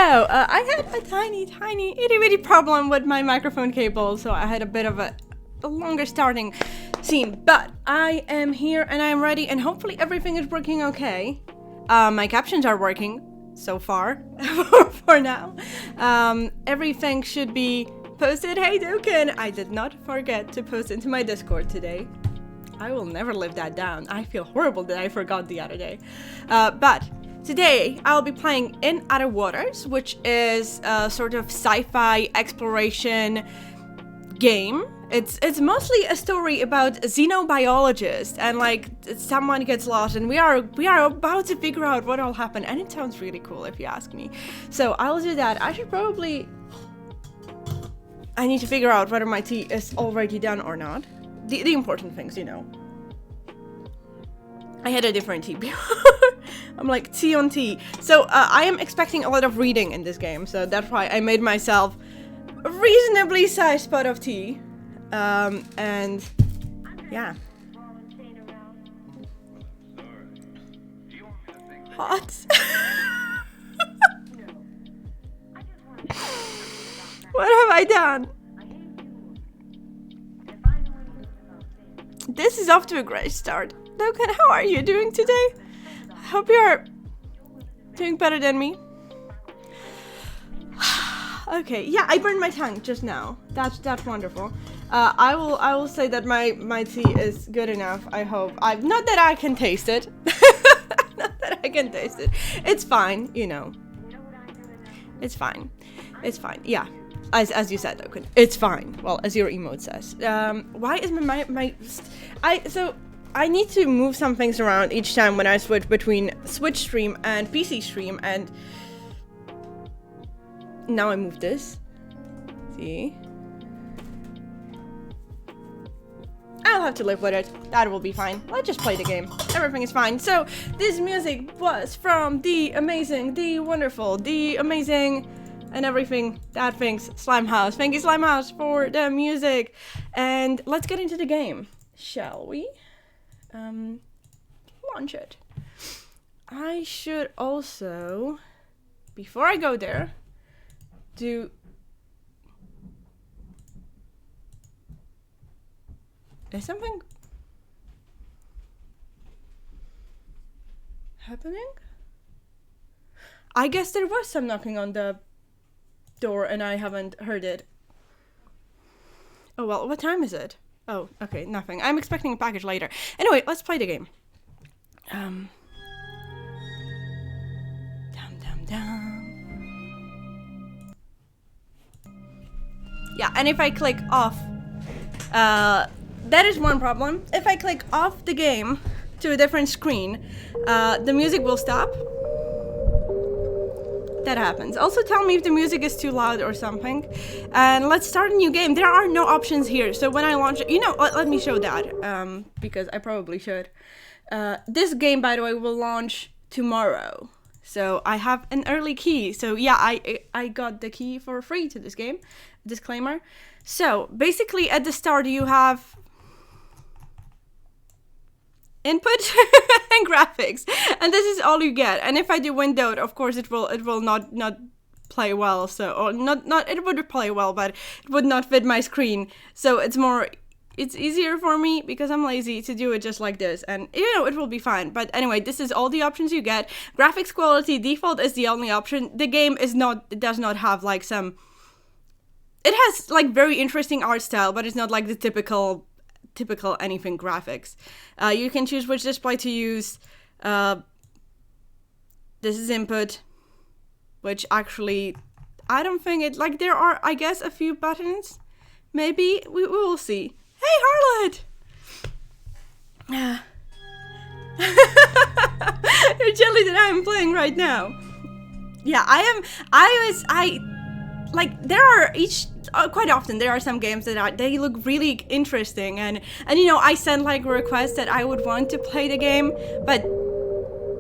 I had a tiny itty bitty problem with my microphone cable, so I had a bit of a longer starting scene, but I am here and I am ready, and hopefully everything is working okay. My captions are working so far, for now. Everything should be posted. Hey Dukin, I did not forget to post into my Discord today. I will never live that down. I feel horrible that I forgot the other day. But today I'll be playing In Other Waters, which is a sort of sci-fi exploration game. It's mostly a story about xenobiologists, and like someone gets lost, and we are about to figure out what will happen, and it sounds really cool if you ask me. So I'll do that. I need to figure out whether my tea is already done or not. The important things, you know. I had a different tea before. I'm like tea on tea. So I am expecting a lot of reading in this game, so that's why I made myself a reasonably sized pot of tea. And yeah. Hot. What have I done? This is off to a great start. Logan, how are you doing today? I hope you're doing better than me. Okay, yeah, I burned my tongue just now. That's wonderful. I will say that my tea is good enough. I hope. Not that I can taste it. Not that I can taste it. It's fine, you know. It's fine. It's fine. Yeah. As you said, Logan, it's fine. Well, as your emote says. Why is I need to move some things around each time when I switch between Switch stream and PC stream, and now I move this. See? I'll have to live with it. That will be fine. Let's just play the game. Everything is fine. So, this music was from the amazing, the wonderful, the amazing, and everything that things Slimehouse. Thank you, Slimehouse, for the music. And let's get into the game, shall we? Launch it. I should also, before I go there, do... Is something happening? I guess there was some knocking on the door and I haven't heard it. Oh well, what time is it? Oh, okay, nothing. I'm expecting a package later. Anyway, let's play the game. Dum dum dum. Yeah, and if I click off, that is one problem. If I click off the game to a different screen, the music will stop. That happens. Also tell me if the music is too loud or something. And let's start a new game. There are no options here. So when I launch it, you know, let me show that. Because I probably should. This game, by the way, will launch tomorrow. So I have an early key. So yeah, I got the key for free to this game. Disclaimer. So basically at the start you have input and graphics, and this is all you get. And if I do windowed, of course it will not play well, so, or not it would play well, but it would not fit my screen. So it's easier for me because I'm lazy to do it just like this, and you know, it will be fine. But anyway, this is all the options you get. Graphics quality default is the only option. The game is not, it does not have like some, it has like very interesting art style, but it's not like the typical anything graphics. You can choose which display to use. This is input, which actually, I don't think it, like there are, I guess, a few buttons. Maybe, we will see. Hey, Harlot! You're jelly that I'm playing right now. Yeah, like, there are quite often there are some games that they look really interesting, and you know, I send like a request that I would want to play the game, but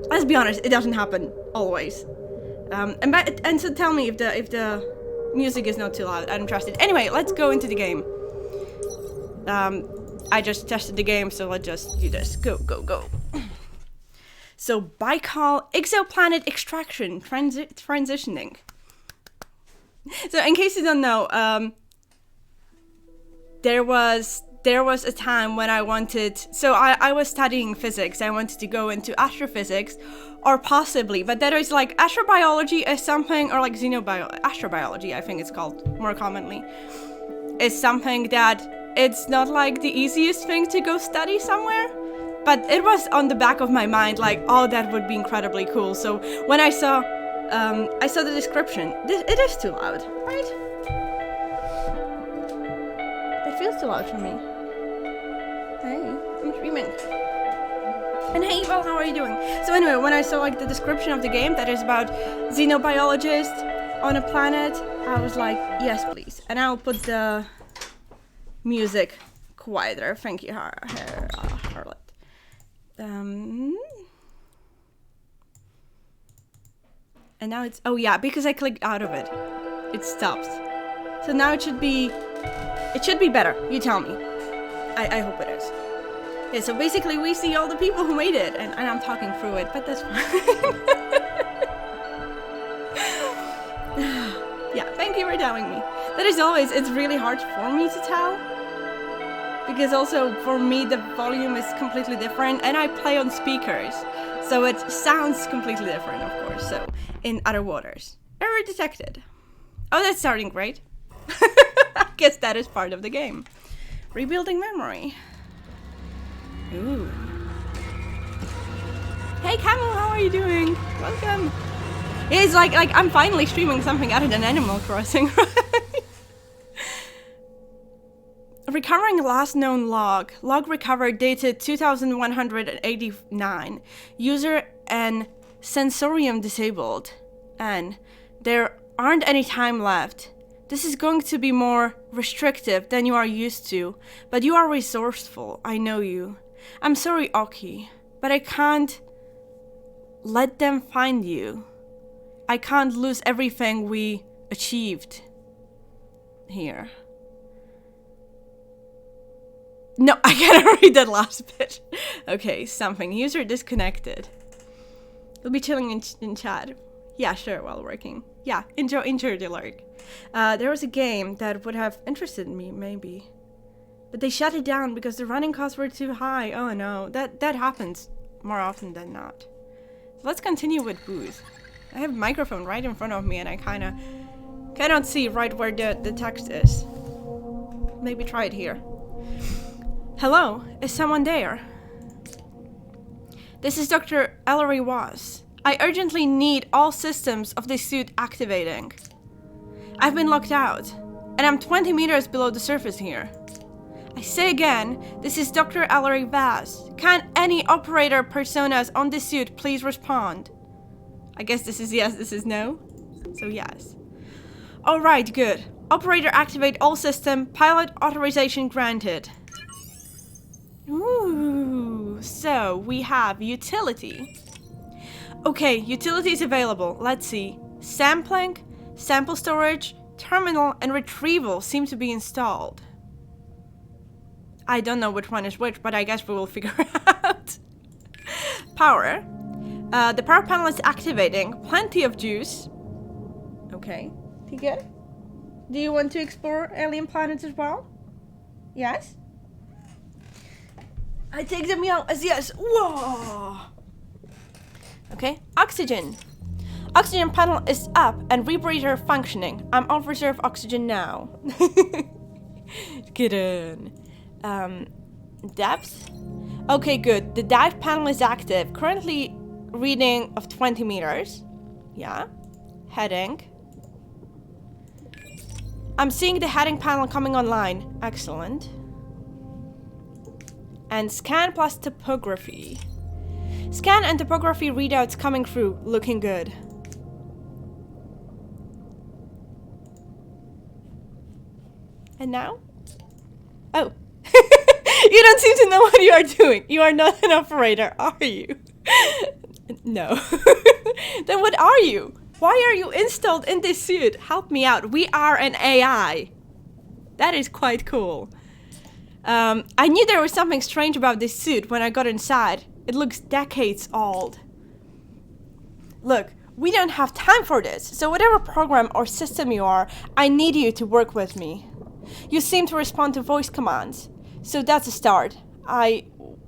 let's be honest, it doesn't happen always. And so tell me if the music is not too loud. I don't trust it. Anyway, let's go into the game. I just tested the game, so let's just do this. Go. So Baikal exoplanet extraction transitioning. So in case you don't know, there was a time when I wanted, so I was studying physics. I wanted to go into astrophysics, or possibly, but there is like astrobiology is something, or like astrobiology, I think it's called more commonly, is something that it's not like the easiest thing to go study somewhere, but it was on the back of my mind, like, oh, that would be incredibly cool. So when I saw the description, it is too loud, right? It feels too loud for me. Hey, I'm dreaming. And hey, well, how are you doing? So anyway, when I saw like the description of the game that is about xenobiologists on a planet, I was like, yes, please. And I'll put the music quieter. Thank you, Harlot. And now it's, oh yeah, because I clicked out of it, it stops. So now it should be better. You tell me. I hope it is. Yeah, so basically we see all the people who made it, and I'm talking through it, but that's fine. Yeah, thank you for telling me. That is always, it's really hard for me to tell, because also for me the volume is completely different, and I play on speakers, so it sounds completely different, of course, so in other waters. Error detected. Oh, that's starting great. I guess that is part of the game. Rebuilding memory. Ooh. Hey Camel, how are you doing? Welcome. It's like I'm finally streaming something other than Animal Crossing, right? Recovering last known log. Log recovered dated 2189. User and sensorium disabled. And there aren't any time left. This is going to be more restrictive than you are used to, but you are resourceful, I know you. I'm sorry, Oki, but I can't let them find you. I can't lose everything we achieved here. No, I can't read that last bit. Okay, something. User disconnected. You'll be chilling in chat. Yeah, sure, while working. Yeah, enjoy the lurk. There was a game that would have interested me, maybe. But they shut it down because the running costs were too high. Oh no, that happens more often than not. So let's continue with booze. I have a microphone right in front of me and I kinda cannot see right where the text is. Maybe try it here. Hello, is someone there? This is Dr. Ellery Was. I urgently need all systems of this suit activating. I've been locked out, and I'm 20 meters below the surface here. I say again, this is Dr. Ellery Vaz. Can any operator personas on this suit please respond? I guess this is yes, this is no. So yes. Alright, good. Operator activate all system, pilot authorization granted. Ooh, so we have utility. Okay, utilities available. Let's see. Sampling, sample storage, terminal, and retrieval seem to be installed. I don't know which one is which, but I guess we will figure out. Power. The power panel is activating. Plenty of juice. Okay. Tigger? Do you want to explore alien planets as well? Yes? I take the meow as yes. Whoa! Okay, oxygen. Oxygen panel is up and rebreather functioning. I'm on reserve oxygen now. Get in. Depth. Okay, good. The dive panel is active. Currently reading of 20 meters. Yeah. Heading. I'm seeing the heading panel coming online. Excellent. And scan plus topography. Scan and topography readouts coming through. Looking good. And now? Oh. You don't seem to know what you are doing. You are not an operator, are you? No. Then what are you? Why are you installed in this suit? Help me out. We are an AI. That is quite cool. I knew there was something strange about this suit when I got inside. It looks decades old. Look, We don't have time for this, so whatever program or system you are, I need you to work with me. You seem to respond to voice commands, so that's a start.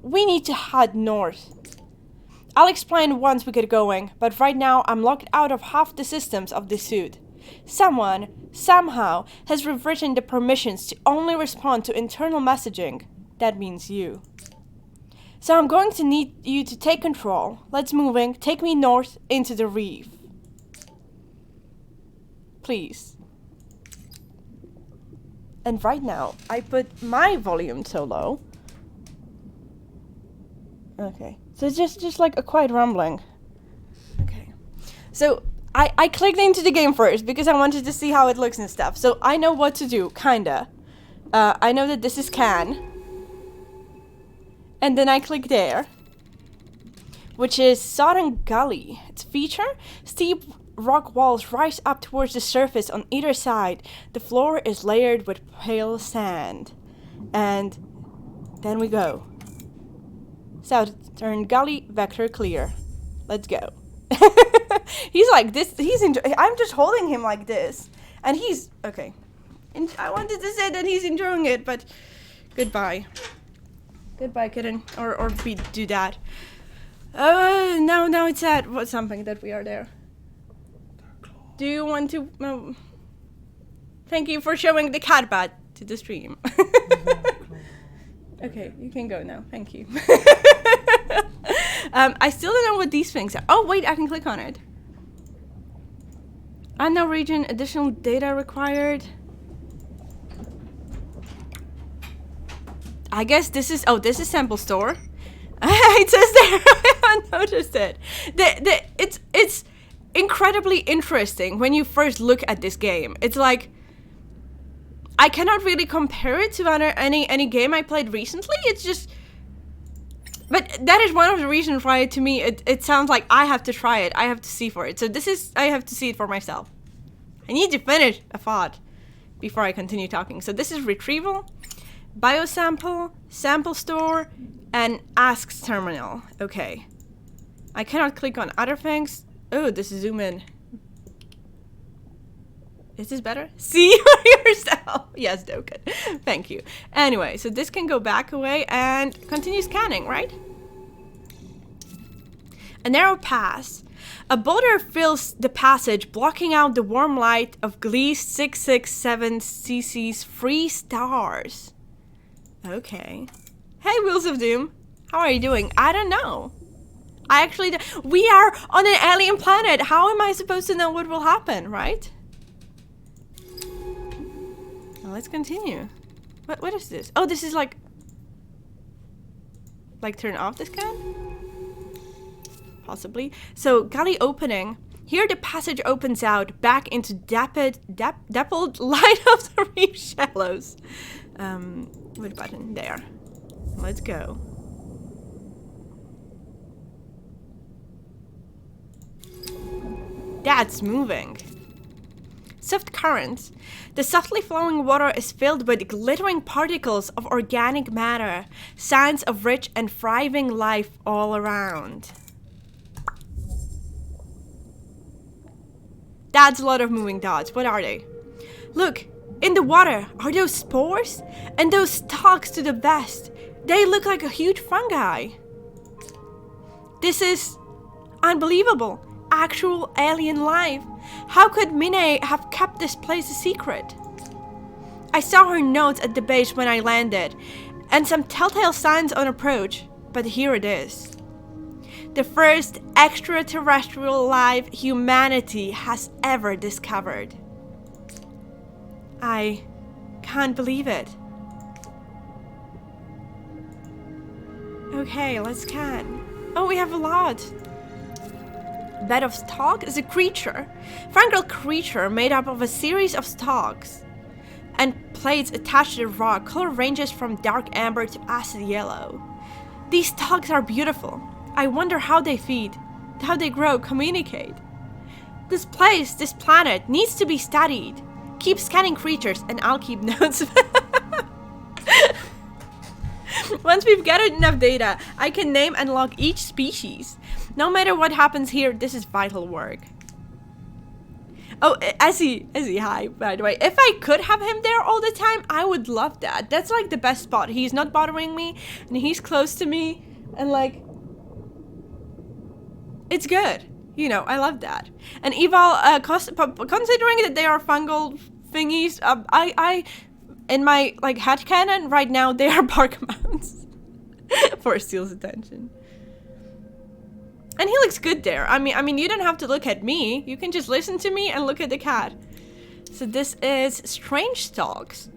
We need to head north. I'll explain once we get going, but right now I'm locked out of half the systems of this suit. Someone, somehow, has rewritten the permissions to only respond to internal messaging. That means you. So I'm going to need you to take control. Let's moving. Take me north into the reef. Please. And right now, I put my volume so low. Okay. So it's just like a quiet rumbling. Okay. So I clicked into the game first because I wanted to see how it looks and stuff. So I know what to do, kinda. I know that this is can. And then I click there. Which is Southern Gully. Its feature? Steep rock walls rise up towards the surface on either side. The floor is layered with pale sand. And then we go. Southern Gully, vector clear. Let's go. He's like this. I'm just holding him like this, and he's okay. And I wanted to say that he's enjoying it, but goodbye, goodbye, kitten, or we do that. No, it's sad. What's something that we are there? Do you want to? Thank you for showing the cat bat to the stream. Okay, you can go now. Thank you. I still don't know what these things are. Oh, wait, I can click on it. Unknown region, additional data required. I guess this is... Oh, this is sample store. It says there. I haven't noticed it. It's incredibly interesting when you first look at this game. It's like... I cannot really compare it to any game I played recently. It's just... But that is one of the reasons why, to me, it sounds like I have to try it. I have to see for it. So this is... I have to see it for myself. I need to finish a thought before I continue talking. So this is retrieval, biosample, sample store, and asks terminal. Okay. I cannot click on other things. Oh, this is zoom in. Is this better? See for yourself. Yes, Doken. Thank you. Anyway, so this can go back away and continue scanning, right? A narrow pass. A boulder fills the passage, blocking out the warm light of Gliese 667 cc's 3 stars. Okay. Hey, Wheels of Doom. How are you doing? I don't know. I actually... We are on an alien planet. How am I supposed to know what will happen, right? Let's continue. What is this? Oh, this is like turn off the scan? Possibly. So, gully opening. Here the passage opens out back into dappled light of the reef shallows. What button? There. Let's go. That's moving. Soft currents. The softly flowing water is filled with glittering particles of organic matter, signs of rich and thriving life all around. That's a lot of moving dots. What are they? Look, in the water, are those spores? And those stalks to the west, they look like a huge fungi. This is unbelievable. Actual alien life. How could Mine have kept this place a secret? I saw her notes at the base when I landed, and some telltale signs on approach, but here it is. The first extraterrestrial life humanity has ever discovered. I can't believe it. Okay, let's scan. Oh, we have a lot. Bed of Stalks is a creature. Frangal creature made up of a series of stalks and plates attached to the rock. Color ranges from dark amber to acid yellow. These stalks are beautiful. I wonder how they feed, how they grow, communicate. This place, this planet, needs to be studied. Keep scanning creatures and I'll keep notes. Once we've gathered enough data, I can name and log each species. No matter what happens here, this is vital work. Oh, Essie, hi, by the way. If I could have him there all the time, I would love that. That's like the best spot. He's not bothering me, and he's close to me, and like, it's good. You know, I love that. And Eval, considering that they are fungal thingies, I in my like headcanon right now, they are bark mounts for Steel's attention. And he looks good there. I mean, you don't have to look at me. You can just listen to me and look at the cat. So this is strange stalks.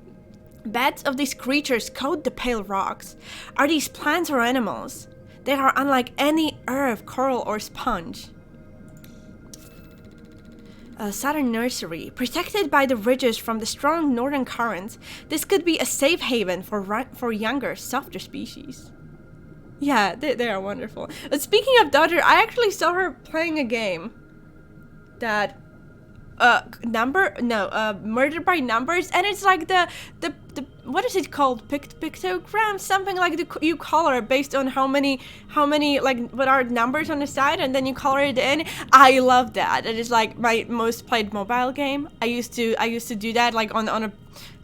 Beds of these creatures coat the pale rocks. Are these plants or animals? They are unlike any earth, coral, or sponge. A southern nursery, protected by the ridges from the strong northern currents. This could be a safe haven for younger, softer species. Yeah, they are wonderful. But speaking of Dodger, I actually saw her playing a game that Murder by Numbers, and it's like the what is it called? Pictograms, something like you color based on how many like what are numbers on the side, and then you color it in. I love that. It is like my most played mobile game. I used to do that like on a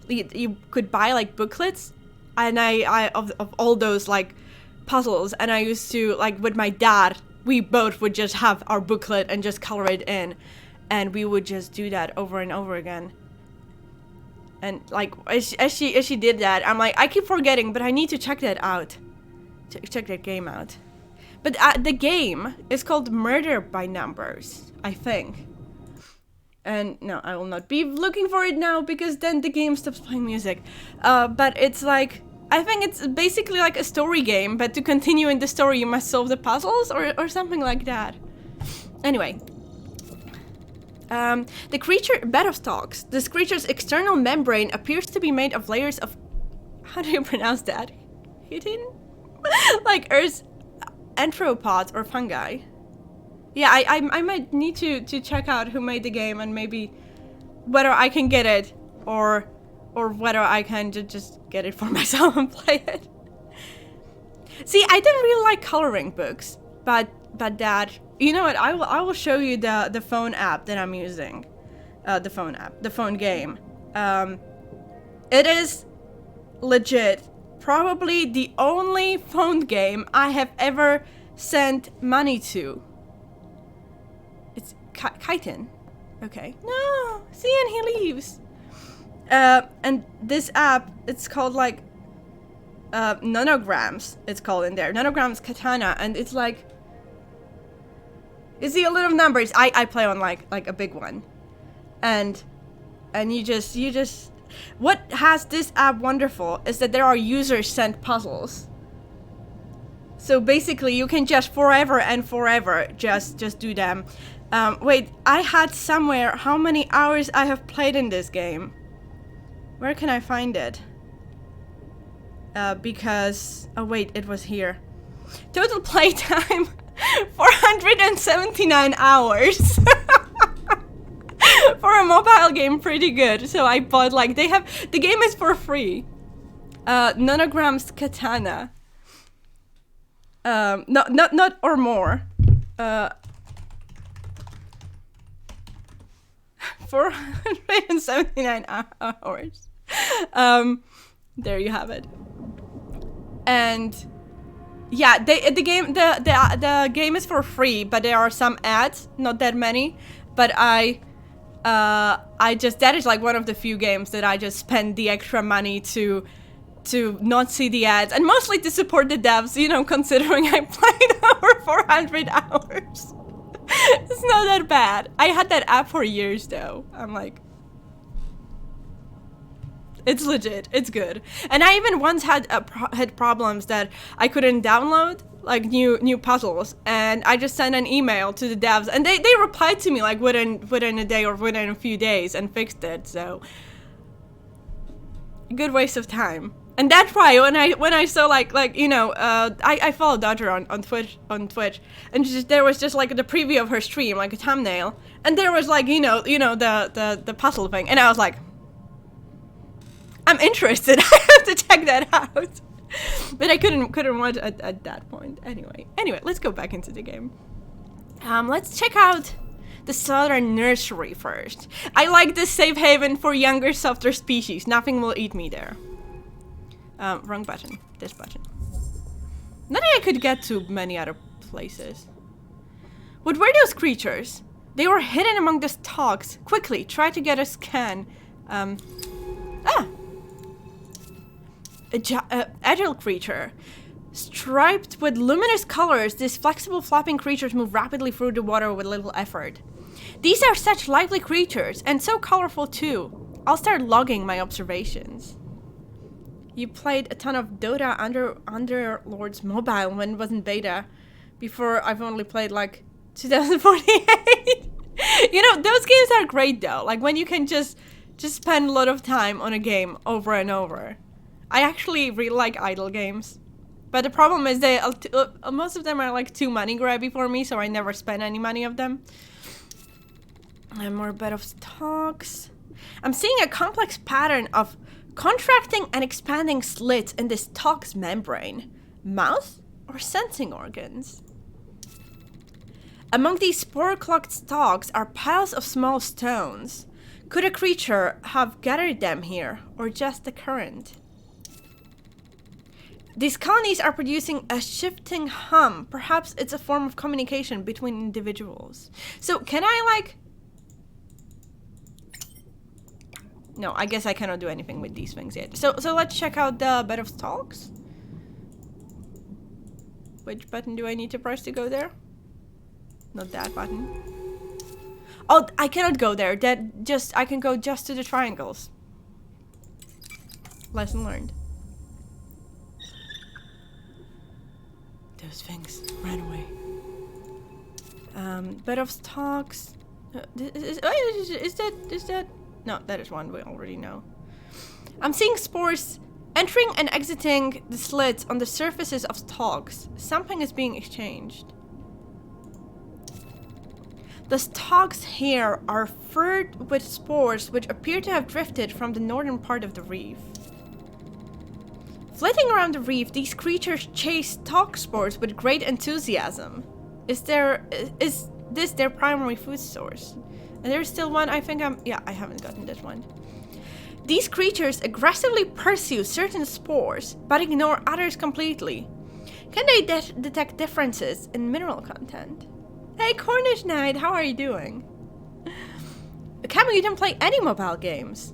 you could buy like booklets, and I of all those like puzzles, and I used to like with my dad, we both would just have our booklet and just color it in, and we would just do that over and over again. And like as she did that, I'm like, I keep forgetting, but I need to check that out, check that game out. But the game is called Murder by Numbers, I think. And no, I will not be looking for it now because then the game stops playing music. But it's like, I think it's basically like a story game, but to continue in the story, you must solve the puzzles or something like that. Anyway. The creature, bed of stalks. This creature's external membrane appears to be made of layers of, how do you pronounce that? Hidden? Like Earth's arthropods or fungi. Yeah, I might need to check out who made the game and maybe whether I can get it or whether I can just get it for myself and play it. See, I don't really like coloring books, but that, you know what, I will show you the phone app that I'm using. The phone game. It is legit probably the only phone game I have ever sent money to. It's Chitin. Okay. No, see, and he leaves. And this app, it's called like Nanograms, it's called in there. Nanograms Katana, and it's like, you see a lot of numbers. I play on like a big one. And you just what has this app wonderful is that there are user sent puzzles. So basically you can just forever and forever just do them. Wait, I had somewhere how many hours I have played in this game. Where can I find it? Because, oh wait, it was here. Total playtime, 479 hours. For a mobile game, pretty good. So I bought like, the game is for free. Nanograms Katana. Not or more. 479 hours. There you have it. And yeah, the game is for free, but there are some ads, not that many. But I just, that is like one of the few games that I just spend the extra money to not see the ads, and mostly to support the devs, you know, considering I played over 400 hours. It's not that bad. I had that app for years though. I'm like, it's legit, it's good. And I even once had problems that I couldn't download like new puzzles, and I just sent an email to the devs, and they replied to me like within a day or within a few days and fixed it. So good waste of time. And that's why when I saw like you know, I follow Dodger on Twitch, and there was just like the preview of her stream, like a thumbnail, and there was like you know the puzzle thing, and I was like, I'm interested. I have to check that out. But I couldn't watch at that point. Anyway, let's go back into the game. Let's check out the southern nursery first. I like this safe haven for younger, softer species. Nothing will eat me there. Wrong button. This button. Not that I could get to many other places. What were those creatures? They were hidden among the stalks. Quickly, try to get a scan. Agile creature. Striped with luminous colors, these flexible flopping creatures move rapidly through the water with little effort. These are such lively creatures, and so colorful too. I'll start logging my observations. You played a ton of Dota Underlords Mobile when it wasn't beta. Before, I've only played like 2048. You know, those games are great though. Like when you can just spend a lot of time on a game over and over. I actually really like idle games. But the problem is most of them are like too money grabby for me, so I never spend any money of them. And more bed of stalks. I'm seeing a complex pattern of contracting and expanding slits in this stalk's membrane. Mouth or sensing organs? Among these spore-clogged stalks are piles of small stones. Could a creature have gathered them here, or just the current? These colonies are producing a shifting hum. Perhaps it's a form of communication between individuals. So can I like... No, I guess I cannot do anything with these things yet. So let's check out the bed of stalks. Which button do I need to press to go there? Not that button. Oh, I cannot go there. I can go just to the triangles. Lesson learned. Those things ran away. Bed of stalks. Is that? No, that is one we already know. I'm seeing spores entering and exiting the slits on the surfaces of stalks. Something is being exchanged. The stalks here are furred with spores which appear to have drifted from the northern part of the reef. Flitting around the reef, these creatures chase stalk spores with great enthusiasm. Is this their primary food source? And there's still one, I haven't gotten this one. These creatures aggressively pursue certain spores, but ignore others completely. Can they detect differences in mineral content? Hey Cornish Knight, how are you doing? Camel, you didn't play any mobile games.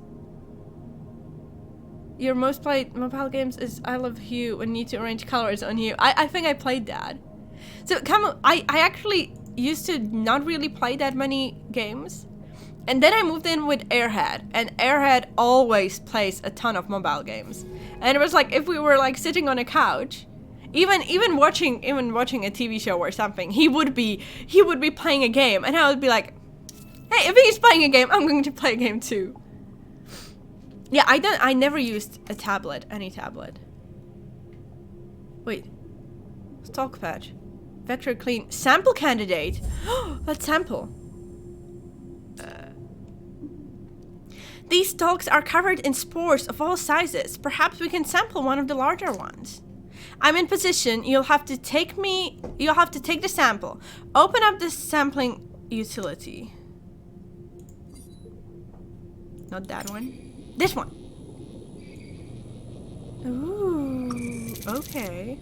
Your most played mobile games is I Love Hue and Need to Arrange Colors on Hue. I think I played that. So Camel, I actually used to not really play that many games. And then I moved in with Airhead, and Airhead always plays a ton of mobile games. And it was like if we were like sitting on a couch, even watching a TV show or something, he would be playing a game, and I would be like, hey, if he's playing a game, I'm going to play a game too. Yeah, I never used a tablet, any tablet. Wait. Stalk patch. Vector clean. Sample candidate. Let's sample. These stalks are covered in spores of all sizes. Perhaps we can sample one of the larger ones. I'm in position. You'll have to take the sample. Open up the sampling utility. Not that one. This one. Ooh, okay.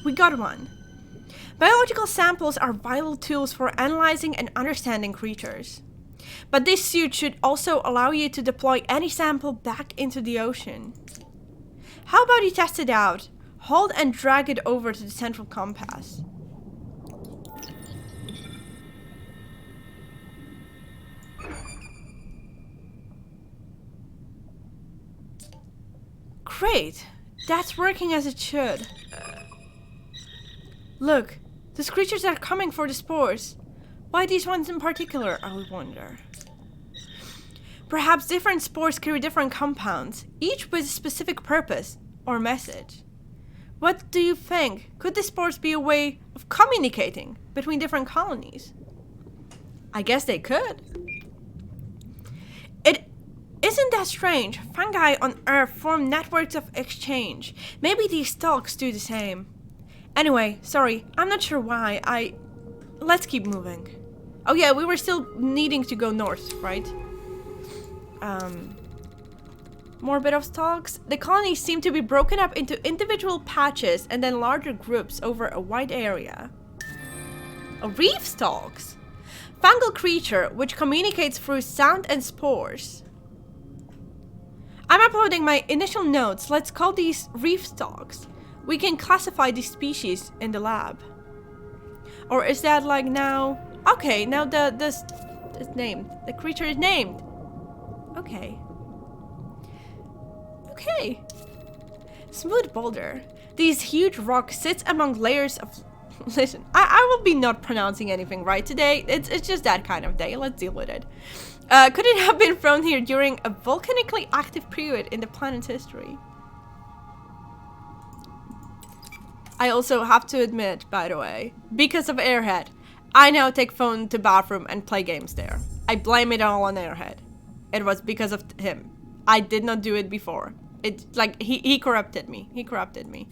We got one. Biological samples are vital tools for analyzing and understanding creatures. But this suit should also allow you to deploy any sample back into the ocean. How about you test it out? Hold and drag it over to the central compass. Great! That's working as it should. Look, those creatures are coming for the spores. Why these ones in particular, I wonder. Perhaps different spores carry different compounds, each with a specific purpose or message. What do you think? Could the spores be a way of communicating between different colonies? I guess they could. Isn't that's strange. Fungi on Earth form networks of exchange. Maybe these stalks do the same. Anyway, sorry, I'm not sure why. Let's keep moving. Oh yeah, we were still needing to go north, right? More bit of stalks. The colonies seem to be broken up into individual patches and then larger groups over a wide area. A reef stalks. Fungal creature which communicates through sound and spores. I'm uploading my initial notes. Let's call these reef stalks. We can classify these species in the lab. Or is that like now? Okay, now it's named. The creature is named. Okay. Okay. Smooth boulder. These huge rocks sits among layers of... Listen, I will be not pronouncing anything right today. It's just that kind of day. Let's deal with it. Could it have been thrown here during a volcanically active period in the planet's history? I also have to admit, by the way, because of Airhead, I now take phone to bathroom and play games there. I blame it all on Airhead. It was because of him. I did not do it before. It's like he corrupted me. He corrupted me.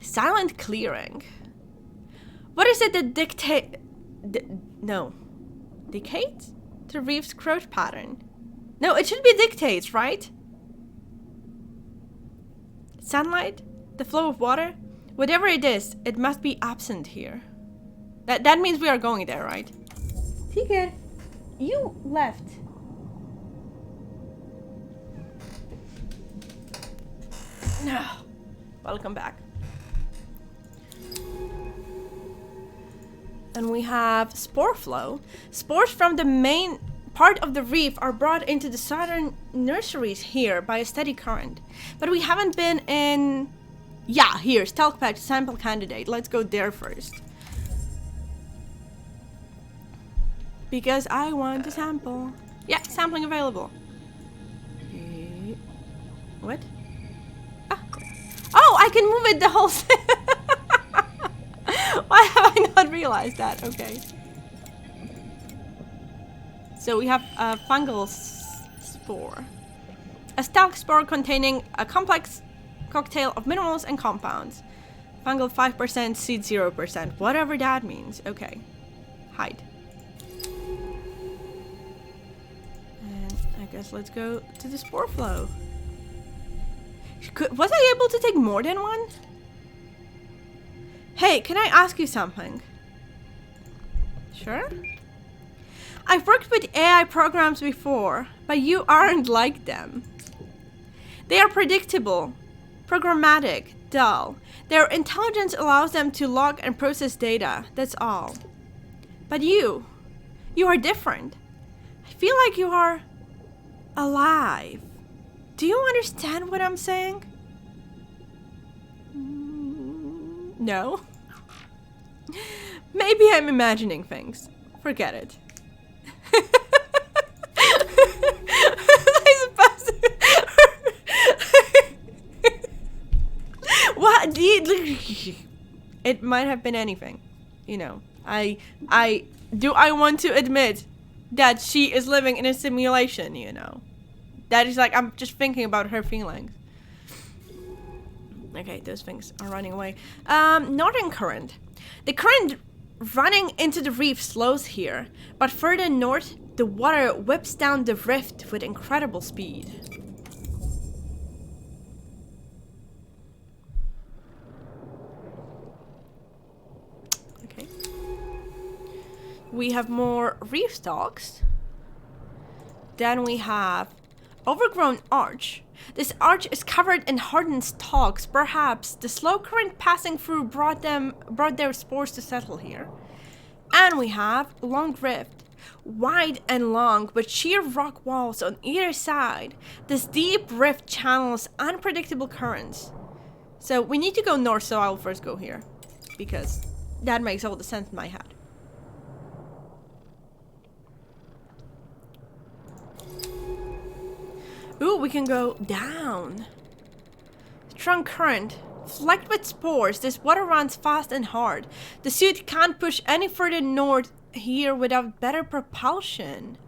Silent clearing. What is it that dictates the reef's growth pattern? No, it should be dictates, right? Sunlight? The flow of water? Whatever it is, it must be absent here. That means we are going there, right? Ticket, you left. No. Welcome back. And we have spore flow. Spores from the main part of the reef are brought into the southern nurseries here by a steady current. But we haven't been in... Yeah, here, Stalk Patch, sample candidate. Let's go there first. Because I want to sample. Yeah, sampling available. What? Ah. Oh, I can move it the whole thing. Why have I not realized that? Okay. So we have a fungal spore. A stalk spore containing a complex cocktail of minerals and compounds. Fungal 5%, seed 0%. Whatever that means. Okay. Hide. And I guess let's go to the spore flow. Was I able to take more than one? Hey, can I ask you something? Sure. I've worked with AI programs before, but you aren't like them. They are predictable, programmatic, dull. Their intelligence allows them to log and process data, that's all. But you are different. I feel like you are alive. Do you understand what I'm saying? No. Maybe I'm imagining things. Forget it. I suppose. What? It might have been anything. You know. I want to admit that she is living in a simulation, you know. That is like, I'm just thinking about her feelings. Okay, those things are running away. Northern current. The current running into the reef slows here, but further north, the water whips down the rift with incredible speed. Okay. We have more reef stalks. Then we have Overgrown Arch. This arch is covered in hardened stalks. Perhaps the slow current passing through brought their spores to settle here. And we have Long Rift. Wide and long, with sheer rock walls on either side. This deep rift channels unpredictable currents. So we need to go north, so I'll first go here. Because that makes all the sense in my head. Ooh, we can go down. Strong current. Flecked with spores, this water runs fast and hard. The suit can't push any further north here without better propulsion.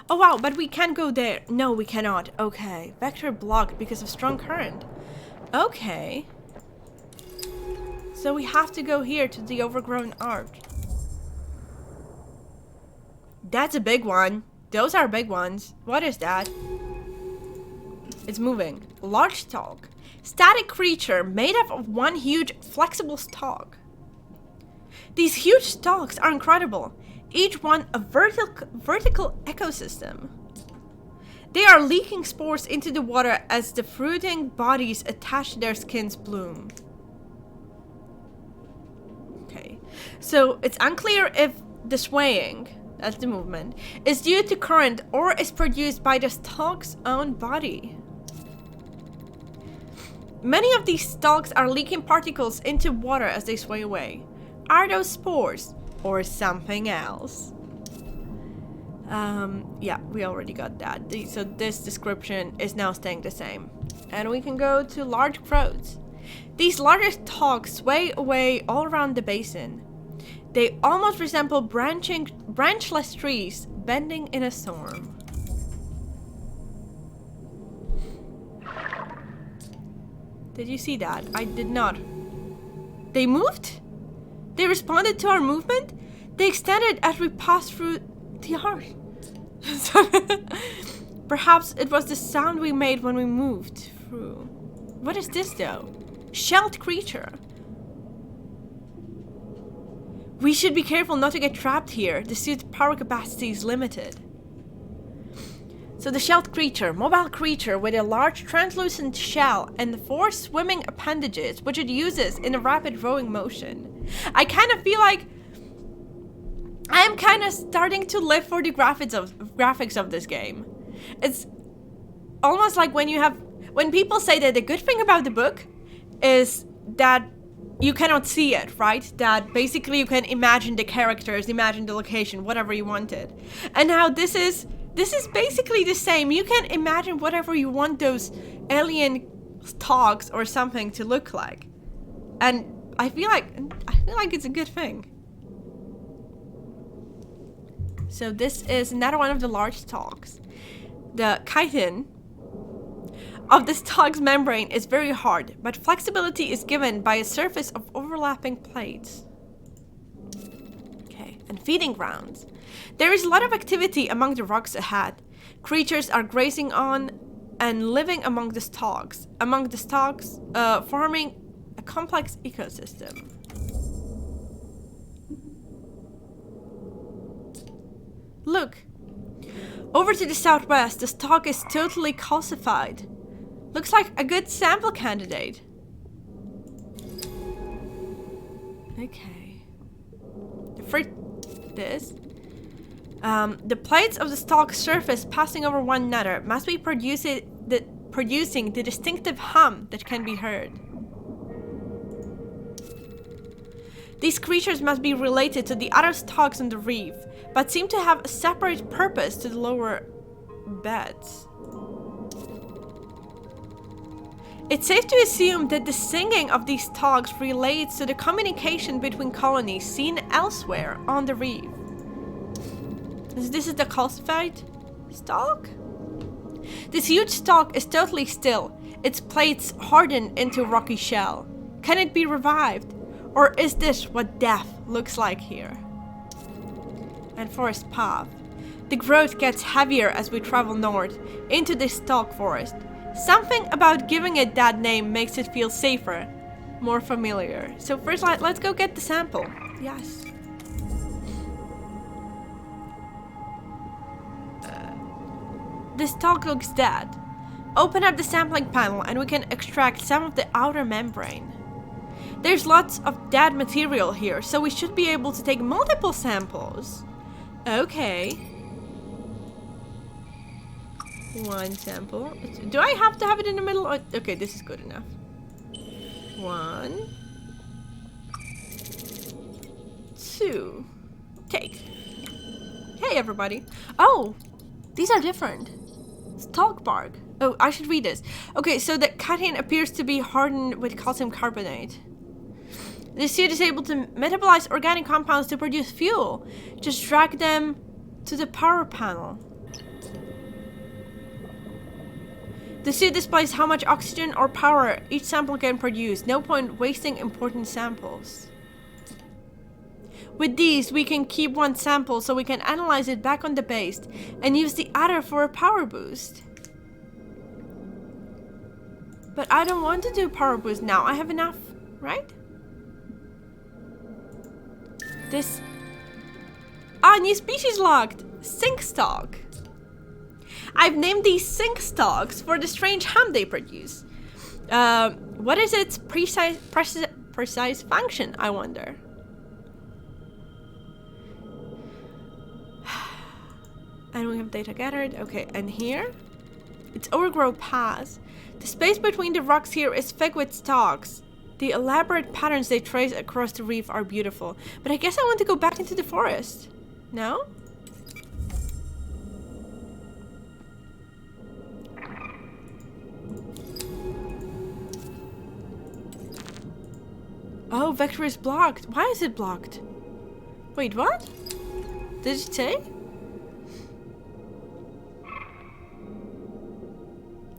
Oh wow, but we can't go there. No, we cannot. Okay. Vector blocked because of strong current. Okay. So we have to go here to the Overgrown Arch. That's a big one. Those are big ones. What is that? It's moving. Large stalk. Static creature made up of one huge flexible stalk. These huge stalks are incredible. Each one a vertical ecosystem. They are leaking spores into the water as the fruiting bodies attach to their skin's bloom. Okay, so it's unclear if the swaying, that's the movement, is due to current or is produced by the stalk's own body. Many of these stalks are leaking particles into water as they sway away. Are those spores or something else? Yeah, we already got that. So this description is now staying the same. And we can go to large growths. These larger stalks sway away all around the basin. They almost resemble branchless trees bending in a storm. Did you see that? I did not. They moved? They responded to our movement? They extended as we passed through the arch. Perhaps it was the sound we made when we moved through. What is this though? Shelled creature. We should be careful not to get trapped here. The suit's power capacity is limited. So the shelled creature, mobile creature with a large translucent shell and 4 swimming appendages, which it uses in a rapid rowing motion. I kind of feel like I am kind of starting to live for the graphics of this game. It's almost like when people say that the good thing about the book is that you cannot see it, right? That basically you can imagine the characters, imagine the location, whatever you wanted. And now this is basically the same. You can imagine whatever you want those alien stalks or something to look like. And I feel like it's a good thing. So this is another one of the large stalks. The chitin of the stalk's membrane is very hard, but flexibility is given by a surface of overlapping plates. Okay, and feeding grounds. There is a lot of activity among the rocks ahead. Creatures are grazing on and living among the stalks. Forming a complex ecosystem. Look! Over to the southwest, the stalk is totally calcified. Looks like a good sample candidate. Okay. The plates of the stalk's surface passing over one another must be producing the distinctive hum that can be heard. These creatures must be related to the other stalks on the reef, but seem to have a separate purpose to the lower beds. It's safe to assume that the singing of these stalks relates to the communication between colonies seen elsewhere on the reef. This is the calcified stalk? This huge stalk is totally still. Its plates harden into a rocky shell. Can it be revived? Or is this what death looks like here? And forest path. The growth gets heavier as we travel north into this stalk forest. Something about giving it that name makes it feel safer, more familiar. So first, let's go get the sample. Yes. This stalk looks dead. Open up the sampling panel and we can extract some of the outer membrane. There's lots of dead material here, so we should be able to take multiple samples. Okay. One sample. Do I have to have it in the middle? Or, okay, this is good enough. 1, 2. Take. Hey, everybody. Oh, these are different. Stalk bark. Oh, I should read this. Okay, so the chitin appears to be hardened with calcium carbonate. The suit is able to metabolize organic compounds to produce fuel. Just drag them to the power panel. The suit displays how much oxygen or power each sample can produce. No point wasting important samples. With these, we can keep one sample so we can analyze it back on the base and use the other for a power boost. But I don't want to do power boost now. I have enough, right? This... Ah, new species locked! Sink Stalk. I've named these Sink Stalks for the strange ham they produce. What is its precise function, I wonder? And we have data gathered. Okay, and here? It's Overgrown Pass. The space between the rocks here is thick with stalks. The elaborate patterns they trace across the reef are beautiful. But I guess I want to go back into the forest. No? Oh, vector is blocked. Why is it blocked? Wait, what? Did it say?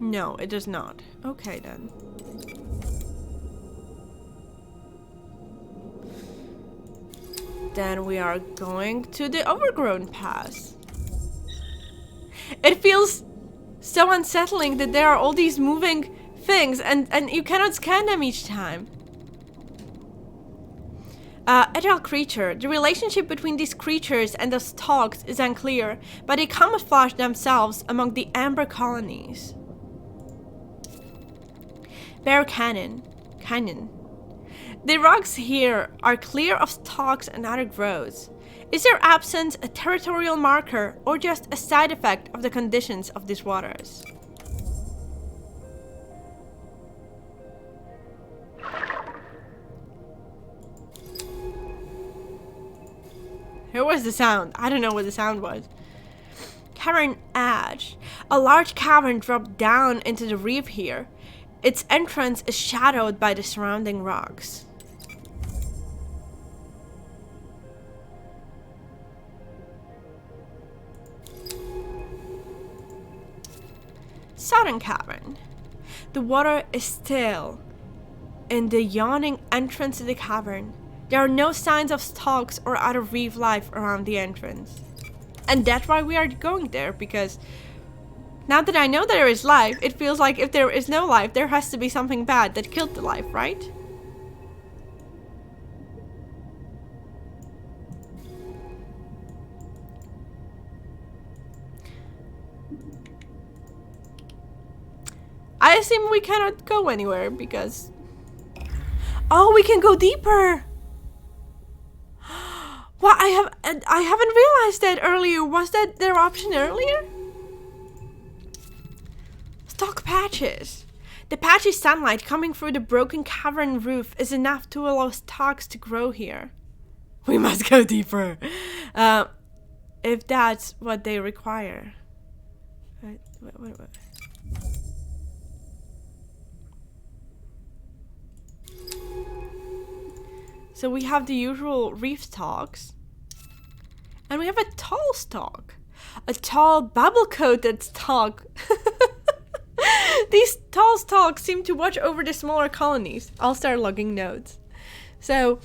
No, it does not. Okay, then. Then we are going to the Overgrown Pass. It feels so unsettling that there are all these moving things and you cannot scan them each time. Adult creature. The relationship between these creatures and the stalks is unclear, but they camouflage themselves among the amber colonies. Bear Canyon. The rocks here are clear of stalks and other growths. Is their absence a territorial marker or just a side effect of the conditions of these waters? Here was the sound. I don't know what the sound was. Cavern Edge. A large cavern dropped down into the reef here. Its entrance is shadowed by the surrounding rocks. Southern Cavern. The water is still in the yawning entrance to the cavern. There are no signs of stalks or other reef life around the entrance. And that's why we are going there, because now that I know there is life, it feels like if there is no life, there has to be something bad that killed the life, right? I assume we cannot go anywhere because... Oh, we can go deeper! Well, I haven't realized that earlier. Was that their option earlier? Stalk patches. The patchy sunlight coming through the broken cavern roof is enough to allow stalks to grow here. We must go deeper. If that's what they require. Wait. So we have the usual reef stalks. And we have a tall stalk. A tall bubble-coated stalk. These tall stalks seem to watch over the smaller colonies. I'll start logging notes. So,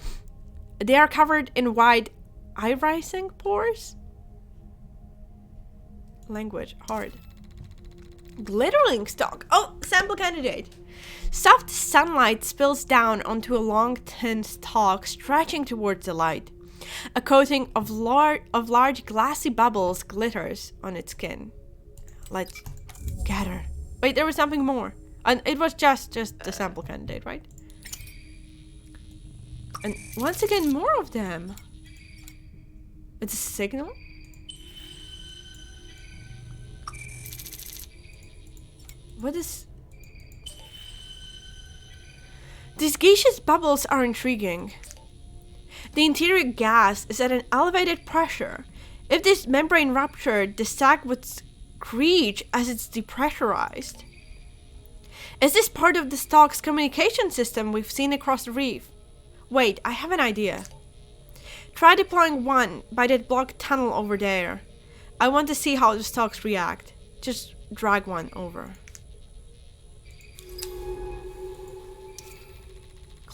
they are covered in wide irising pores. Language, hard. Glittering stalk. Oh, sample candidate. Soft sunlight spills down onto a long, thin stalk stretching towards the light. A coating of large glassy bubbles glitters on its skin. Let's gather. Wait, there was something more. And it was just the sample candidate, right? And once again, more of them. It's a signal? What is... These gaseous bubbles are intriguing. The interior gas is at an elevated pressure. If this membrane ruptured, the sac would screech as it's depressurized. Is this part of the stalk's communication system we've seen across the reef? Wait, I have an idea. Try deploying one by that blocked tunnel over there. I want to see how the stalks react. Just drag one over.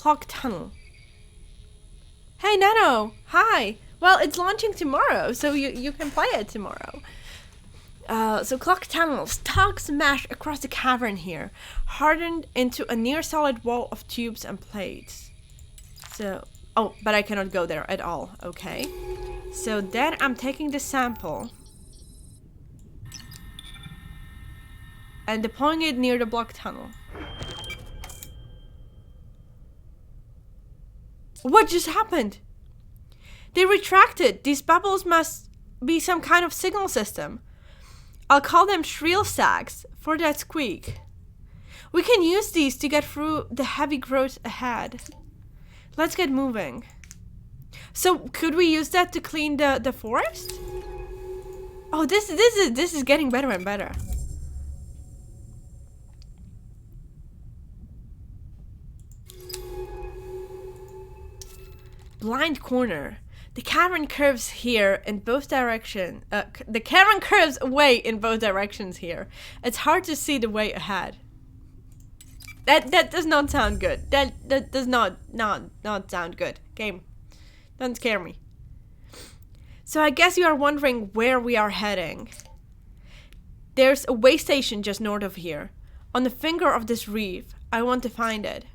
Clock tunnel. Hey Nano, hi. Well, it's launching tomorrow, so you can play it tomorrow. So clock tunnels. Stalks mesh across the cavern here, hardened into a near solid wall of tubes and plates. So, oh, but I cannot go there at all. Okay. So then I'm taking the sample and deploying it near the block tunnel. What just happened? They retracted. These bubbles must be some kind of signal system. I'll call them shrill sacs for that squeak. We can use these to get through the heavy growth ahead. Let's get moving. So could we use that to clean the forest? Oh, this is getting better and better. Blind corner. The cavern curves here in both directions. The cavern curves away in both directions here. It's hard to see the way ahead. That does not sound good. That does not sound good. Game, don't scare me. So I guess you are wondering where we are heading. There's a way station just north of here. On the finger of this reef. I want to find it.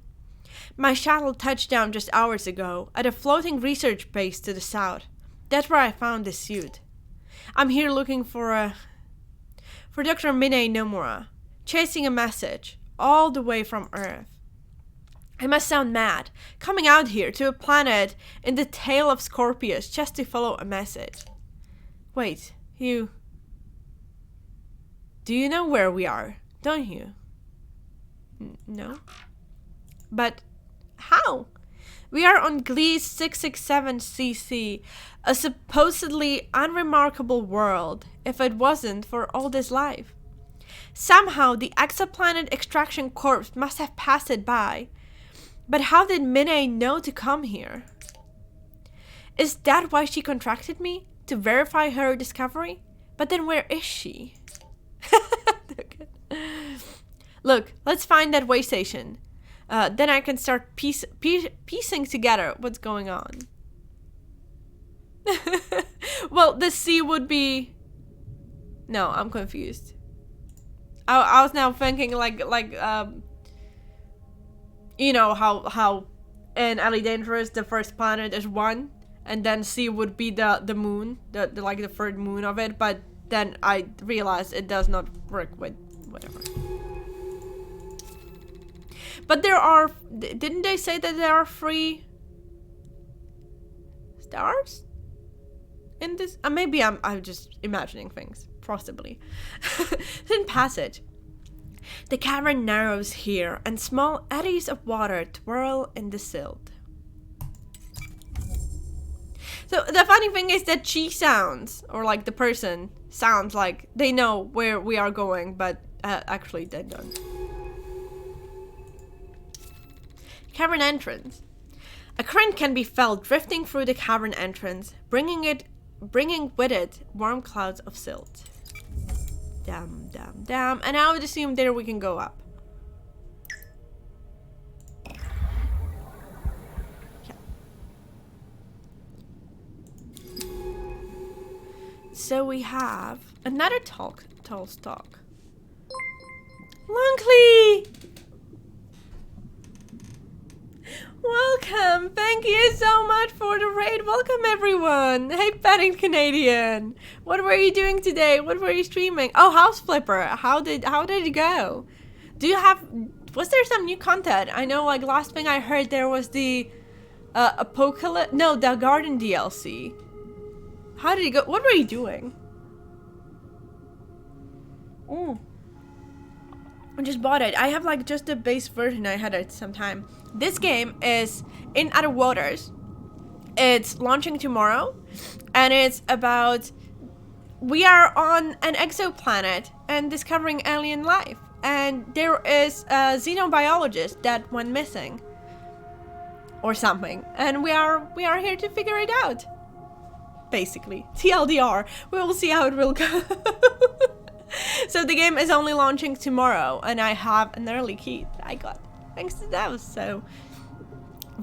My shuttle touched down just hours ago at a floating research base to the south. That's where I found this suit. I'm here looking for Dr. Minei Nomura, chasing a message all the way from Earth. I must sound mad, coming out here to a planet in the tail of Scorpius just to follow a message. Wait, do you know where we are, don't you? No? But how? We are on Gliese 667cc, a supposedly unremarkable world, if it wasn't for all this life. Somehow the exoplanet extraction corps must have passed it by. But how did Minei know to come here? Is that why she contracted me? To verify her discovery? But then where is she? Look, let's find that way station. Then I can start piecing together what's going on. Well, the sea would be... No, I'm confused. I was now thinking like you know how in Ellie Dangerous the first planet is 1, and then C would be the moon, the like the third moon of it. But then I realized it does not work with whatever. But there are, didn't they say that there are 3 stars in this? Maybe I'm just imagining things, possibly. Thin passage. The cavern narrows here, and small eddies of water twirl in the silt. So the funny thing is that she sounds, or like the person sounds like they know where we are going, but actually they don't. Cavern entrance. A current can be felt drifting through the cavern entrance, bringing with it warm clouds of silt. Damn. And I would assume there we can go up. Yeah. So we have another tall stalk. Lonkley! Welcome! Thank you so much for the raid. Welcome everyone! Hey Padding Canadian! What were you doing today? What were you streaming? Oh, House Flipper! How did it go? Was there some new content? I know like last thing I heard there was the Apocalypse, no, the Garden DLC. How did it go? What were you doing? Oh. I just bought it. I have like just the base version. I had it sometime. This game is in other waters. It's launching tomorrow, and it's about we are on an exoplanet and discovering alien life, and there is a xenobiologist that went missing or something, and we are here to figure it out. Basically, TLDR. We will see how it will go. So the game is only launching tomorrow, and I have an early key that I got thanks to those. So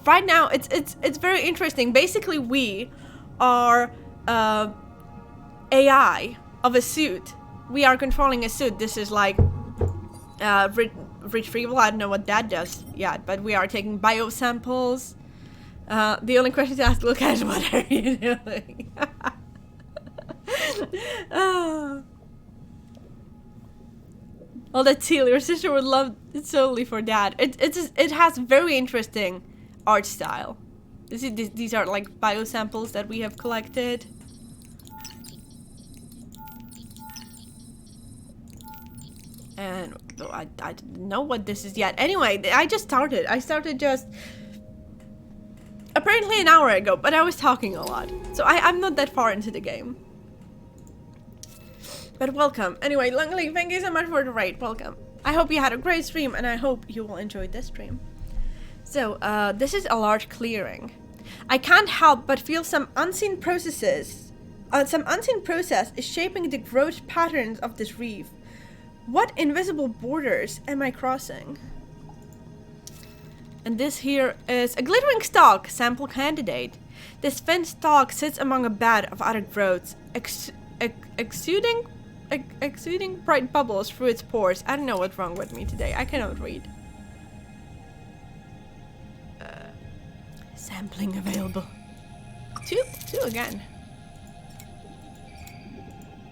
right now it's very interesting. Basically, we are AI of a suit. We are controlling a suit. This is like retrieval. I don't know what that does yet, but we are taking biosamples. The only question to ask Lucas is, what are you doing? Well, that's Teal. Your sister would love it solely for that. It has very interesting art style. These are like biosamples that we have collected. And I don't know what this is yet. Anyway, I just started. I started just apparently an hour ago, but I was talking a lot. So I'm not that far into the game. But welcome. Anyway, Longley, thank you so much for the raid. Welcome. I hope you had a great stream, and I hope you will enjoy this stream. So, this is a large clearing. I can't help but feel some unseen process is shaping the growth patterns of this reef. What invisible borders am I crossing? And this here is a glittering stalk, sample candidate. This thin stalk sits among a bed of other growths, exuding bright bubbles through its pores. I don't know what's wrong with me today. I cannot read. Sampling available. Two again.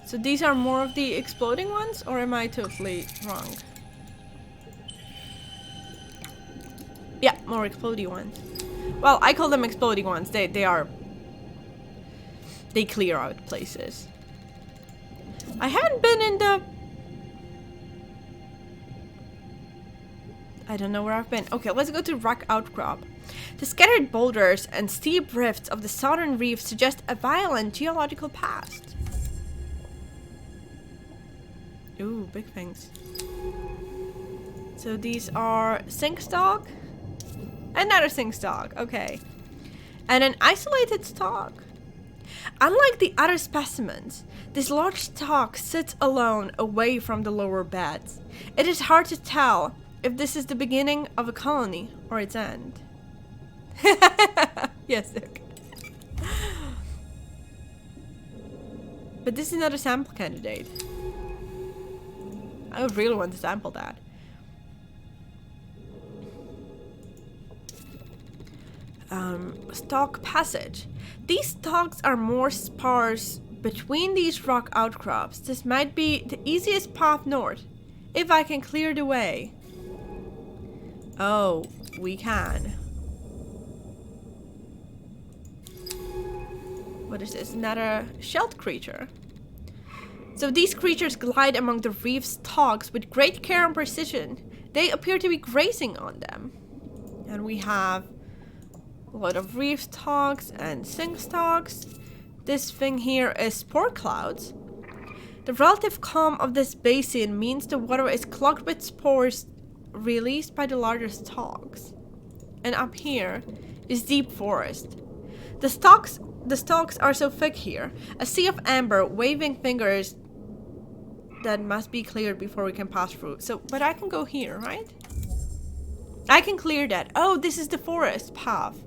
So these are more of the exploding ones, or am I totally wrong? Yeah, more exploding ones. Well, I call them exploding ones. They clear out places. I haven't been in the... I don't know where I've been. Okay, let's go to Rock Outcrop. The scattered boulders and steep rifts of the southern reef suggest a violent geological past. Ooh, big things. So these are sink stalk. Another sink stalk, okay. And an isolated stalk. Unlike the other specimens, this large stalk sits alone away from the lower beds. It is hard to tell if this is the beginning of a colony or its end. Yes, okay. But this is not a sample candidate. I would really want to sample that. Stalk passage. These stalks are more sparse between these rock outcrops. This might be the easiest path north, if I can clear the way. Oh, we can. What is this? Another shelled creature. So these creatures glide among the reef's stalks with great care and precision. They appear to be grazing on them. And we have a lot of reef stalks and sink stalks. This thing here is spore clouds. The relative calm of this basin means the water is clogged with spores released by the larger stalks. And up here is deep forest. The stalks are so thick here. A sea of amber, waving fingers that must be cleared before we can pass through. So, but I can go here, right? I can clear that. Oh, this is the forest path.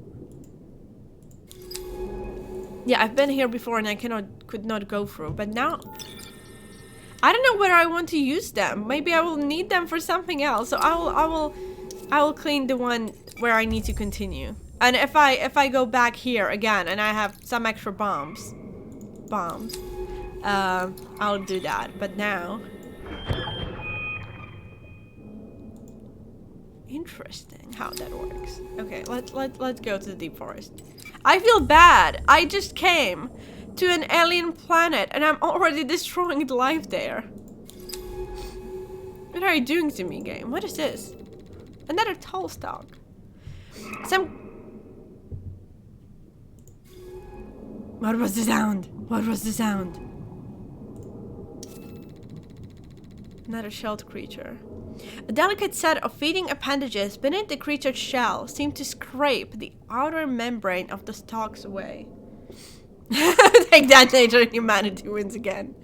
Yeah, I've been here before and I could not go through. But now, I don't know where I want to use them. Maybe I will need them for something else. So I will clean the one where I need to continue. And if I go back here again and I have some extra bombs, I'll do that. But now, interesting how that works. Okay, let's go to the deep forest. I feel bad. I just came to an alien planet and I'm already destroying the life there. What are you doing to me, game? What is this? Another tall stalk. What was the sound? What was the sound? Another shelled creature. A delicate set of feeding appendages beneath the creature's shell seem to scrape the outer membrane of the stalks away. Take that, nature and humanity wins again.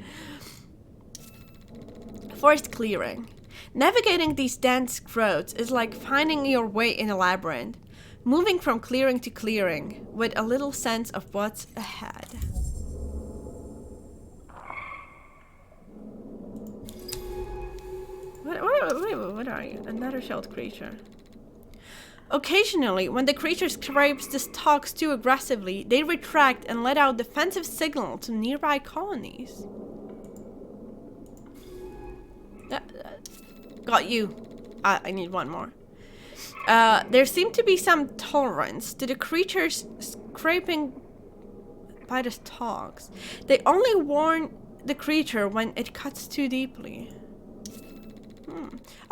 Forest clearing. Navigating these dense growths is like finding your way in a labyrinth. moving from clearing to clearing with a little sense of what's ahead. What are you? Another shelled creature. Occasionally, when the creature scrapes the stalks too aggressively, they retract and let out defensive signal to nearby colonies. Got you. I need one more. There seemed to be some tolerance to the creatures scraping by the stalks. They only warn the creature when it cuts too deeply.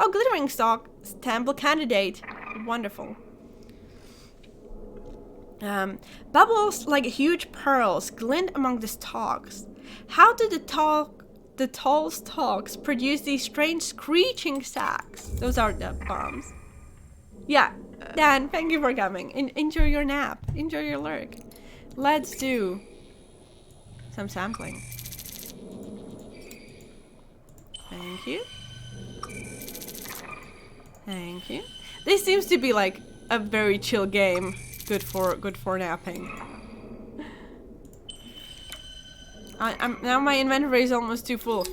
Oh, glittering stalk, temple candidate. Wonderful. Bubbles like huge pearls glint among the stalks. How do the tall stalks produce these strange screeching sacks? Those are the bombs. Yeah, Dan, thank you for coming. Enjoy your nap. Enjoy your lurk. Let's do some sampling. Thank you. Thank you. This seems to be like a very chill game. Good for napping. Now my inventory is almost too full.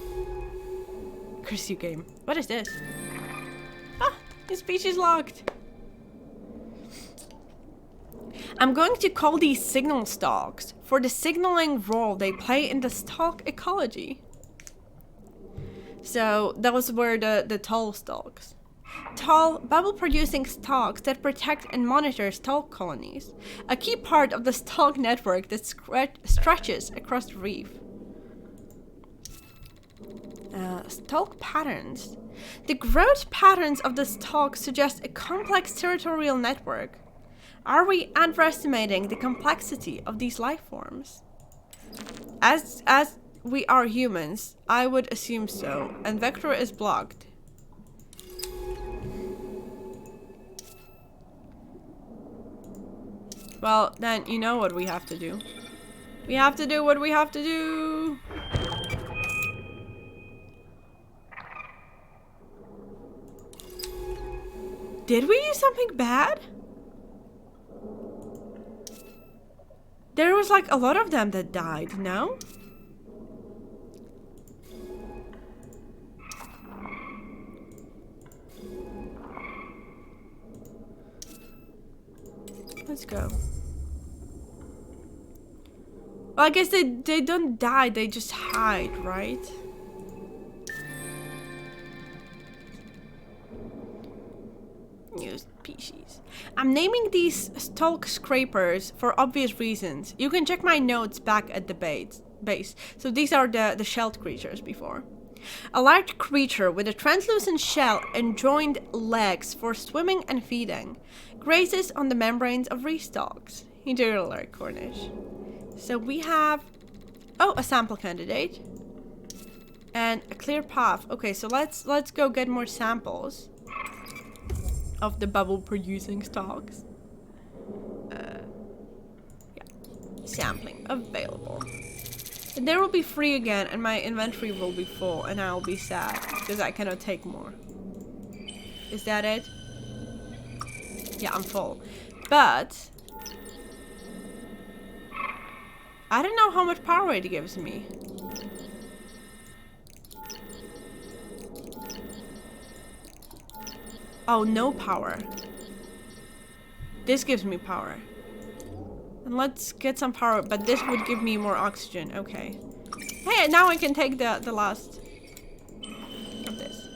Curse you, game. What is this? Ah, your speech is locked. I'm going to call these signal stalks for the signaling role they play in the stalk ecology. So those were the tall stalks. Tall, bubble-producing stalks that protect and monitor stalk colonies. A key part of the stalk network that stretches across the reef. Stalk patterns. The growth patterns of the stalk suggest a complex territorial network. Are we underestimating the complexity of these life forms? As we are humans, I would assume so, and vector is blocked. Well, then you know what we have to do. We have to do what we have to do. Did we do something bad? There was like a lot of them that died, no? Let's go. Well, I guess they don't die, they just hide, right? New species. I'm naming these stalk scrapers for obvious reasons. You can check my notes back at the base. So these are the shelled creatures before. A large creature with a translucent shell and joined legs for swimming and feeding. Grazes on the membranes of reef stalks. Enjoy your alert, Cornish. So we have... Oh, a sample candidate. And a clear path. Okay, so let's go get more samples of the bubble producing stalks. Yeah. Sampling available. And they will be free again and my inventory will be full and I'll be sad because I cannot take more. Is that it? Yeah, I'm full. But I don't know how much power it gives me. Oh, no power. This gives me power. And let's get some power, but this would give me more oxygen. Okay. Hey, now I can take the last of this.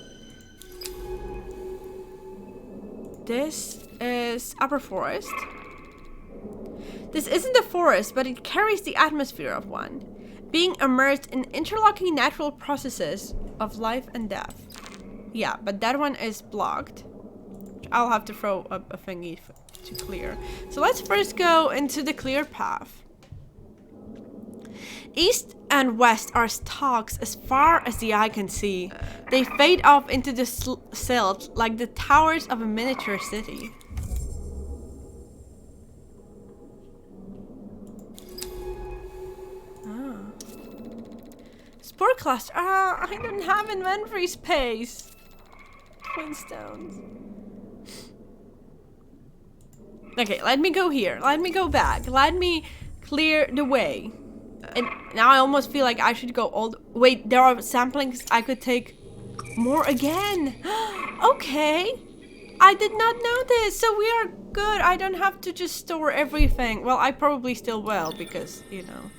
This is upper forest. This isn't a forest, but it carries the atmosphere of one, being immersed in interlocking natural processes of life and death. Yeah, but that one is blocked. I'll have to throw a thingy to clear. So let's first go into the clear path. East and west are stalks as far as the eye can see. They fade off into the silt like the towers of a miniature city. Spore cluster. Ah, I don't have inventory space. Twin stones. Okay, let me go here. Let me go back. Let me clear the way. And now I almost feel like I should go all wait, there are samplings I could take more again. Okay. I did not know this. So we are good. I don't have to just store everything. Well, I probably still will because, you know.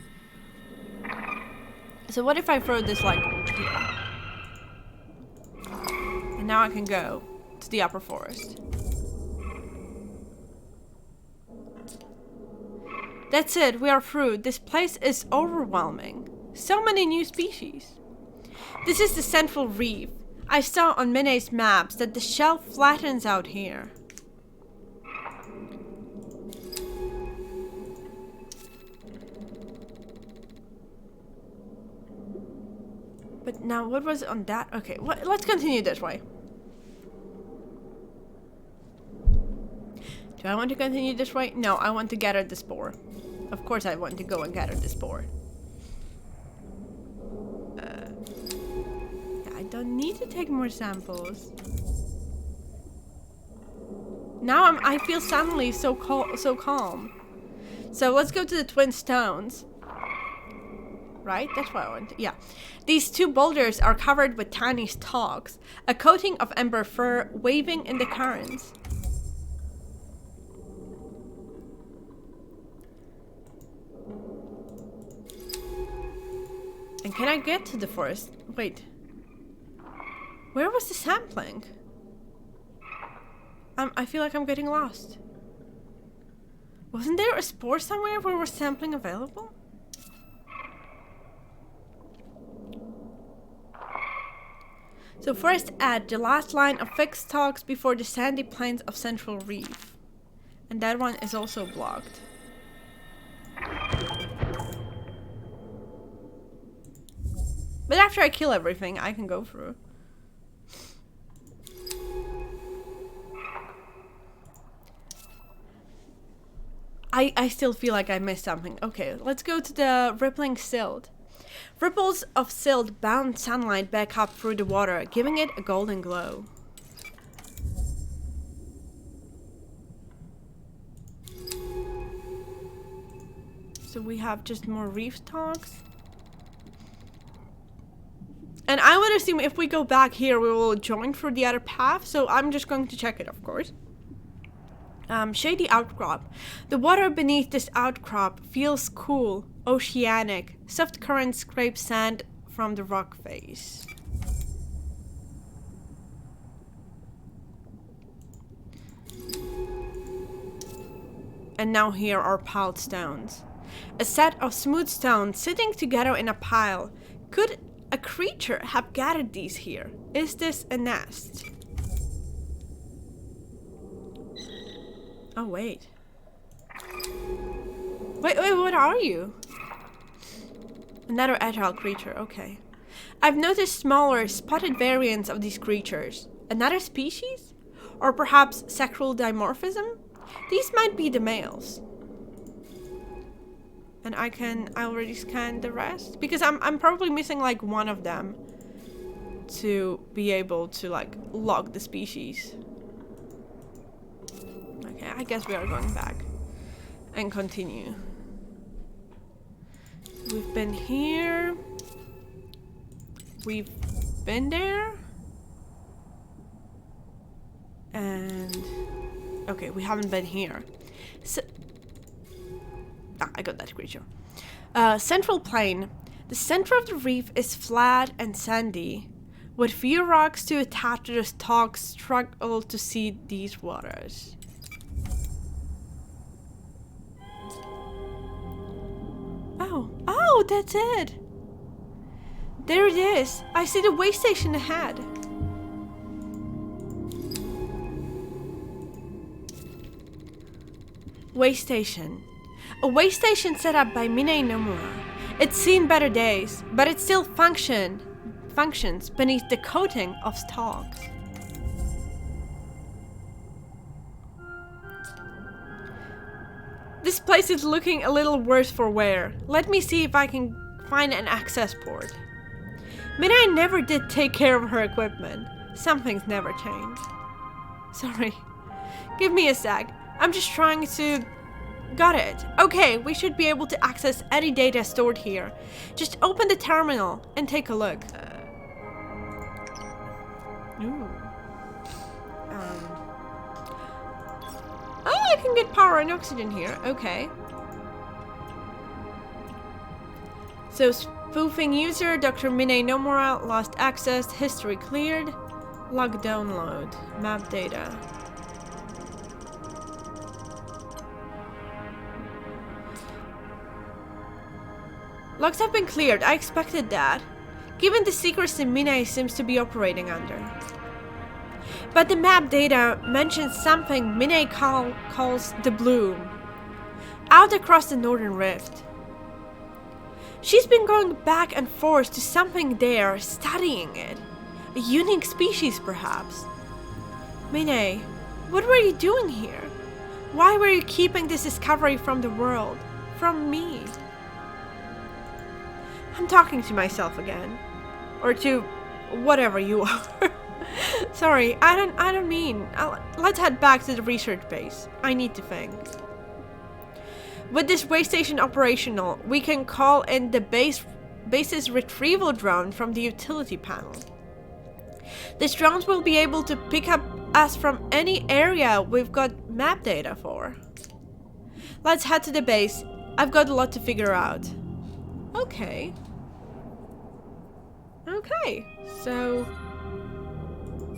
So what if I throw this like here? And now I can go to the upper forest. That's it, we are through. This place is overwhelming. So many new species. This is the central reef. I saw on Minnie's maps that the shelf flattens out here. But now what was on that? Okay, let's continue this way. Do I want to continue this way? No, I want to gather the spore. Of course I want to go and gather the spore. Yeah, I don't need to take more samples. Now I feel suddenly so calm. So let's go to the twin stones. Right? That's what I want. Yeah. These two boulders are covered with tiny stalks, a coating of ember fur waving in the currents. And can I get to the forest? Wait. Where was the sampling? I feel like I'm getting lost. Wasn't there a spore somewhere where was sampling available? So first add the last line of fixed stalks before the sandy plains of Central Reef. And that one is also blocked. But after I kill everything, I can go through. I still feel like I missed something. Okay, let's go to the rippling silt. Ripples of silt bound sunlight back up through the water, giving it a golden glow. So we have just more reef stalks. And I would assume if we go back here, we will join through the other path. So I'm just going to check it, of course. Shady outcrop. The water beneath this outcrop feels cool, oceanic. Soft currents scrape sand from the rock face. And now here are piled stones. A set of smooth stones sitting together in a pile. Could a creature have gathered these here? Is this a nest? Oh, wait. Wait, what are you? Another agile creature, okay. I've noticed smaller, spotted variants of these creatures. Another species? Or perhaps sexual dimorphism? These might be the males. And I already scanned the rest? Because I'm probably missing like one of them to be able to like log the species. Okay, I guess we are going back and continue. We've been here. We've been there. And okay, we haven't been here. So I got that creature. Central plain. The center of the reef is flat and sandy, with few rocks to attach to the stalks. Struggle to see these waters. Oh, that's it. There it is. I see the way station ahead. Way station. A way station set up by Minnie Nomura. It's seen better days, but it still functions beneath the coating of stalks. This place is looking a little worse for wear. Let me see if I can find an access port. Minnie never did take care of her equipment. Some things never change. Sorry. Give me a sec. I'm just trying to... Got it. Okay, we should be able to access any data stored here. Just open the terminal and take a look. Ooh. Oh, I can get power and oxygen here. Okay. So, spoofing user, Dr. Mine no more, lost access, history cleared, log download, map data. Logs have been cleared. I expected that, given the secrecy Mine seems to be operating under. But the map data mentions something Mine calls the Bloom, out across the Northern Rift. She's been going back and forth to something there, studying it. A unique species, perhaps. Mine, what were you doing here? Why were you keeping this discovery from the world? From me? I'm talking to myself again. Or to whatever you are. Sorry, I don't mean. Let's head back to the research base. I need to think. With this way station operational, we can call in the base's retrieval drone from the utility panel. These drones will be able to pick up us from any area we've got map data for. Let's head to the base. I've got a lot to figure out. Okay. Okay, so...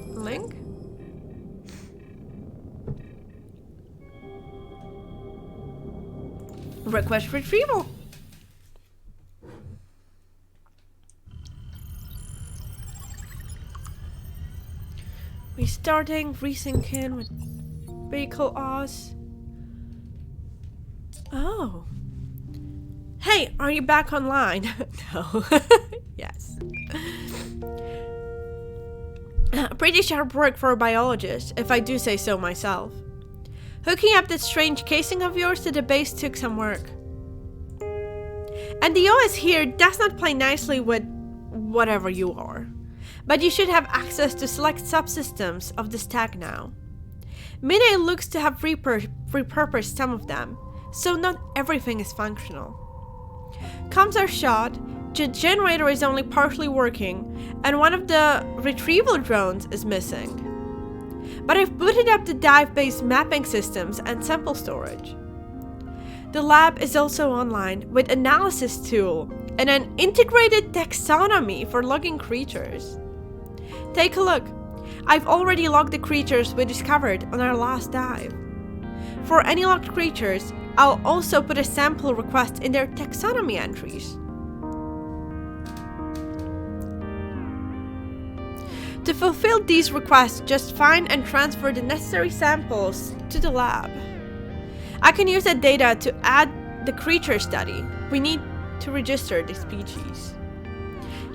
Link? Request retrieval. Restarting, resyncing with vehicle OS. Oh. Hey, are you back online? No. Yes. Pretty sharp work for a biologist, if I do say so myself. Hooking up that strange casing of yours to the base took some work. And the OS here does not play nicely with whatever you are. But you should have access to select subsystems of the stack now. Mine looks to have repurposed some of them, so not everything is functional. Comms are shot, the generator is only partially working, and one of the retrieval drones is missing. But I've booted up the dive-based mapping systems and sample storage. The lab is also online with analysis tool and an integrated taxonomy for logging creatures. Take a look. I've already logged the creatures we discovered on our last dive. For any logged creatures, I'll also put a sample request in their taxonomy entries. To fulfill these requests, just find and transfer the necessary samples to the lab. I can use that data to add the creature study. We need to register the species.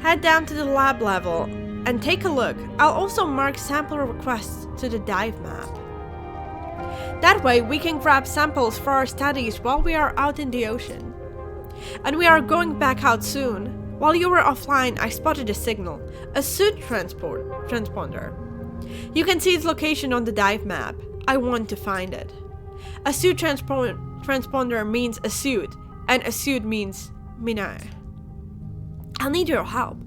Head down to the lab level and take a look. I'll also mark sample requests to the dive map. That way we can grab samples for our studies while we are out in the ocean. And we are going back out soon. While you were offline, I spotted a signal, a suit transponder. You can see its location on the dive map. I want to find it. A suit transponder means a suit, and a suit means Mine. I'll need your help.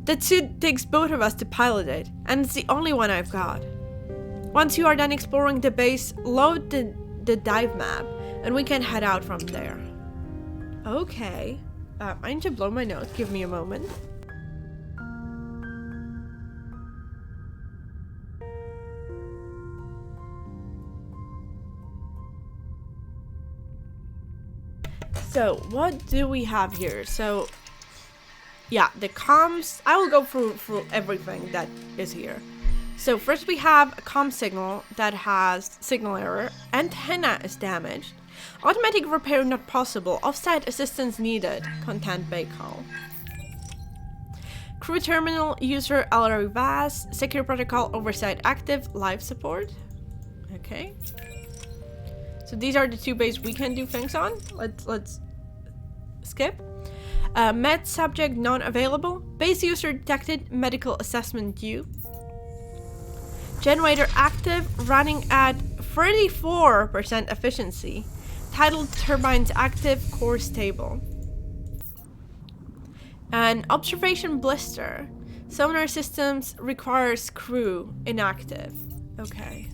That suit takes both of us to pilot it, and it's the only one I've got. Once you are done exploring the base, load the dive map, and we can head out from there. Okay. I need to blow my nose. Give me a moment. So, what do we have here? So, yeah, the comms. I will go through everything that is here. So, first we have a comm signal that has signal error. Antenna is damaged. Automatic repair not possible. Offsite assistance needed. Content bay call. Crew terminal user LRI VAS. Secure protocol oversight active. Live support. Okay. So these are the two bays we can do things on. Let's skip. Med subject non-available. Base user detected. Medical assessment due. Generator active. Running at 34% efficiency. Tidal turbines active, core stable. An observation blister. Sonar systems requires crew inactive. Okay.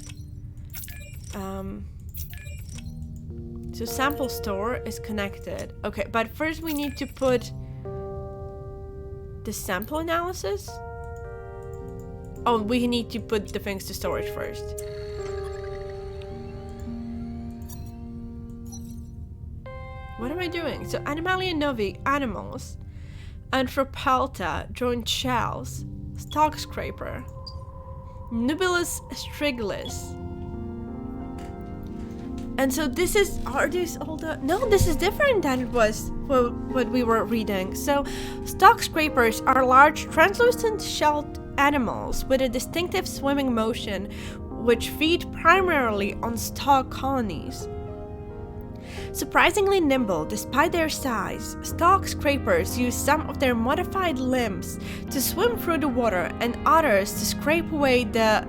So sample store is connected. Okay, but first we need to put the sample analysis. Oh, we need to put the things to storage first. What am I doing? So Animalia novi, animals. Anthropalta, joint shells. Stalk scraper. Nubulus strigilis. And so this is, are these all the, no, this is different than it was what we were reading. So stalk scrapers are large translucent shelled animals with a distinctive swimming motion which feed primarily on stalk colonies. Surprisingly nimble despite their size, stalk scrapers use some of their modified limbs to swim through the water and others to scrape away the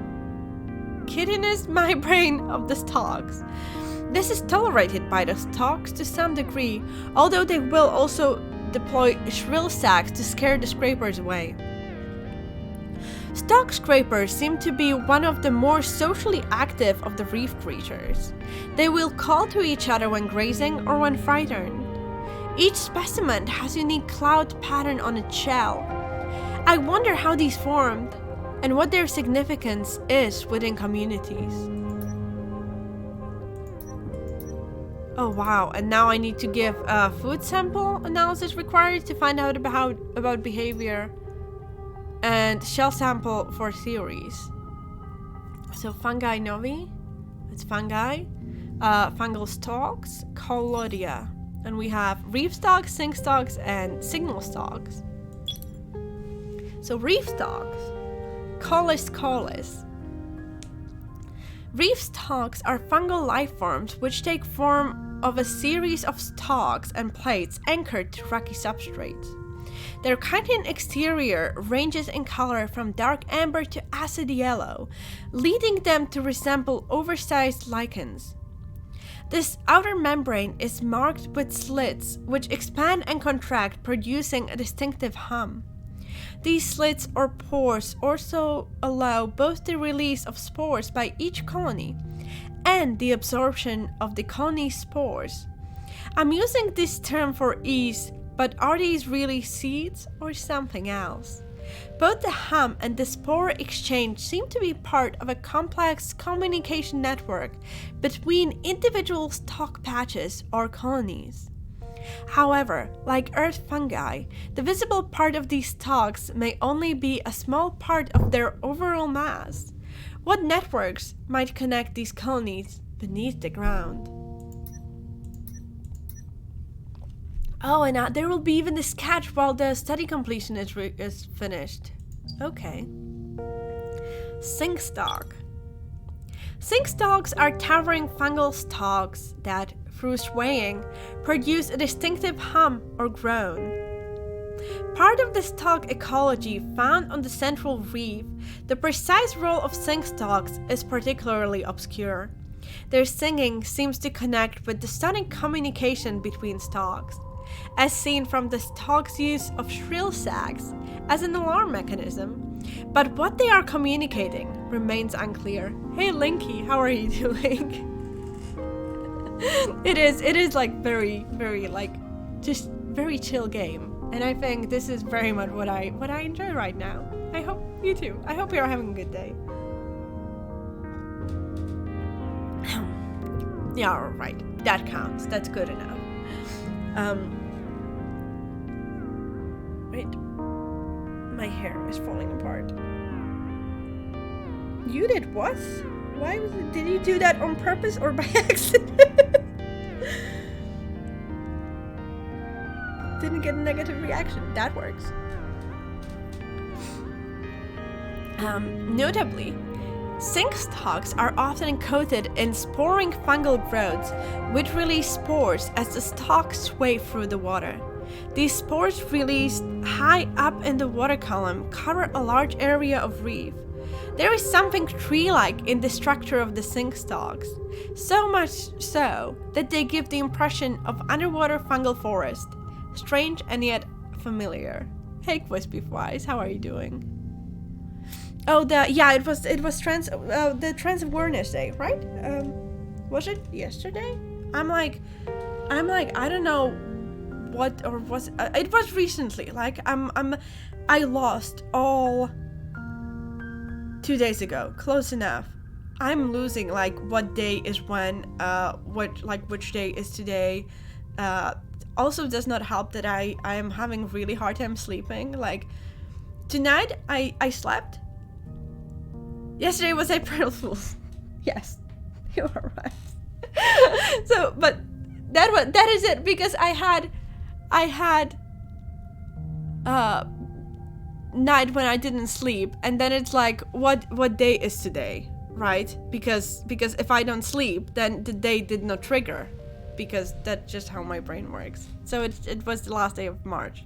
chitinous membrane of the stalks. This is tolerated by the stalks to some degree, although they will also deploy shrill sacs to scare the scrapers away. Stalk scrapers seem to be one of the more socially active of the reef creatures. They will call to each other when grazing or when frightened. Each specimen has a unique cloud pattern on its shell. I wonder how these formed and what their significance is within communities. Oh wow, and now I need to give a food sample analysis required to find out about behavior. And shell sample for theories. So fungi novi, it's fungi, fungal stalks, collodia, and we have reef stalks, sink stalks, and signal stalks. So reef stalks, Collis. Reef stalks are fungal life forms which take form of a series of stalks and plates anchored to rocky substrates. Their chitin exterior ranges in color from dark amber to acid yellow, leading them to resemble oversized lichens. This outer membrane is marked with slits which expand and contract, producing a distinctive hum. These slits or pores also allow both the release of spores by each colony and the absorption of the colony's spores. I'm using this term for ease, but are these really seeds or something else? Both the hum and the spore exchange seem to be part of a complex communication network between individual stalk patches or colonies. However, like earth fungi, the visible part of these stalks may only be a small part of their overall mass. What networks might connect these colonies beneath the ground? Oh, and there will be even a sketch while the study completion is finished. Okay. Sink stalk. Sink stalks are towering fungal stalks that, through swaying, produce a distinctive hum or groan. Part of the stalk ecology found on the central reef, the precise role of sink stalks is particularly obscure. Their singing seems to connect with the sonic communication between stalks, as seen from the stalk's use of shrill sacs as an alarm mechanism, but what they are communicating remains unclear. Hey Linky, how are you doing? It is like very like just very chill game, and I think this is very much what I enjoy right now. I hope you too. I hope you're having a good day. Yeah, alright, that counts. That's good enough. Wait, my hair is falling apart. You did what? Why was it? Did you do that on purpose or by accident? Didn't get a negative reaction. That works. Notably, sink stalks are often coated in sporing fungal growths, which release spores as the stalks sway through the water. These spores released high up in the water column cover a large area of reef. There is something tree-like in the structure of the sink stalks, so much so that they give the impression of underwater fungal forest. Strange and yet familiar. Hey, Crispy Fries, how are you doing? Oh, it was the Trans Awareness Day, right? Was it yesterday? I'm like, I don't know what, or was it was recently. Like, I lost all 2 days ago, close enough. I'm losing like what day is when, which day is today. Also does not help that I am having really hard time sleeping. Like, tonight I slept. Yesterday was April Fool's. Yes, you are right. So, but that is it, because I had night when I didn't sleep, and then it's like, what day is today, right? Because if I don't sleep, then the day did not trigger, because that's just how my brain works. So it was the last day of March.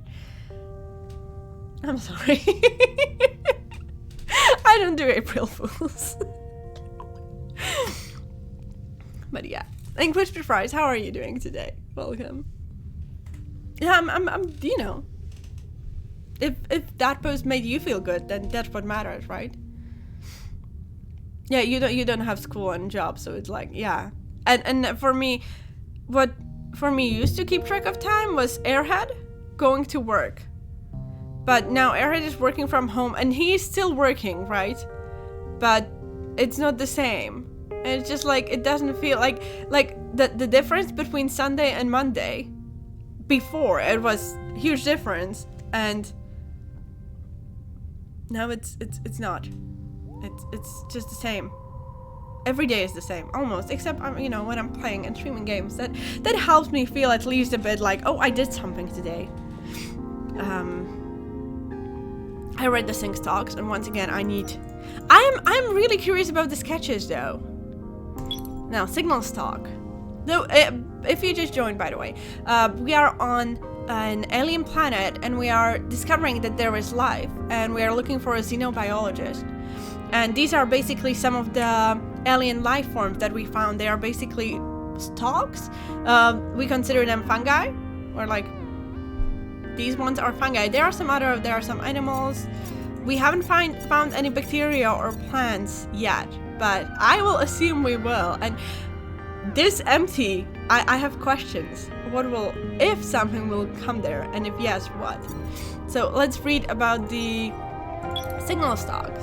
I'm sorry. I don't do April Fools. But yeah. And Crispy Fries, how are you doing today? Welcome. Yeah, I'm you know. If that post made you feel good, then that's what matters, right? Yeah, you don't have school and job, so it's like, yeah. And for me, what for me used to keep track of time was Airhead going to work. But now Airhead is working from home, and he's still working, right? But it's not the same. And it's just like, it doesn't feel like the difference between Sunday and Monday. Before, it was huge difference, and now it's not. It's just the same. Every day is the same, almost, except when I'm playing and streaming games, that helps me feel at least a bit like, oh, I did something today. I read the Sing Stalks, and once again, I'm really curious about the sketches though. Now, Signal Stalk. So, if you just joined, by the way, we are on an alien planet, and we are discovering that there is life, and we are looking for a xenobiologist. And these are basically some of the alien life forms that we found. They are basically stalks. We consider them fungi, or like, these ones are fungi. There are some animals. We haven't found any bacteria or plants yet, but I will assume we will. And this empty, I have questions. If something will come there, and if yes, what? So let's read about the signal stalks.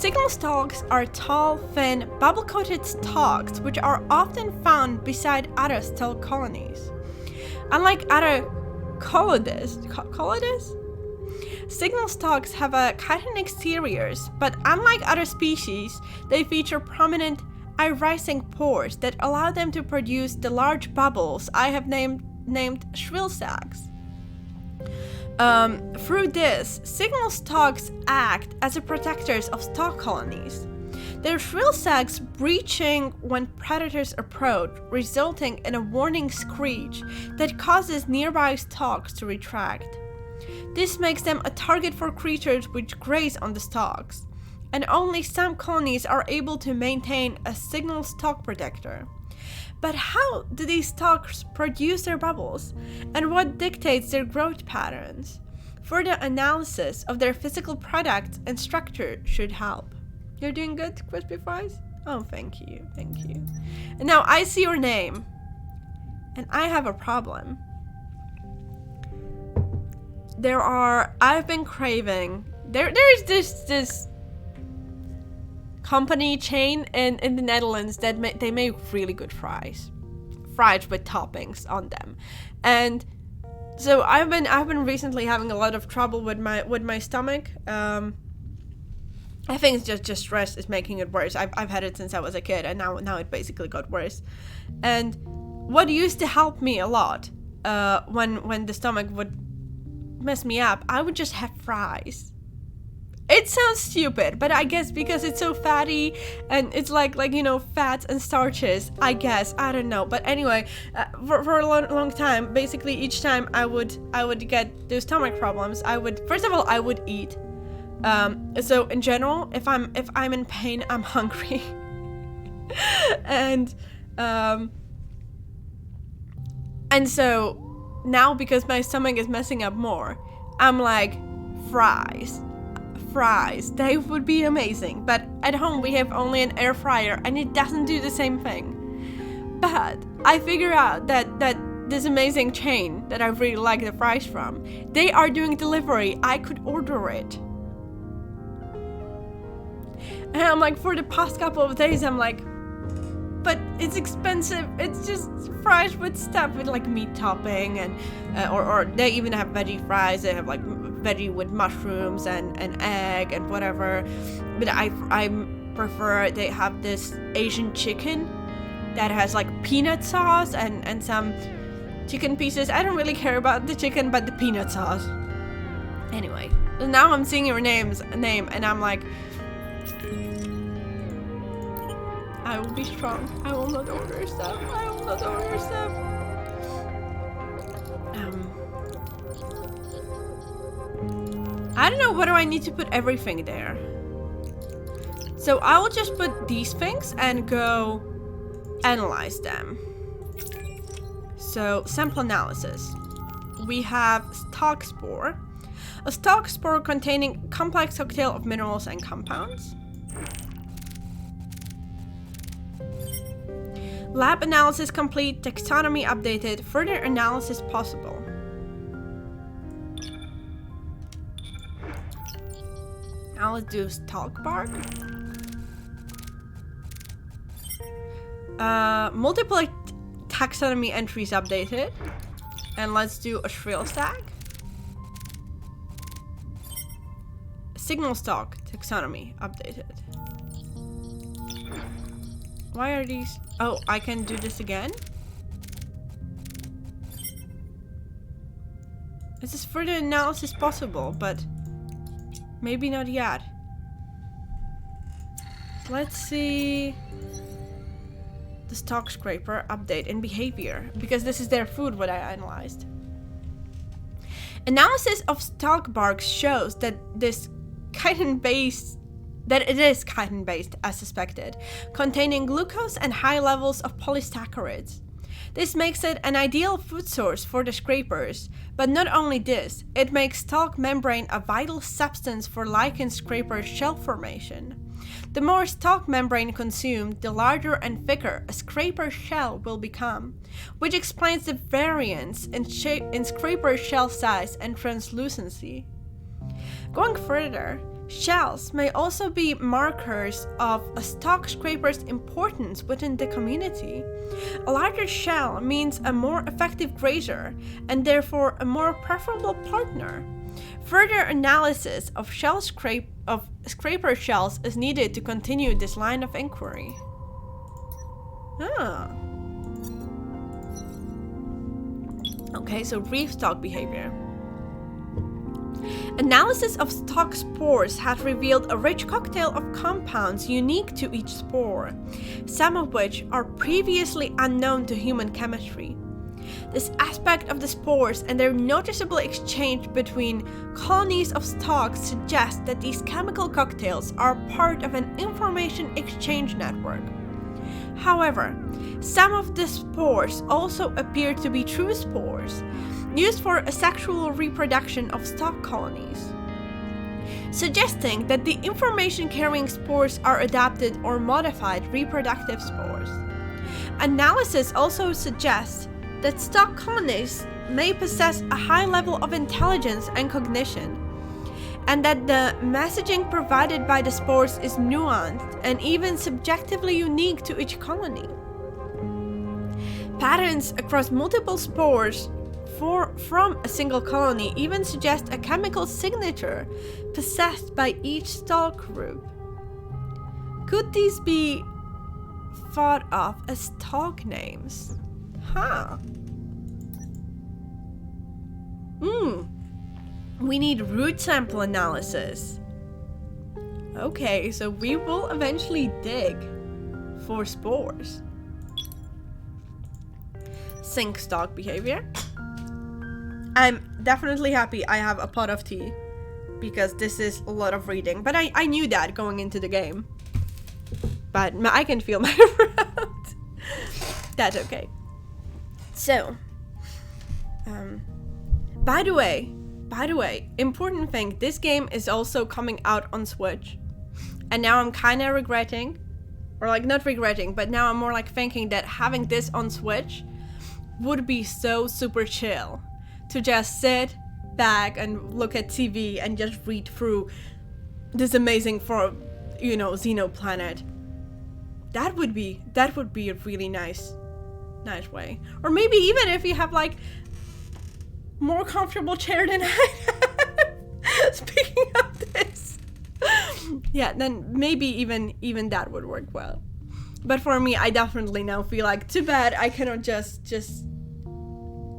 Signal stalks are tall, thin, bubble-coated stalks which are often found beside other stalk colonies. Unlike other colonies, signal stalks have a chitin exteriors, but unlike other species, they feature prominent irising pores that allow them to produce the large bubbles I have named shrill sacs. Through this, signal stalks act as a protectors of stalk colonies. Their shrill sacs breaching when predators approach, resulting in a warning screech that causes nearby stalks to retract. This makes them a target for creatures which graze on the stalks, and only some colonies are able to maintain a signal stalk protector. But how do these stalks produce their bubbles, and what dictates their growth patterns? Further analysis of their physical products and structure should help. You're doing good, Crispy Fries? Oh, thank you. And now I see your name, and I have a problem. I've been craving, there is this company chain in the Netherlands that they make really good fries with toppings on them, and so I've been recently having a lot of trouble with my stomach. I think it's just stress is making it worse. I've had it since I was a kid, and now it basically got worse. And what used to help me a lot when the stomach would mess me up, I would just have fries. It sounds stupid, but I guess because it's so fatty and it's like fats and starches, I guess, I don't know. But anyway, for a long time, basically each time I would get those stomach problems, I would eat So in general, if I'm in pain, I'm hungry. and so now, because my stomach is messing up more, I'm like, fries, they would be amazing. But at home we have only an air fryer and it doesn't do the same thing. But I figure out that this amazing chain that I really like the fries from, they are doing delivery. I could order it. And I'm like, for the past couple of days, I'm like, but it's expensive. It's just fries with stuff with like meat topping and or they even have veggie fries. They have like veggie with mushrooms and egg and whatever. But I prefer they have this Asian chicken that has like peanut sauce and some chicken pieces. I don't really care about the chicken, but the peanut sauce. Anyway, now I'm seeing your name and I'm like, I will be strong. I will not order stuff. I don't know whether I need to put everything there. So I will just put these things and go analyze them. So sample analysis. We have stalk spore. A stalk spore containing complex cocktail of minerals and compounds. Lab analysis complete, taxonomy updated, further analysis possible. Now let's do stalk bark. Multiple taxonomy entries updated. And let's do a shrill stack. Signal stalk taxonomy updated. Why are these? Oh, I can do this again? This is further analysis possible, but maybe not yet. Let's see the stalk scraper update in behavior, because this is their food what I analyzed. Analysis of stalk bark shows that it is chitin-based as suspected, containing glucose and high levels of polysaccharides. This makes it an ideal food source for the scrapers, but not only this, it makes stalk membrane a vital substance for lichen scraper shell formation. The more stalk membrane consumed, the larger and thicker a scraper shell will become, which explains the variance in scraper shell size and translucency. Going further, shells may also be markers of a stalk scraper's importance within the community. A larger shell means a more effective grazer and therefore a more preferable partner. Further analysis of scraper shells is needed to continue this line of inquiry. Okay, so reef stalk behavior. Analysis of stalk spores has revealed a rich cocktail of compounds unique to each spore, some of which are previously unknown to human chemistry. This aspect of the spores and their noticeable exchange between colonies of stalks suggests that these chemical cocktails are part of an information exchange network. However, some of the spores also appear to be true spores, used for asexual reproduction of stalk colonies, suggesting that the information-carrying spores are adapted or modified reproductive spores. Analysis also suggests that stalk colonies may possess a high level of intelligence and cognition, and that the messaging provided by the spores is nuanced and even subjectively unique to each colony. Patterns across multiple spores from a single colony even suggest a chemical signature possessed by each stalk group. Could these be thought of as stalk names? We need root sample analysis. Okay, so we will eventually dig for spores. Sink stalk behavior. I'm definitely happy I have a pot of tea because this is a lot of reading. But I knew that going into the game. But I can feel my route. That's okay. So, by the way, important thing, this game is also coming out on Switch. And now I'm kind of regretting, or like not regretting, but now I'm more like thinking that having this on Switch would be so super chill. To just sit back and look at TV and just read through this amazing Xenoplanet. That would be a really nice way. Or maybe even if you have like more comfortable chair than I have. Speaking of this. Yeah, then maybe even that would work well. But for me, I definitely now feel like too bad I cannot just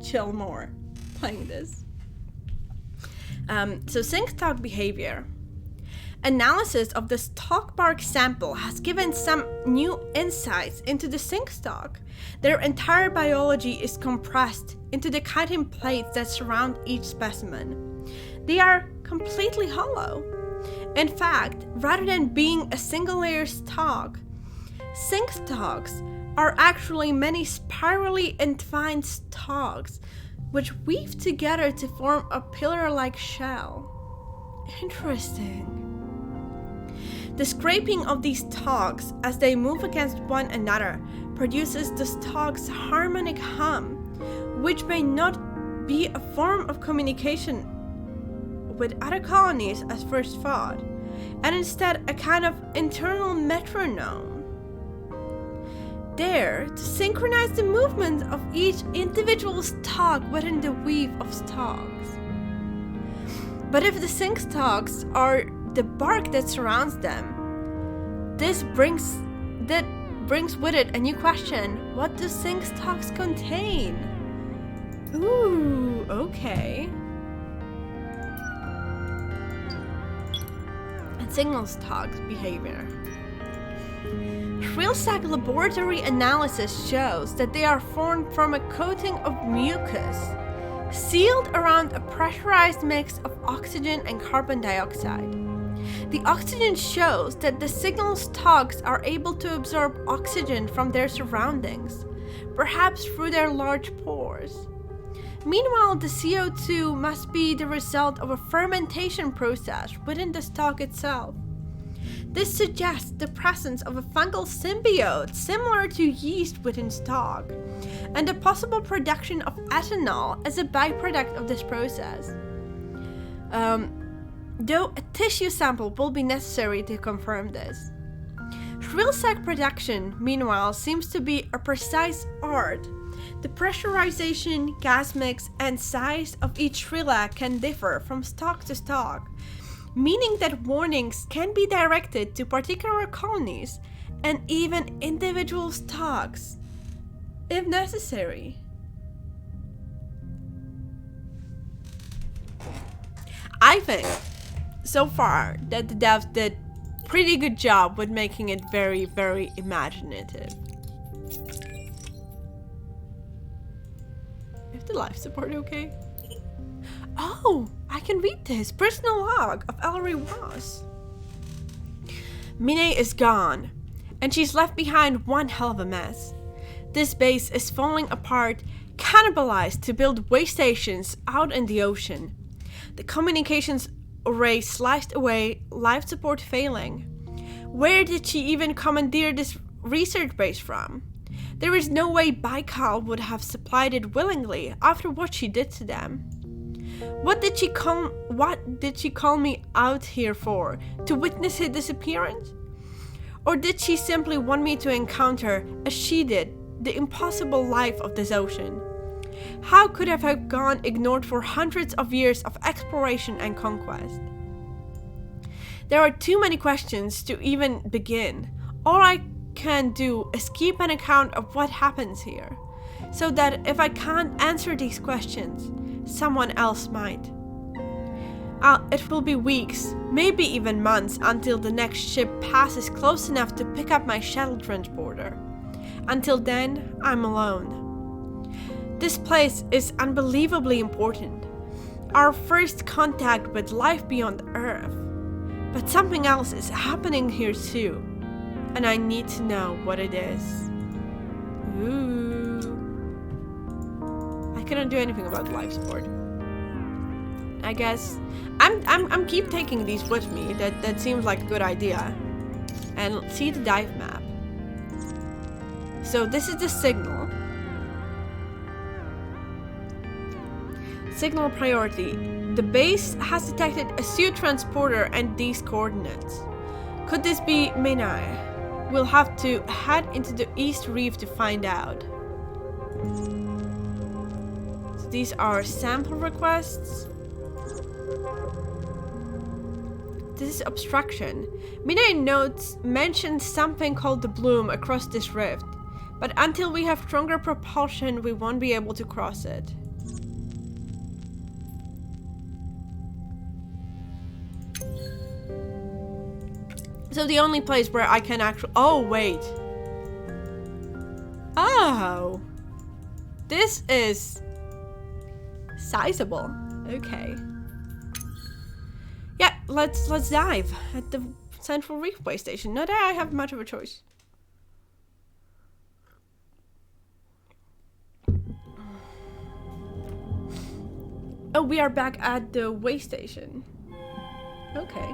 chill more playing this. So sync stalk behavior. Analysis of the stalk bark sample has given some new insights into the sync stalk. Their entire biology is compressed into the chitin plates that surround each specimen. They are completely hollow. In fact, rather than being a single-layer stalk, sync stalks are actually many spirally entwined stalks which weave together to form a pillar-like shell. Interesting. The scraping of these stalks as they move against one another produces the stalk's harmonic hum, which may not be a form of communication with other colonies as first thought, and instead a kind of internal metronome. There to synchronize the movement of each individual stalk within the weave of stalks. But if the sync stalks are the bark that surrounds them, this brings with it a new question. What do sync stalks contain? Ooh, okay. And signal stalks behavior. Shrillsack laboratory analysis shows that they are formed from a coating of mucus, sealed around a pressurized mix of oxygen and carbon dioxide. The oxygen shows that the signal stalks are able to absorb oxygen from their surroundings, perhaps through their large pores. Meanwhile, the CO2 must be the result of a fermentation process within the stalk itself. This suggests the presence of a fungal symbiote similar to yeast within stalk, and the possible production of ethanol as a byproduct of this process. Though a tissue sample will be necessary to confirm this. Shrillsack production, meanwhile, seems to be a precise art. The pressurization, gas mix, and size of each shrillac can differ from stalk to stalk, meaning that warnings can be directed to particular colonies and even individual stalks, if necessary. I think, so far, that the devs did pretty good job with making it very, very imaginative. Is the life support okay? Oh, I can read this. Personal log of Ellery Ross. Mine is gone, and she's left behind one hell of a mess. This base is falling apart, cannibalized to build way stations out in the ocean. The communications array sliced away, life support failing. Where did she even commandeer this research base from? There is no way Baikal would have supplied it willingly after what she did to them. What did she call me out here for? To witness his disappearance? Or did she simply want me to encounter, as she did, the impossible life of this ocean? How could I have gone ignored for hundreds of years of exploration and conquest? There are too many questions to even begin. All I can do is keep an account of what happens here, so that if I can't answer these questions, someone else might. It will be weeks, maybe even months, until the next ship passes close enough to pick up my shuttle transporter. Until then, I'm alone. This place is unbelievably important. our first contact with life beyond Earth. But something else is happening here too. And I need to know what it is. Ooh. I cannot do anything about life support. I guess I'm keep taking these with me. That seems like a good idea. And see the dive map. So this is the signal. Signal priority. The base has detected a suit transporter and these coordinates. Could this be Menai? We'll have to head into the East Reef to find out. So these are sample requests. This is obstruction. Menai notes mentions something called the bloom across this rift. But until we have stronger propulsion, we won't be able to cross it. So the only place where I can actually... Oh, wait. Oh. This is... sizable. Okay. Yeah, let's dive at the Central Reefway Station. Not that I have much of a choice. Oh, we are back at the way station. Okay.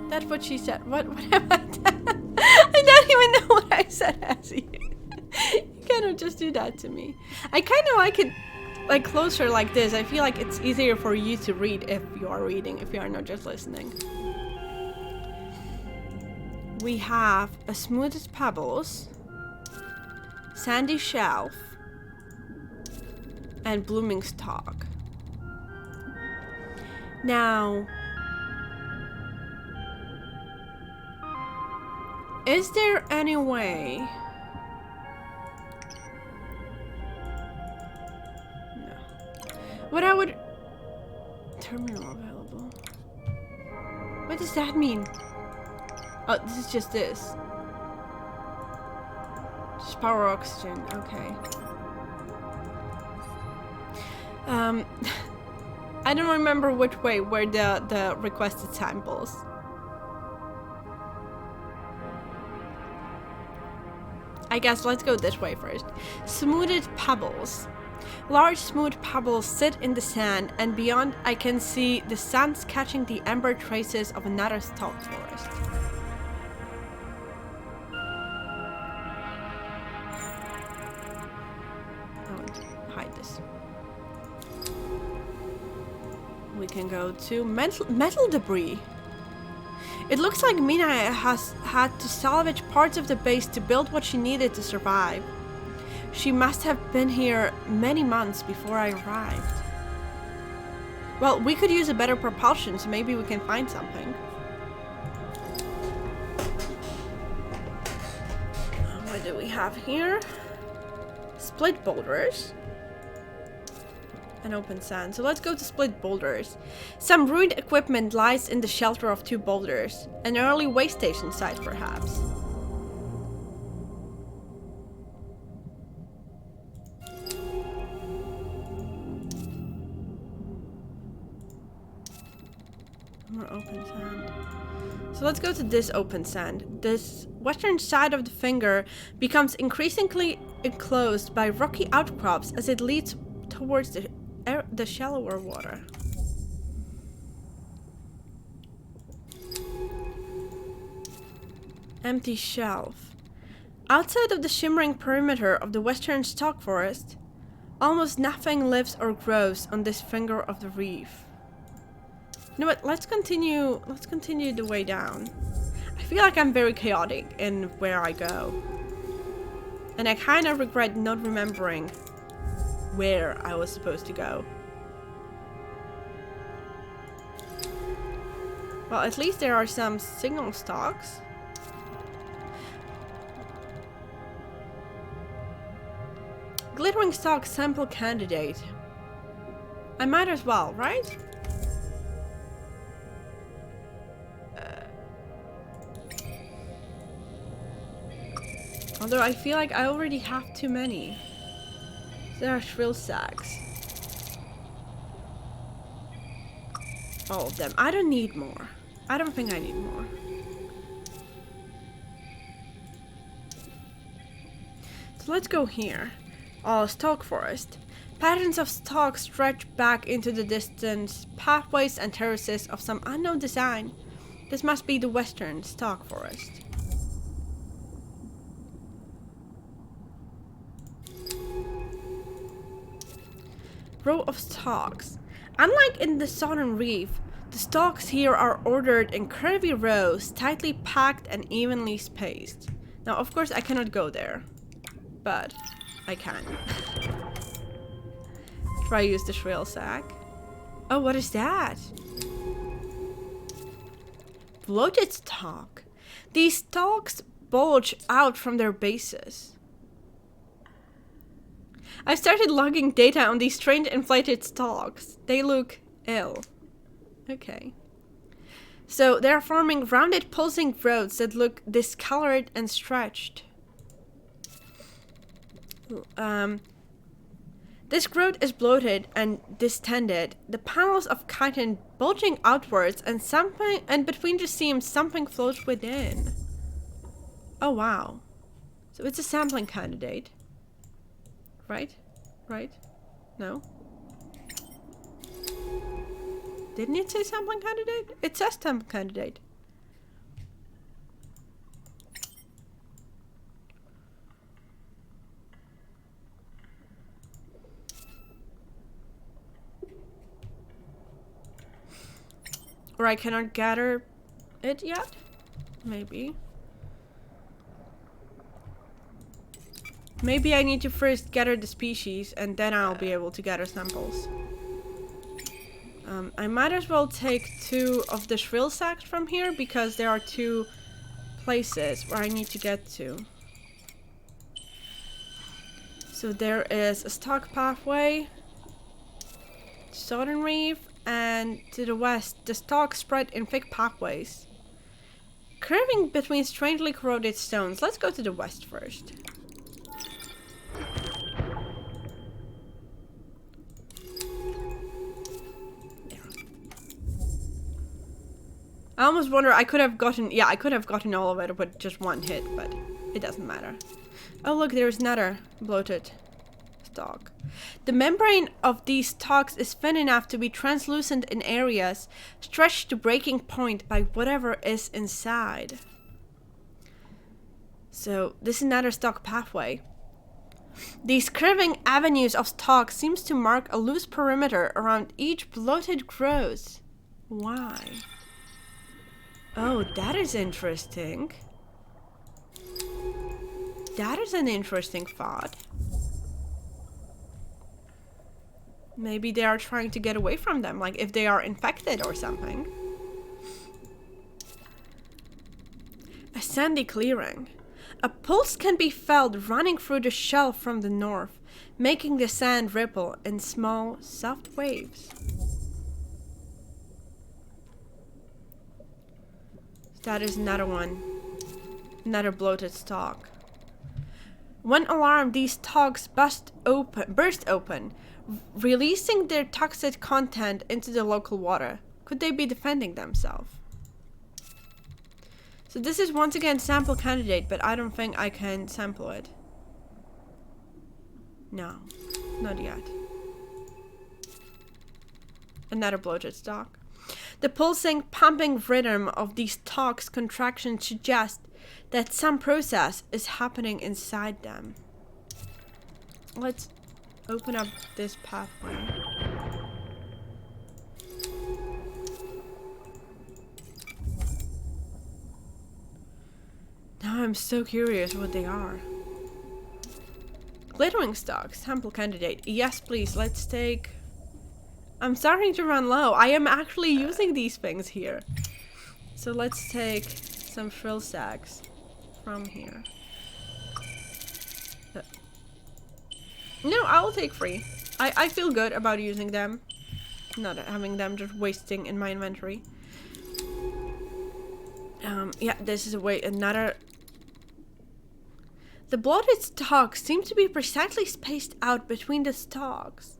That's what she said. What am I done? I don't even know what I said, Azzy. You cannot just do that to me. I kind of like it like closer like this. I feel like it's easier for you to read if you are reading, if you are not just listening. We have a smooth pebbles, sandy shelf, and blooming stalk. Now, is there any way? No. What I would... Terminal available. What does that mean? Oh, this is just this. Just power oxygen. Okay. I don't remember which way were the requested samples. I guess let's go this way first. Smoothed pebbles. Large smooth pebbles sit in the sand, and beyond I can see the sands catching the amber traces of another stalk forest. I want to hide this. We can go to metal debris. It looks like Mina has had to salvage parts of the base to build what she needed to survive. She must have been here many months before I arrived. Well, we could use a better propulsion, so maybe we can find something. What do we have here? Split boulders. And open sand. So let's go to split boulders. Some ruined equipment lies in the shelter of two boulders. An early way station site, perhaps. More open sand. So let's go to this open sand. This western side of the finger becomes increasingly enclosed by rocky outcrops as it leads towards the shallower water. Empty shelf. Outside of the shimmering perimeter of the western stalk forest, almost nothing lives or grows on this finger of the reef. You know what? Let's continue the way down. I feel like I'm very chaotic in where I go. And I kind of regret not remembering where I was supposed to go. Well, at least there are some signal stalks. Glittering stalk sample candidate. I might as well, right? Although I feel like I already have too many. There are shrill sacks. all of them. I don't need more. I don't think I need more. So let's go here. Stalk forest. Patterns of stalks stretch back into the distance, pathways and terraces of some unknown design. This must be the western stalk forest. Row of stalks. Unlike in the southern reef, the stalks here are ordered in curvy rows, tightly packed and evenly spaced. Now, of course, I cannot go there, but I can. Try use the shrill sack. Oh, what is that? Bloated stalk. These stalks bulge out from their bases. I've started logging data on these strange inflated stalks. They look ill. Okay. So they're forming rounded pulsing growths that look discolored and stretched. This growth is bloated and distended, the panels of chitin bulging outwards, and between the seams something floats within. Oh wow. So it's a sampling candidate. Right? Right? No? Didn't it say sampling candidate? It says sampling candidate. Or I cannot gather it yet? Maybe. Maybe I need to first gather the species and then I'll be able to gather samples. I might as well take 2 of the shrill sacks from here because there are 2 places where I need to get to. So there is a stalk pathway, southern reef, and to the west, the stalks spread in thick pathways, curving between strangely corroded stones. Let's go to the west first. I almost wonder, I could have gotten all of it with just one hit, but it doesn't matter. Oh look, there's another bloated stalk. The membrane of these stalks is thin enough to be translucent in areas, stretched to breaking point by whatever is inside. So this is another stalk pathway. These curving avenues of stalks seems to mark a loose perimeter around each bloated growth. Why? Oh, that is interesting. That is an interesting thought. Maybe they are trying to get away from them, like if they are infected or something. A sandy clearing. A pulse can be felt running through the shelf from the north, making the sand ripple in small, soft waves. That is another one. Another bloated stalk. When alarmed, these stalks burst open, releasing their toxic content into the local water. Could they be defending themselves? So this is once again sample candidate, but I don't think I can sample it. No, not yet. Another bloated stalk. The pulsing, pumping rhythm of these stalks' contractions suggests that some process is happening inside them. Let's open up this pathway. Now I'm so curious what they are. Glittering stalks, sample candidate. Yes, please, let's take... I'm starting to run low. I am actually using these things here. So let's take some frill sacks from here. No, I'll take 3. I feel good about using them. Not having them just wasting in my inventory. Yeah, this is another... The bloated stalks seem to be precisely spaced out between the stalks.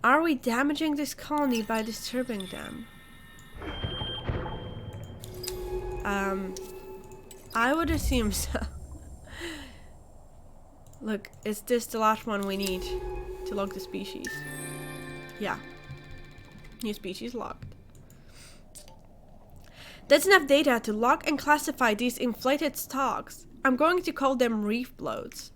Are we damaging this colony by disturbing them? I would assume so. Look, is this the last one we need to log the species? Yeah. New species logged. That's enough data to log and classify these inflated stalks. I'm going to call them reef bloats.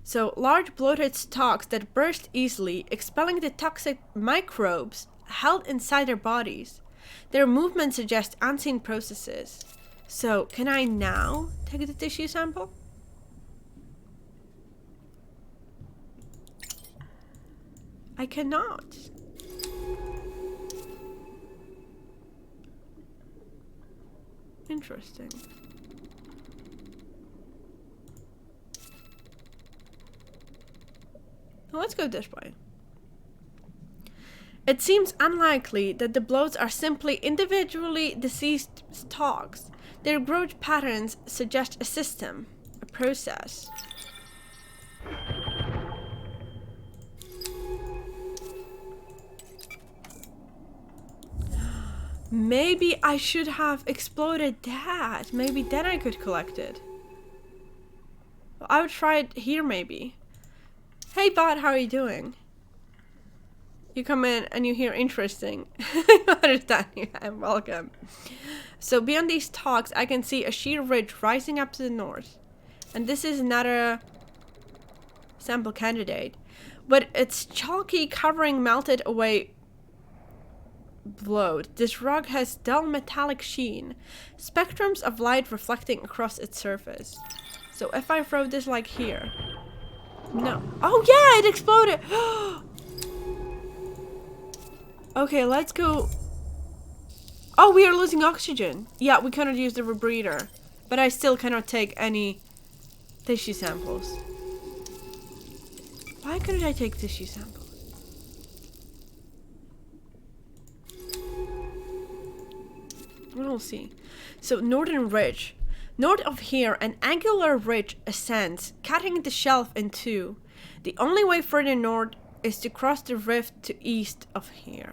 So, large bloated stalks that burst easily, expelling the toxic microbes held inside their bodies. Their movement suggests unseen processes. So, can I now take the tissue sample? I cannot. Interesting. Well, let's go this way. It seems unlikely that the bloats are simply individually deceased stalks. Their growth patterns suggest a system, a process. Maybe I should have exploded that. Maybe then I could collect it. I would try it here maybe. Hey bot, how are you doing? You come in and you hear interesting. I understand you. I'm welcome. So beyond these talks, I can see a sheer ridge rising up to the north. And this is another sample candidate. But it's chalky covering melted away bloat. This rock has dull metallic sheen. Spectrums of light reflecting across its surface. So if I throw this like here. No. Oh yeah, it exploded. Okay, let's go. Oh, we are losing oxygen. Yeah, we cannot use the rebreather. But I still cannot take any tissue samples. Why couldn't I take tissue samples? We'll see. So, northern ridge. North of here, an angular ridge ascends, cutting the shelf in two. The only way further north is to cross the rift to east of here.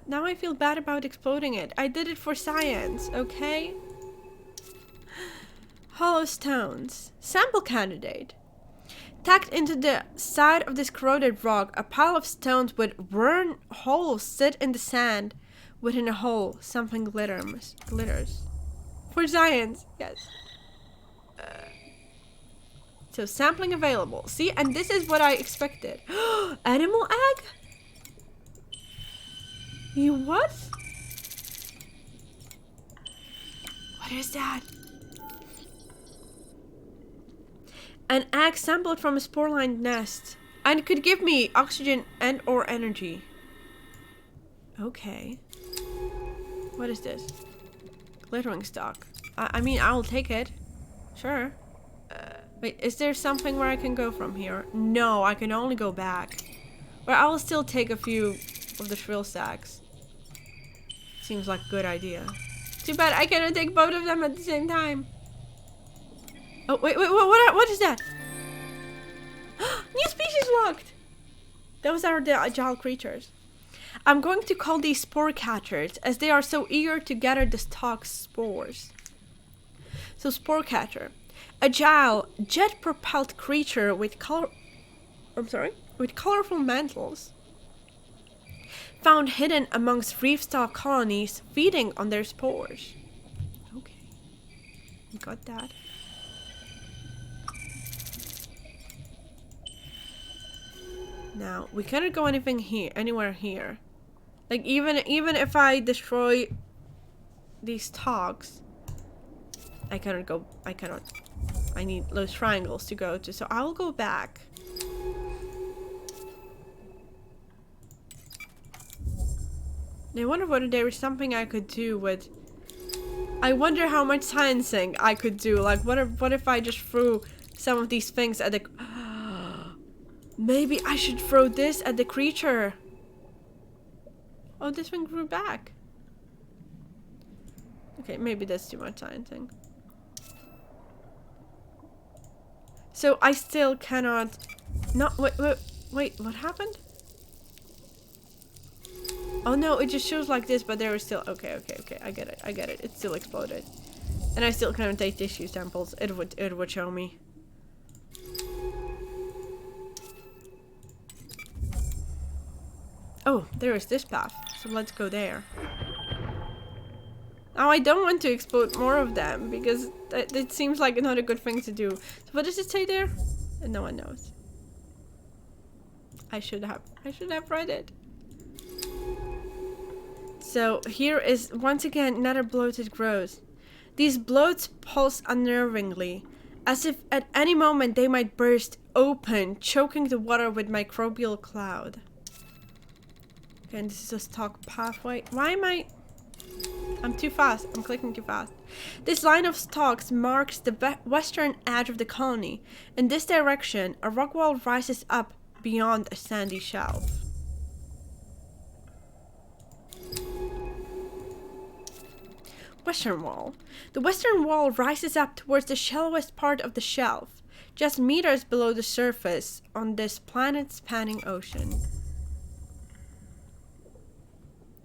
Now I feel bad about exploding it. I did it for science, okay? Hollow stones. Sample candidate. Tacked into the side of this corroded rock, a pile of stones with worn holes sit in the sand. Within a hole, something glitters. For science, yes. So sampling available. See, and this is what I expected. Animal egg? You what? What is that? An egg sampled from a spore-lined nest. And it could give me oxygen and or energy. Okay. What is this? Glittering stalk. I mean, I'll take it. Sure. Wait, is there something where I can go from here? No, I can only go back. But I will still take a few of the shrill sacks. Seems like a good idea. Too bad I cannot take both of them at the same time. Oh, wait, what is that? New species locked! Those are the agile creatures. I'm going to call these spore catchers, as they are so eager to gather the stalk's spores. So, spore catcher. Agile, jet-propelled creature with colorful mantles. Found hidden amongst reef stalk colonies, feeding on their spores. Okay. Got that. Now, we cannot go anywhere here. Like, even if I destroy these stalks, I cannot. I need those triangles to go to, so I will go back. I wonder whether there is something I could do with... I wonder how much sciencing I could do. Like, what if I just threw some of these things at the... Maybe I should throw this at the creature. Oh, this one grew back. Okay, maybe that's too much sciencing. So I still cannot No, wait, what happened? Oh no, it just shows like this, but there is still... Okay, I get it. It still exploded. And I still can't take tissue samples. It would show me. Oh, there is this path. So let's go there. Now I don't want to explode more of them because it seems like not a good thing to do. So what does it say there? And no one knows. I should have read it. So here is once again another bloated growth. These bloats pulse unnervingly, as if at any moment they might burst open, choking the water with microbial cloud. Okay, and this is a stalk pathway. Why am I'm too fast. I'm clicking too fast. This line of stalks marks the western edge of the colony. In this direction, a rock wall rises up beyond a sandy shelf. Western wall. The western wall rises up towards the shallowest part of the shelf, just meters below the surface on this planet-spanning ocean.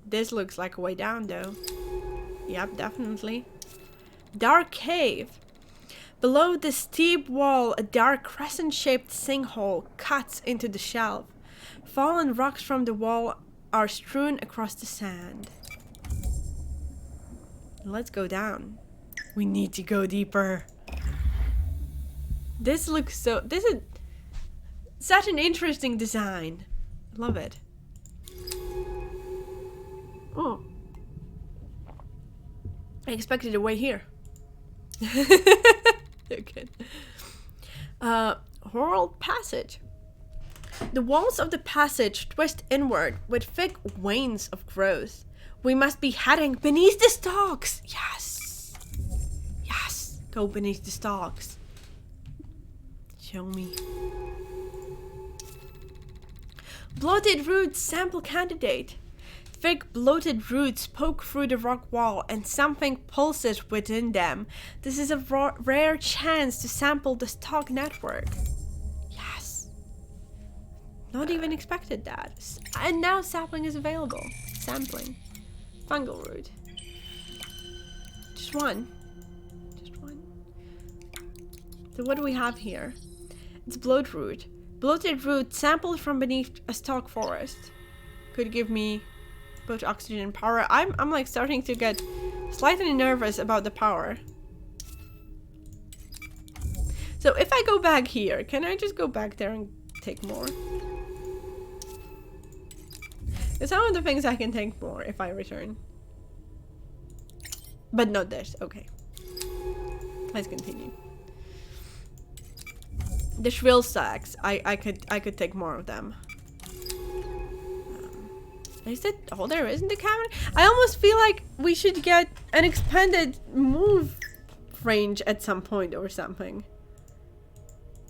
This looks like a way down, though. Yep, definitely. Dark cave. Below the steep wall, a dark crescent-shaped sinkhole cuts into the shelf. Fallen rocks from the wall are strewn across the sand. Let's go down. We need to go deeper. This looks so... This is such an interesting design. I love it. Oh. I expected a way here. Okay. Horror passage. The walls of the passage twist inward with thick veins of growth. We must be heading beneath the stalks. Yes. Yes. Go beneath the stalks. Show me. Bloated roots sample candidate. Thick bloated roots poke through the rock wall and something pulses within them. This is a rare chance to sample the stalk network. Yes. Not even expected that. And now sapling is available. Sampling. Fungal root. Just one. Just one. So what do we have here? It's bloat root. Bloated root sampled from beneath a stalk forest. Could give me both oxygen and power. I'm like starting to get slightly nervous about the power. So if I go back here, can I just go back there and take more? It's some of the things I can take more if I return. But not this. Okay. Let's continue. The shrill sacks. I could take more of them. Is that all there is in the cabin? I almost feel like we should get an expanded move range at some point or something.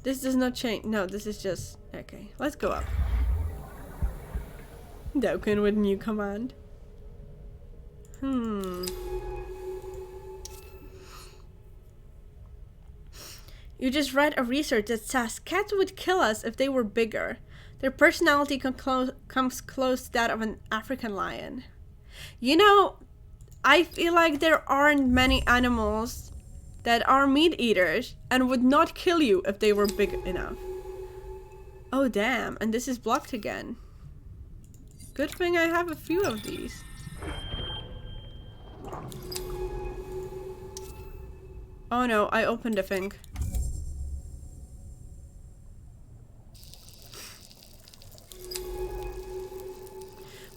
This does not change. No, this is just... Okay, let's go up. Doken with new command. You just read a research that says cats would kill us if they were bigger. Their personality comes close to that of an African lion. You know, I feel like there aren't many animals that are meat eaters and would not kill you if they were big enough. Oh damn, and this is blocked again. Good thing I have a few of these. Oh no, I opened a thing.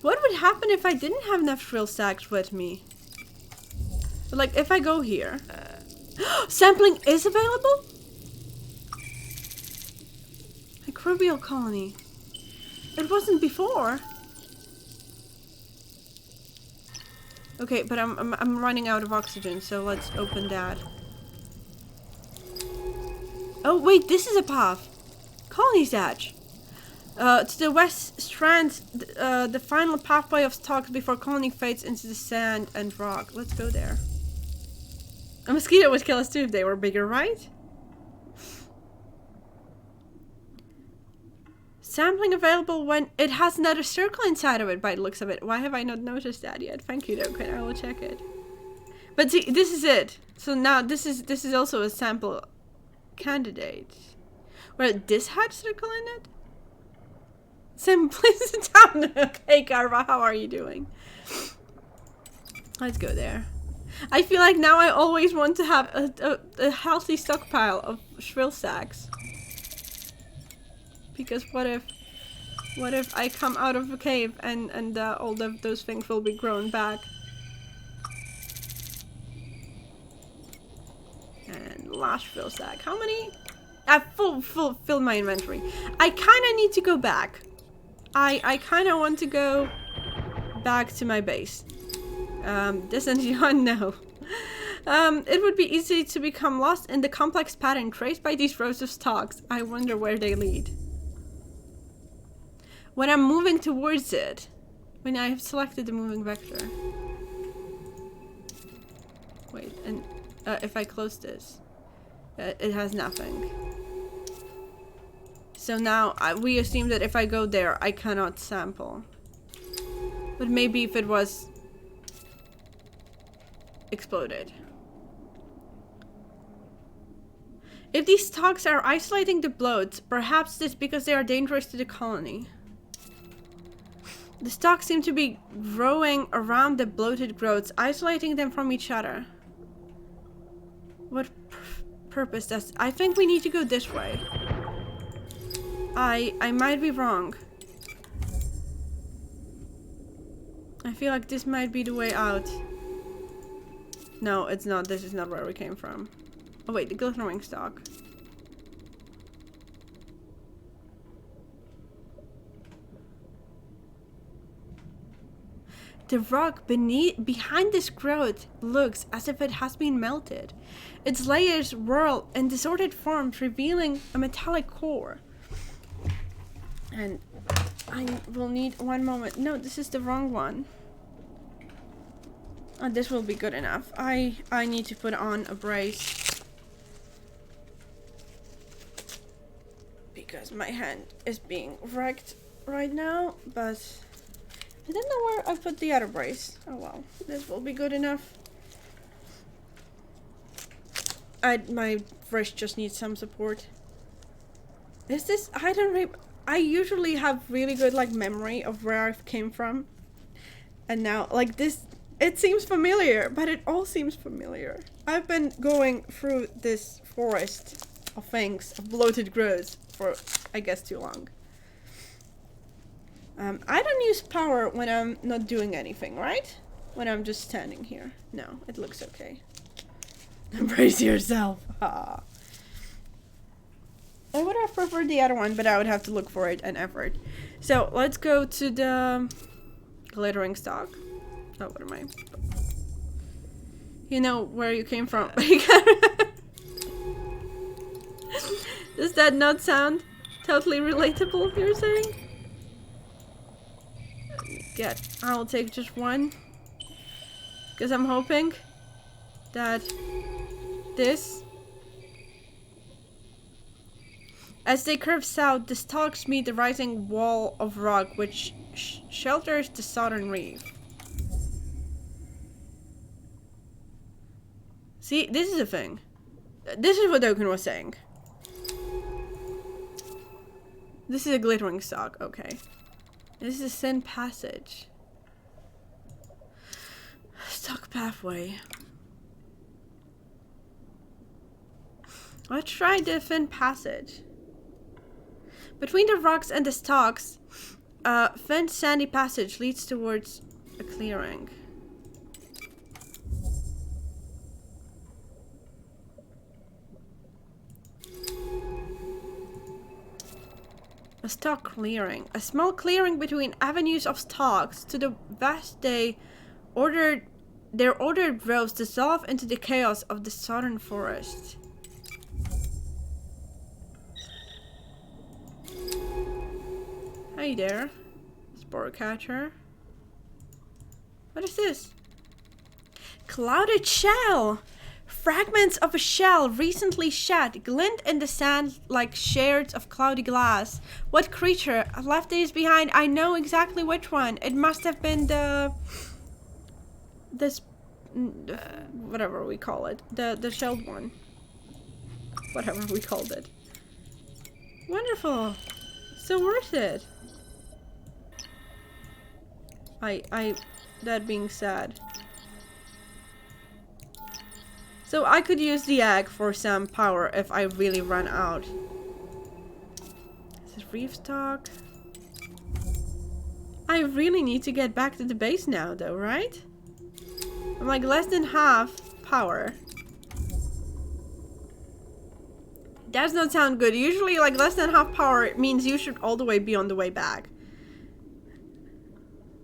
What would happen if I didn't have enough shrill sacks with me? But like, if I go here... Sampling is available? Microbial colony. It wasn't before. Okay, but I'm running out of oxygen, so let's open that. Oh wait, this is a path. Colony's edge. To the west strand, the final pathway of stalks before colony fades into the sand and rock. Let's go there. A mosquito would kill us too if they were bigger, right? Sampling available when it has another circle inside of it by the looks of it. Why have I not noticed that yet? Thank you, Dokkan. I will check it. But see, this is it. So now this is also a sample candidate. Well, this had circle in it? Simplicity. Okay, Carva, how are you doing? Let's go there. I feel like now I always want to have a healthy stockpile of shrill sacks. Because what if I come out of a cave and all of those things will be grown back? And last shrill sack. How many? Fill my inventory. I kind of need to go back. I kind of want to go back to my base. Distance beyond, no. It would be easy to become lost in the complex pattern traced by these rows of stalks. I wonder where they lead. When I'm moving towards it, when I have selected the moving vector. Wait, and if I close this, it has nothing. So now we assume that if I go there, I cannot sample. But maybe if it was exploded. If these stalks are isolating the bloats, perhaps this because they are dangerous to the colony. The stalks seem to be growing around the bloated growths, isolating them from each other. What purpose does... I think we need to go this way. I might be wrong. I feel like this might be the way out. No, it's not. This is not where we came from. Oh wait, the glittering stalk. The rock behind this growth looks as if it has been melted. Its layers whirl in disordered forms, revealing a metallic core. And I will need one moment. No, this is the wrong one. Oh, this will be good enough. I need to put on a brace. Because my hand is being wrecked right now, but I don't know where I put the other brace. Oh well, this will be good enough. My wrist just needs some support. Is this? I usually have really good like memory of where I came from, and now like this, it seems familiar, but it all seems familiar. I've been going through this forest of things, of bloated growths, for I guess too long. I don't use power when I'm not doing anything, right? When I'm just standing here. No, it looks okay. Embrace yourself. Ah. I would have preferred the other one, but I would have to look for it and effort. So let's go to the glittering stalk. Oh, what am I? You know where you came from. Does that not sound totally relatable, you're saying? I'll take just one. Because I'm hoping that this... As they curve south, the stalks meet the rising wall of rock which shelters the southern reef. See, this is a thing. This is what Dokkan was saying. This is a glittering stalk, okay. This is a thin passage. Stalk pathway. Let's try the thin passage. Between the rocks and the stalks, a thin sandy passage leads towards a clearing. A stalk clearing. A small clearing between avenues of stalks. To the west, their ordered rows dissolve into the chaos of the southern forest. Hi there, Spore Catcher. What is this? Clouded shell! Fragments of a shell recently shed glint in the sand like shards of cloudy glass. What creature left these behind? I know exactly which one. It must have been this whatever we call it. The shelled one. Whatever we called it. Wonderful. So worth it. That being said. So I could use the egg for some power if I really run out. Is it reef stock? I really need to get back to the base now though, right? I'm like less than half power. Does not sound good. Usually like less than half power means you should all the way be on the way back.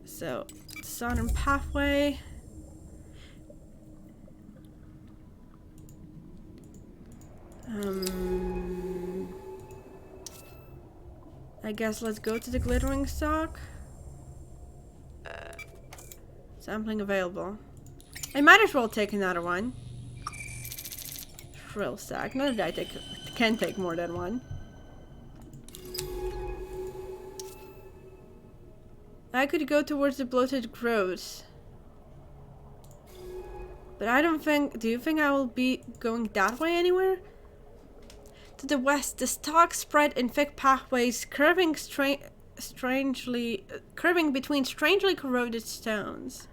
So, southern pathway. I guess let's go to the glittering stock. Sampling available. I might as well take another one. Frill sack. Not that I can take more than one. I could go towards the bloated growths. But I don't think... Do you think I will be going that way anywhere? To the west, the stalks spread in thick pathways, curving between strangely corroded stones.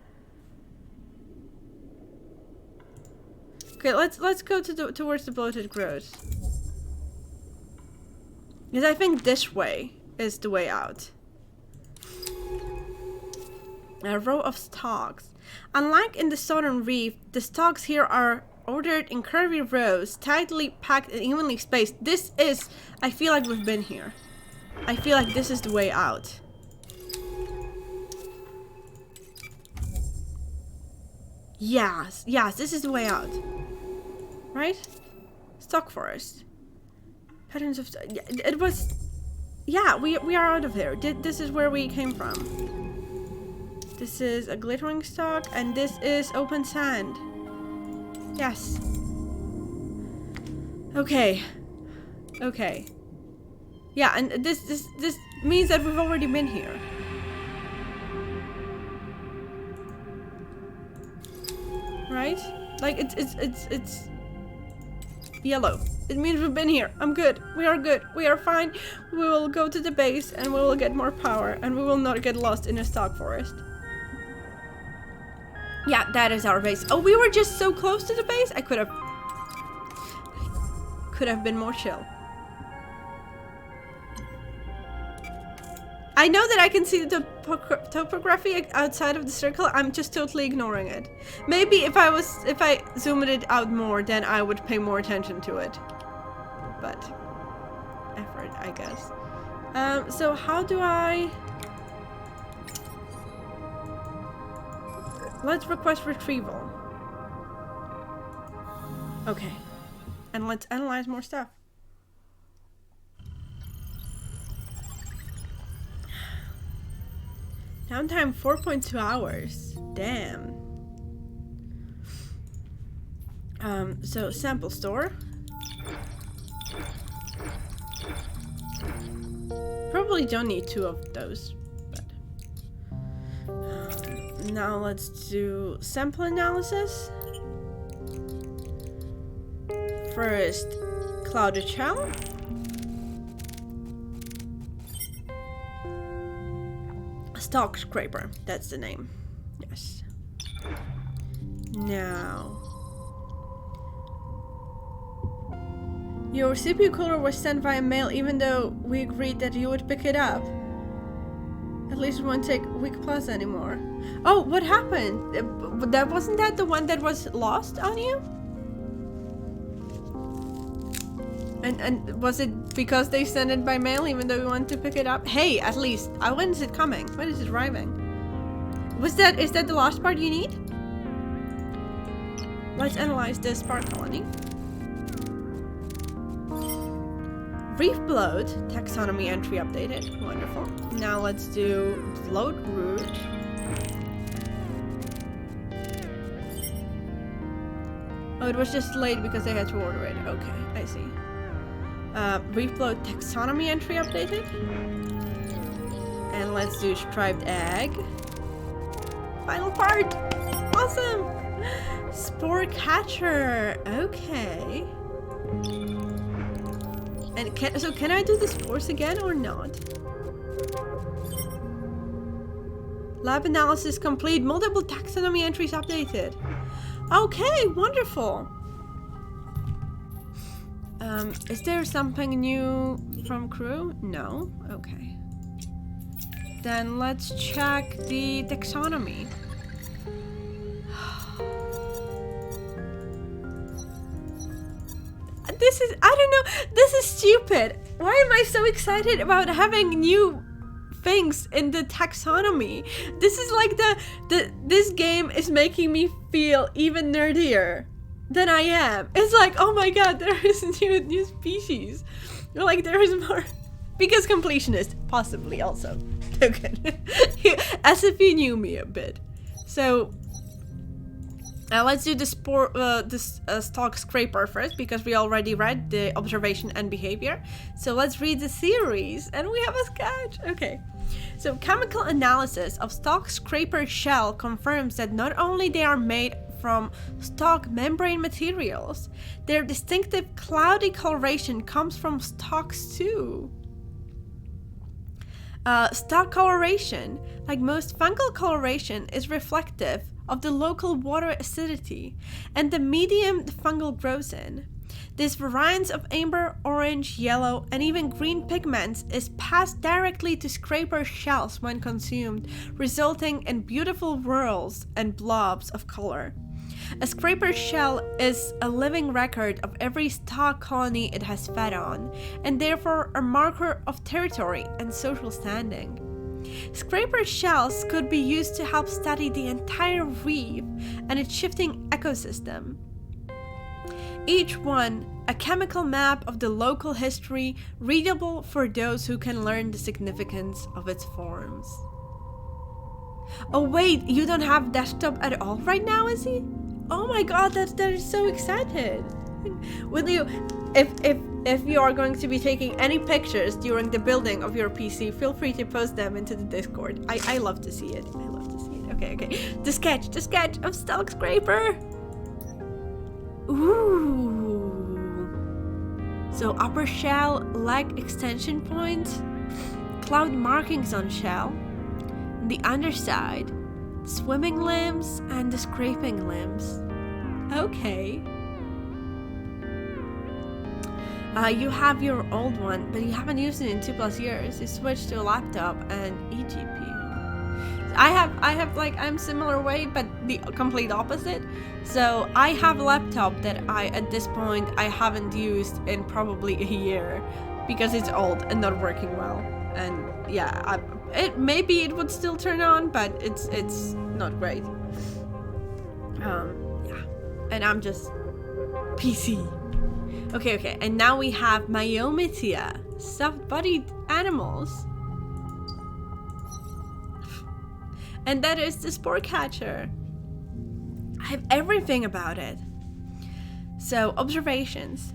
Okay, let's go to towards the bloated growth. Because I think this way is the way out. A row of stalks. Unlike in the southern reef, the stalks here are ordered in curvy rows, tightly packed and evenly spaced. This is... I feel like we've been here. I feel like this is the way out. Yes, this is the way out. Right? Stock forest. Patterns of... It was... Yeah, we are out of there. This is where we came from. This is a glittering stock, and this is open sand. Yes. Okay. Okay. Yeah, and this means that we've already been here. Right? Like it's yellow. It means we've been here. I'm good. We are good. We are fine. We will go to the base and we will get more power and we will not get lost in a stock forest. Yeah, that is our base. Oh, we were just so close to the base. I could have been more chill. I know that I can see the topography outside of the circle. I'm just totally ignoring it. Maybe if I zoomed it out more, then I would pay more attention to it. But effort, I guess. So how do I... Let's request retrieval. Okay. And let's analyze more stuff. Downtime 4.2 hours. Damn. So sample store. Probably don't need 2 of those. Now let's do sample analysis. First, clouded shell. Stalk scraper, that's the name. Yes. Now, your CPU cooler was sent via mail even though we agreed that you would pick it up. At least it won't take weak plus anymore. Oh, what happened? Wasn't that the one that was lost on you? And was it because they sent it by mail even though we wanted to pick it up? Hey, at least. When is it coming? When is it arriving? Is that the last part you need? Let's analyze the spark colony. Reef bloat, taxonomy entry updated. Wonderful. Now let's do bloat root. Oh, it was just late because they had to order it. Okay, I see. Reflow taxonomy entry updated. And let's do striped egg. Final part! Awesome! Spore Catcher. Okay. And can I do the spores again or not? Lab analysis complete. Multiple taxonomy entries updated. Okay, wonderful. Is there something new from crew? No? Okay. Then let's check the taxonomy. I don't know, this is stupid. Why am I so excited about having new things in the taxonomy? This is like this game is making me feel even nerdier than I am. It's like, oh my god, there is new species. Like there is more, because completionist possibly also token. As if he knew me a bit. So let's do the stalk scraper first, because we already read the observation and behavior. So let's read the theories, and we have a sketch. Okay. So chemical analysis of stalk scraper shell confirms that not only they are made from stalk membrane materials, their distinctive cloudy coloration comes from stalks too. Stalk coloration, like most fungal coloration, is reflective of the local water acidity and the medium the fungal grows in. This variance of amber, orange, yellow, and even green pigments is passed directly to scraper shells when consumed, resulting in beautiful whorls and blobs of color. A scraper shell is a living record of every stalk colony it has fed on, and therefore a marker of territory and social standing. Scraper shells could be used to help study the entire reef and its shifting ecosystem. Each one a chemical map of the local history, readable for those who can learn the significance of its forms. Oh wait, you don't have desktop at all right now, is he? Oh my god, that is so excited. Will you, if you are going to be taking any pictures during the building of your PC, feel free to post them into the Discord. I love to see it. I love to see it. Okay. The sketch of Stalk Scraper. Ooh. So upper shell, leg extension point, cloud markings on shell, the underside, swimming limbs, and the scraping limbs. Okay. You have your old one, but you haven't used it in 2+ years. You switched to a laptop and eGPU. I'm similar way, but the complete opposite. So I have a laptop that at this point I haven't used in probably a year because it's old and not working well. And yeah, maybe it would still turn on, but it's not great. Yeah, and I'm just PC. Okay, and now we have Myometia, soft-bodied animals. And that is the Spore Catcher. I have everything about it. So, observations.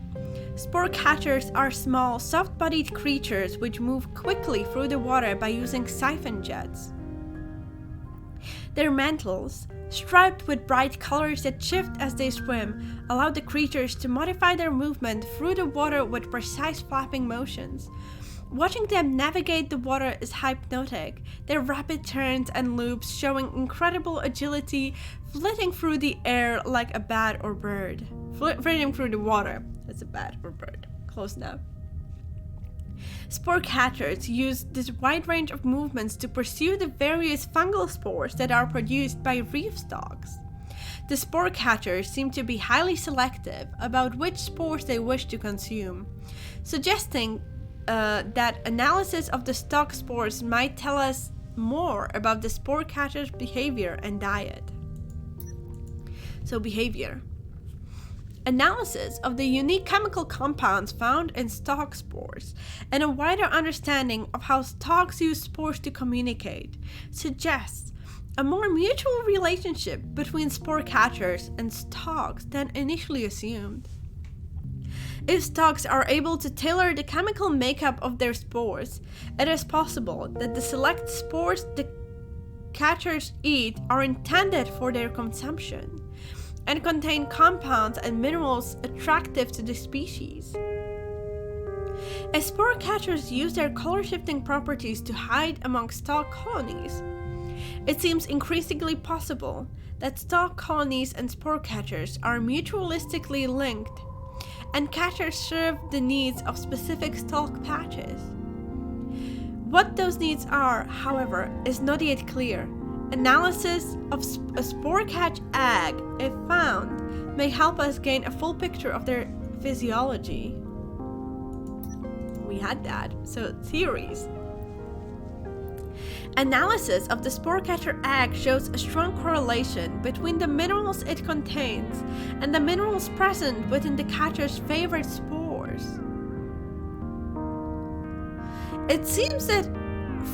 Spore catchers are small, soft-bodied creatures which move quickly through the water by using siphon jets. Their mantles, striped with bright colors that shift as they swim, allow the creatures to modify their movement through the water with precise flapping motions. Watching them navigate the water is hypnotic, their rapid turns and loops showing incredible agility, flitting through the air like a bat or bird. Flitting through the water, that's a bat or bird. Close enough. Spore catchers use this wide range of movements to pursue the various fungal spores that are produced by reef stalks. The spore catchers seem to be highly selective about which spores they wish to consume, suggesting that analysis of the stalk spores might tell us more about the spore catcher's behavior and diet. So behavior. Analysis of the unique chemical compounds found in stalk spores and a wider understanding of how stalks use spores to communicate suggests a more mutual relationship between spore catchers and stalks than initially assumed. If stalks are able to tailor the chemical makeup of their spores, it is possible that the select spores the catchers eat are intended for their consumption and contain compounds and minerals attractive to the species. As spore catchers use their color-shifting properties to hide among stalk colonies, it seems increasingly possible that stalk colonies and spore catchers are mutualistically linked, and catchers serve the needs of specific stalk patches. What those needs are, however, is not yet clear. Analysis of a spore catch egg, if found, may help us gain a full picture of their physiology. We had that, so theories. Analysis of the spore catcher egg shows a strong correlation between the minerals it contains and the minerals present within the catcher's favorite spores. It seems that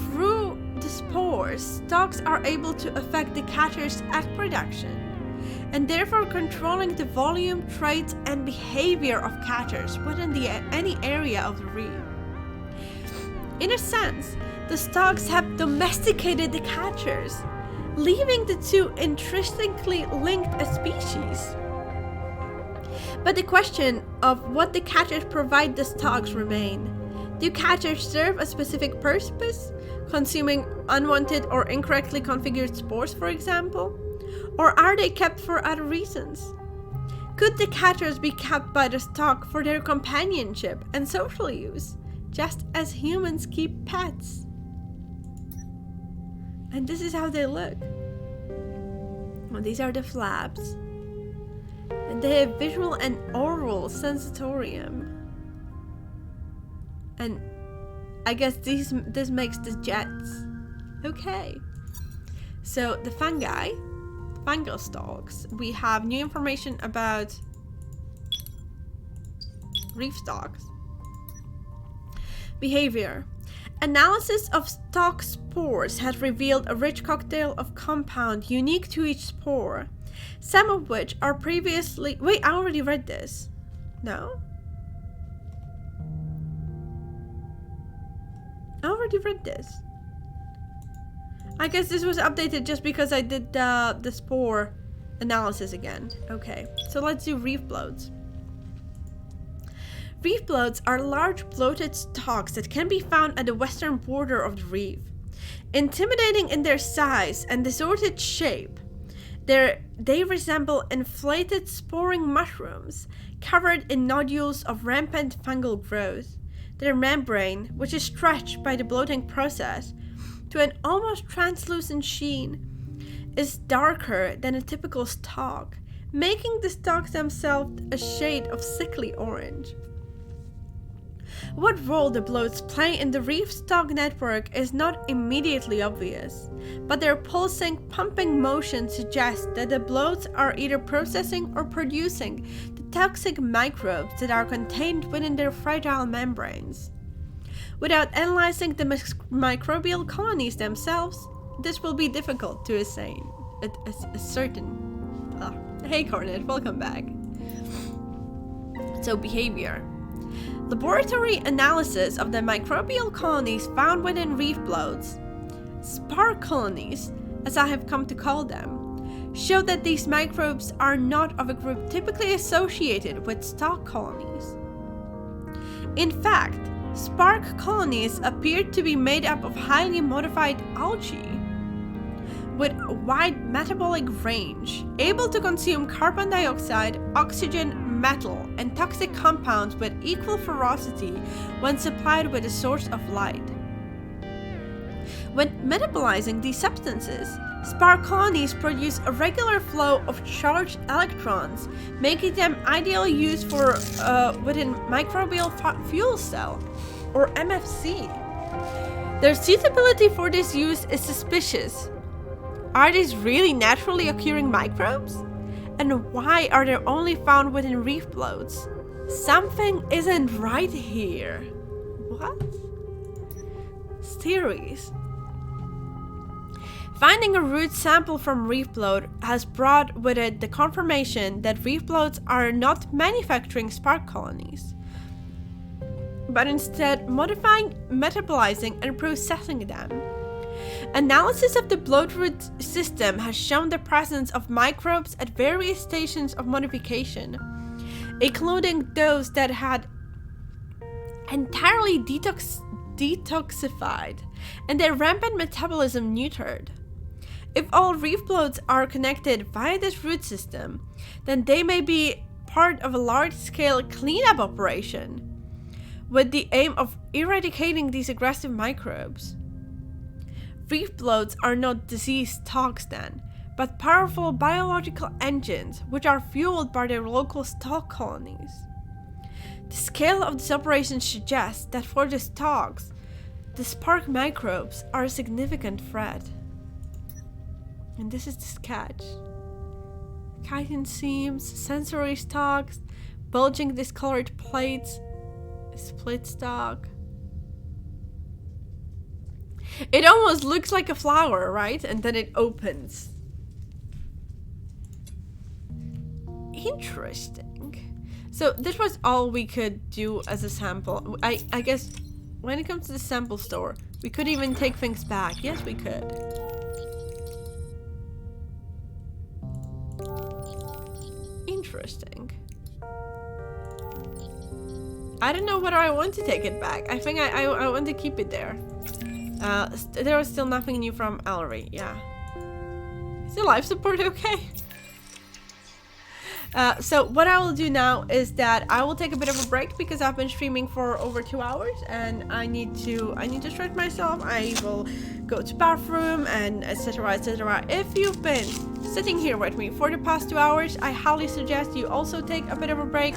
through the spores, stalks are able to affect the catcher's egg production, and therefore controlling the volume, traits, and behavior of catchers within any area of the reef. In a sense, the stalks have domesticated the catchers, leaving the two intrinsically linked as species. But the question of what the catchers provide the stalks remain. Do catchers serve a specific purpose, consuming unwanted or incorrectly configured spores, for example? Or are they kept for other reasons? Could the catchers be kept by the stalk for their companionship and social use, just as humans keep pets? And this is how they look. Well, these are the flaps. And they have visual and oral sensatorium. And I guess this makes the jets. Okay. So the fungal stalks. We have new information about reef stalks. Behavior. Analysis of stalk spores has revealed a rich cocktail of compound unique to each spore, some of which are previously... Wait, I already read this. No? I already read this. I guess this was updated just because I did the spore analysis again. Okay, so let's do reef bloats. Reef bloats are large bloated stalks that can be found at the western border of the reef. Intimidating in their size and distorted shape, they resemble inflated sporing mushrooms covered in nodules of rampant fungal growth. Their membrane, which is stretched by the bloating process to an almost translucent sheen, is darker than a typical stalk, making the stalks themselves a shade of sickly orange. What role the bloats play in the reef stalk network is not immediately obvious, but their pulsing, pumping motion suggests that the bloats are either processing or producing the toxic microbes that are contained within their fragile membranes. Without analyzing the microbial colonies themselves, this will be difficult to ascertain. Hey Cornet, welcome back. So behavior. Laboratory analysis of the microbial colonies found within reef bloats, spore colonies, as I have come to call them, show that these microbes are not of a group typically associated with stalk colonies. In fact, spore colonies appear to be made up of highly modified algae with a wide metabolic range, able to consume carbon dioxide, oxygen, metal, and toxic compounds with equal ferocity when supplied with a source of light. When metabolizing these substances, spore colonies produce a regular flow of charged electrons, making them ideal use for within microbial fuel cell, or MFC. Their suitability for this use is suspicious. Are these really naturally occurring microbes? And why are they only found within reef bloats? Something isn't right here. What? Theories. Finding a root sample from reef bloat has brought with it the confirmation that reef bloats are not manufacturing spark colonies, but instead modifying, metabolizing, and processing them. Analysis of the bloatroot system has shown the presence of microbes at various stations of modification, including those that had entirely detoxified and their rampant metabolism neutered. If all reef bloats are connected via this root system, then they may be part of a large-scale cleanup operation with the aim of eradicating these aggressive microbes. Reef bloats are not disease stalks then, but powerful biological engines which are fueled by their local stalk colonies. The scale of this operation suggests that for the stalks, the spark microbes are a significant threat. And this is the sketch. Chitin seams, sensory stalks, bulging discolored plates, split stalk. It almost looks like a flower, right? And then it opens. Interesting. So this was all we could do as a sample. I guess when it comes to the sample store, we could even take things back. Yes, we could. Interesting. I don't know whether I want to take it back. I think I want to keep it there. There was still nothing new from Ellery. Yeah. Is the life support okay? So what I will do now is that I will take a bit of a break because I've been streaming for over 2 hours and I need to stretch myself. I will go to bathroom and etc, etc. If you've been sitting here with me for the past 2 hours, I highly suggest you also take a bit of a break.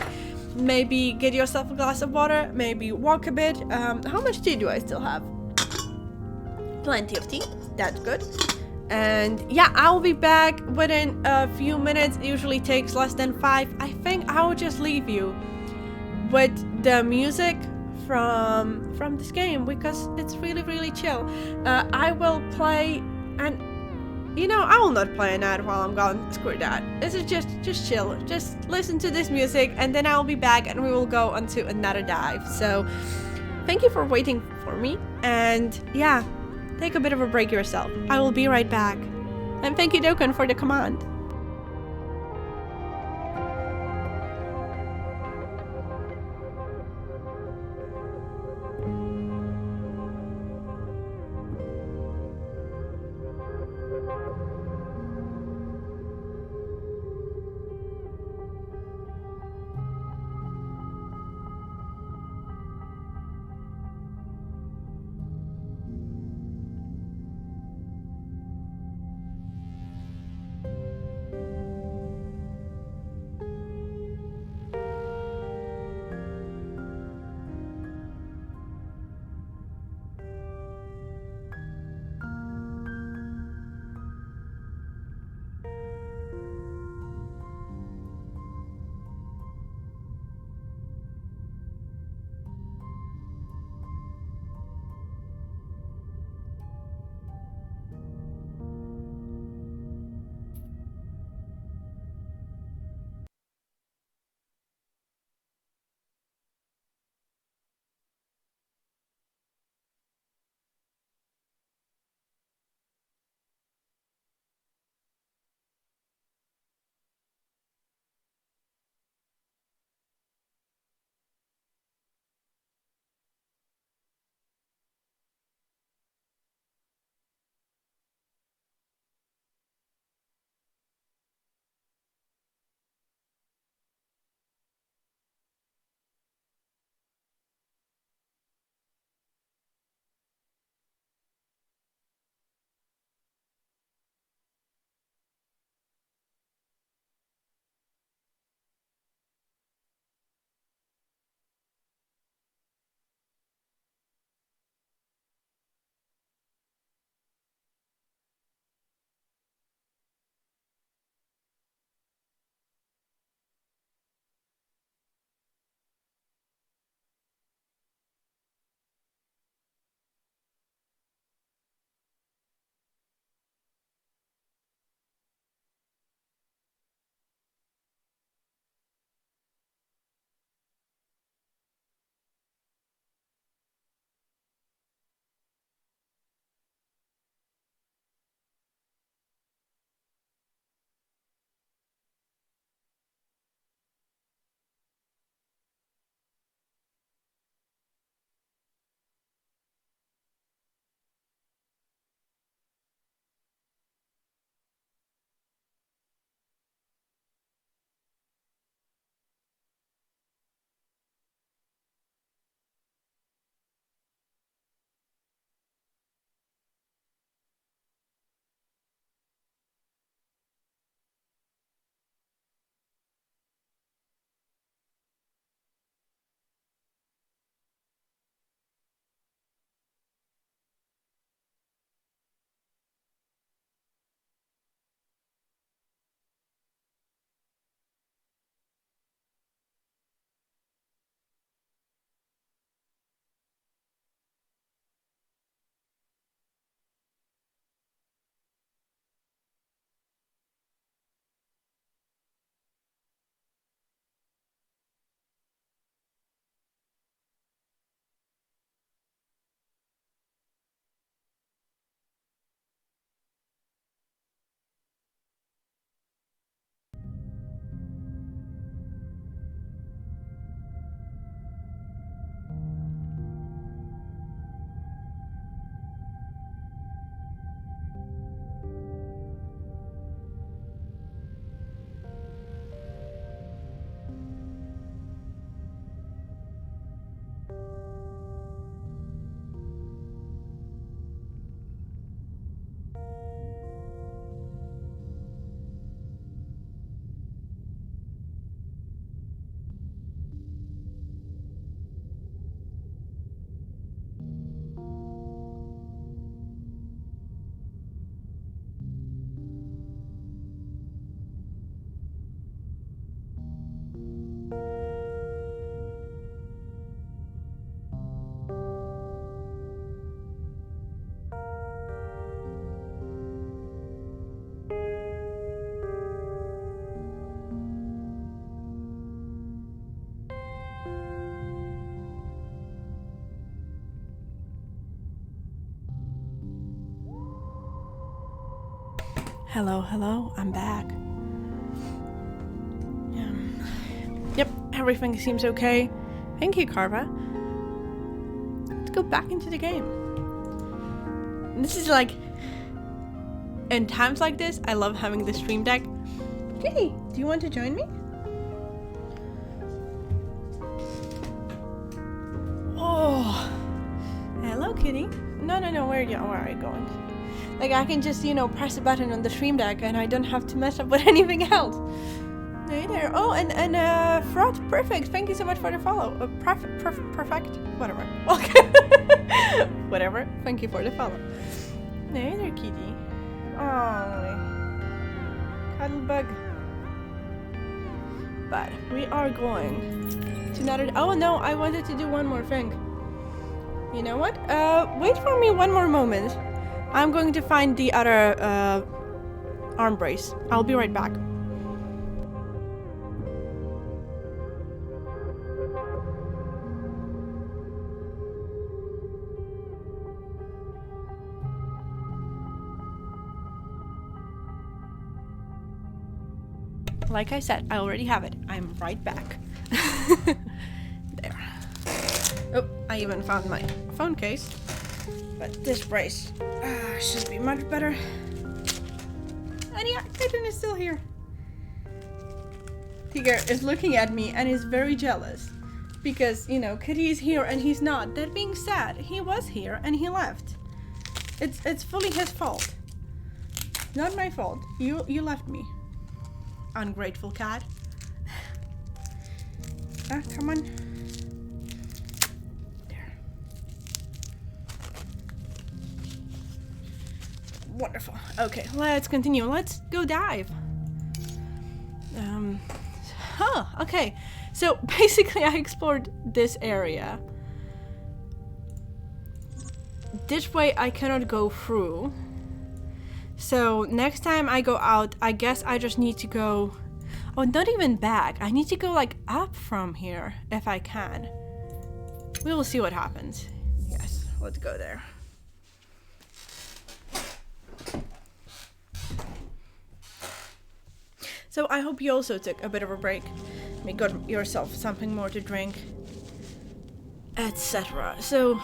Maybe get yourself a glass of water, maybe walk a bit. How much tea do I still have? Plenty of tea. That's good. And yeah, I'll be back within a few minutes. It usually takes less than 5. I think I will just leave you with the music from this game because it's really chill. I will play, and you know, I will not play an ad while I'm gone. Screw that. This is just chill. Just listen to this music and then I'll be back and we will go on to another dive. So thank you for waiting for me, and yeah, take a bit of a break yourself. I will be right back. And thank you, Dokkan, for the command. Hello, I'm back. Yep, everything seems okay. Thank you, Carva. Let's go back into the game. This is like... In times like this, I love having the stream deck. Kitty, do you want to join me? Oh, hello, Kitty. No, where are you going? Like, I can just, press a button on the stream deck and I don't have to mess up with anything else. Hey there. Oh, and Fraud Perfect. Thank you so much for the follow. Perfect. Whatever. Okay. Whatever. Thank you for the follow. Hey there, Kitty. Oh, cuddle bug. But we are going to another. Oh no, I wanted to do one more thing. You know what? Wait for me one more moment. I'm going to find the other arm brace. I'll be right back. Like I said, I already have it. I'm right back. There. Oh, I even found my phone case. But this brace should be much better. And yeah, Kitten is still here. Tiger is looking at me and is very jealous. Because, Kitty is here and he's not. That being said, he was here and he left. It's fully his fault. Not my fault. You left me. Ungrateful cat. Come on. There. Wonderful. Okay, let's continue. Let's go dive. Okay. So basically I explored this area. This way I cannot go through. So next time I go out, I guess I just need to go... Oh, not even back. I need to go like up from here if I can. We will see what happens. Yes, let's go there. So I hope you also took a bit of a break. Maybe got yourself something more to drink, etc. So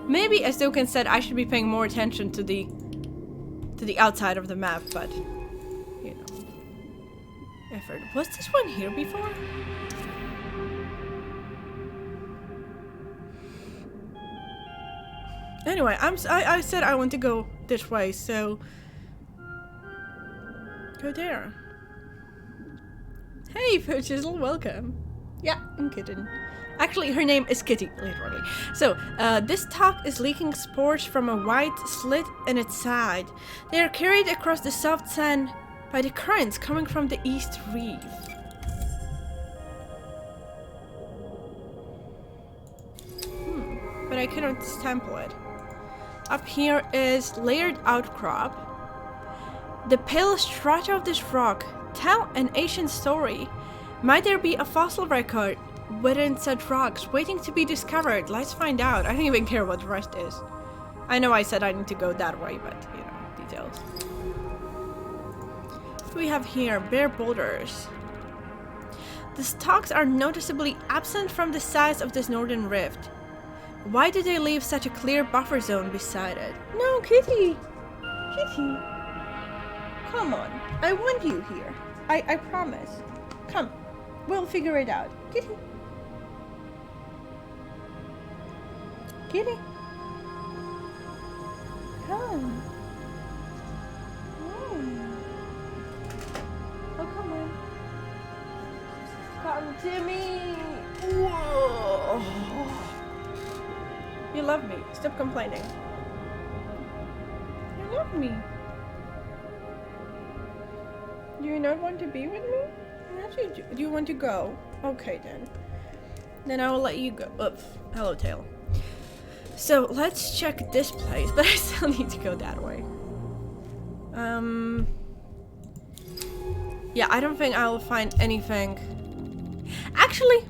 maybe, as Dokkan said, I should be paying more attention to the outside of the map, but effort. Was this one here before? Anyway, I said I want to go this way, so go there. Hey, Chisel, welcome. Yeah, and Kitten. Actually, her name is Kitty, literally. So, this talk is leaking spores from a wide slit in its side. They are carried across the soft sand by the currents coming from the east reef. But I cannot sample it. Up here is layered outcrop. The pale strata of this rock tell an ancient story. Might there be a fossil record within such rocks waiting to be discovered? Let's find out. I don't even care what the rest is. I know I said I need to go that way, but details. What do we have here? Bare boulders. The stalks are noticeably absent from the sides of this northern rift. Why did they leave such a clear buffer zone beside it? No, Kitty! Kitty! Come on. I want you here. I promise. Come. We'll figure it out. Kitty! Kitty! Come. Oh, come on. Come to me! Whoa! You love me. Stop complaining. You love me. Do you not want to be with me? Yes, you do. Do you want to go? Okay, then. Then I will let you go. Oops. Hello, Tail. So, let's check this place, but I still need to go that way. Yeah, I don't think I'll find anything. Actually,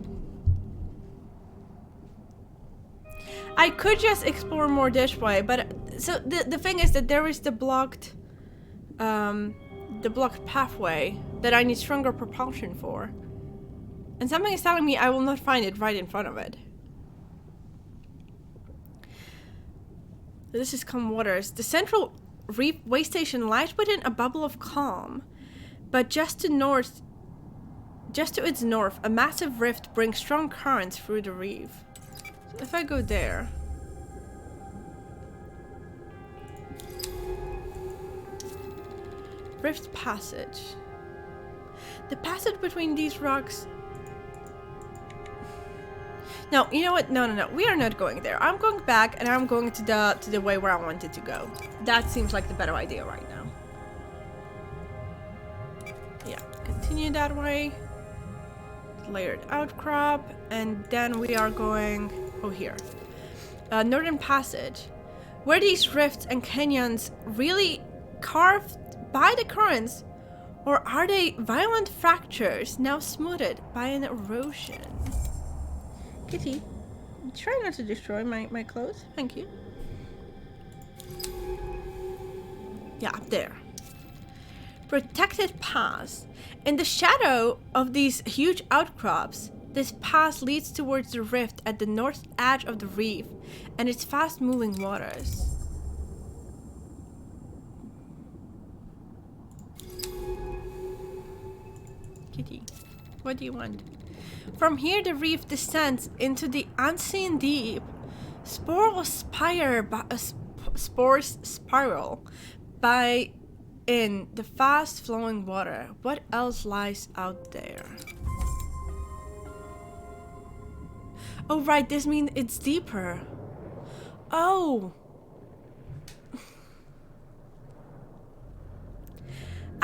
I could just explore more this way, but so the thing is that there is the blocked the blocked pathway that I need stronger propulsion for. And something is telling me I will not find it right in front of it. This is calm waters. The central reef way station lies within a bubble of calm. But just to its north, a massive rift brings strong currents through the reef. So if I go there... Rift Passage. The passage between these rocks... No, you know what? No. We are not going there. I'm going back and I'm going to the way where I wanted to go. That seems like the better idea right now. Yeah, continue that way. Layered outcrop, and then we are going... Oh, here. Northern Passage. Were these rifts and canyons really carved by the currents, or are they violent fractures now smoothed by an erosion? Kitty, try not to destroy my clothes. Thank you. Yeah, up there. Protected pass. In the shadow of these huge outcrops, this pass leads towards the rift at the north edge of the reef and its fast-moving waters. Kitty, what do you want? From here, the reef descends into the unseen deep. Spores spiral by in the fast-flowing water. What else lies out there? Oh, right. This means it's deeper. Oh.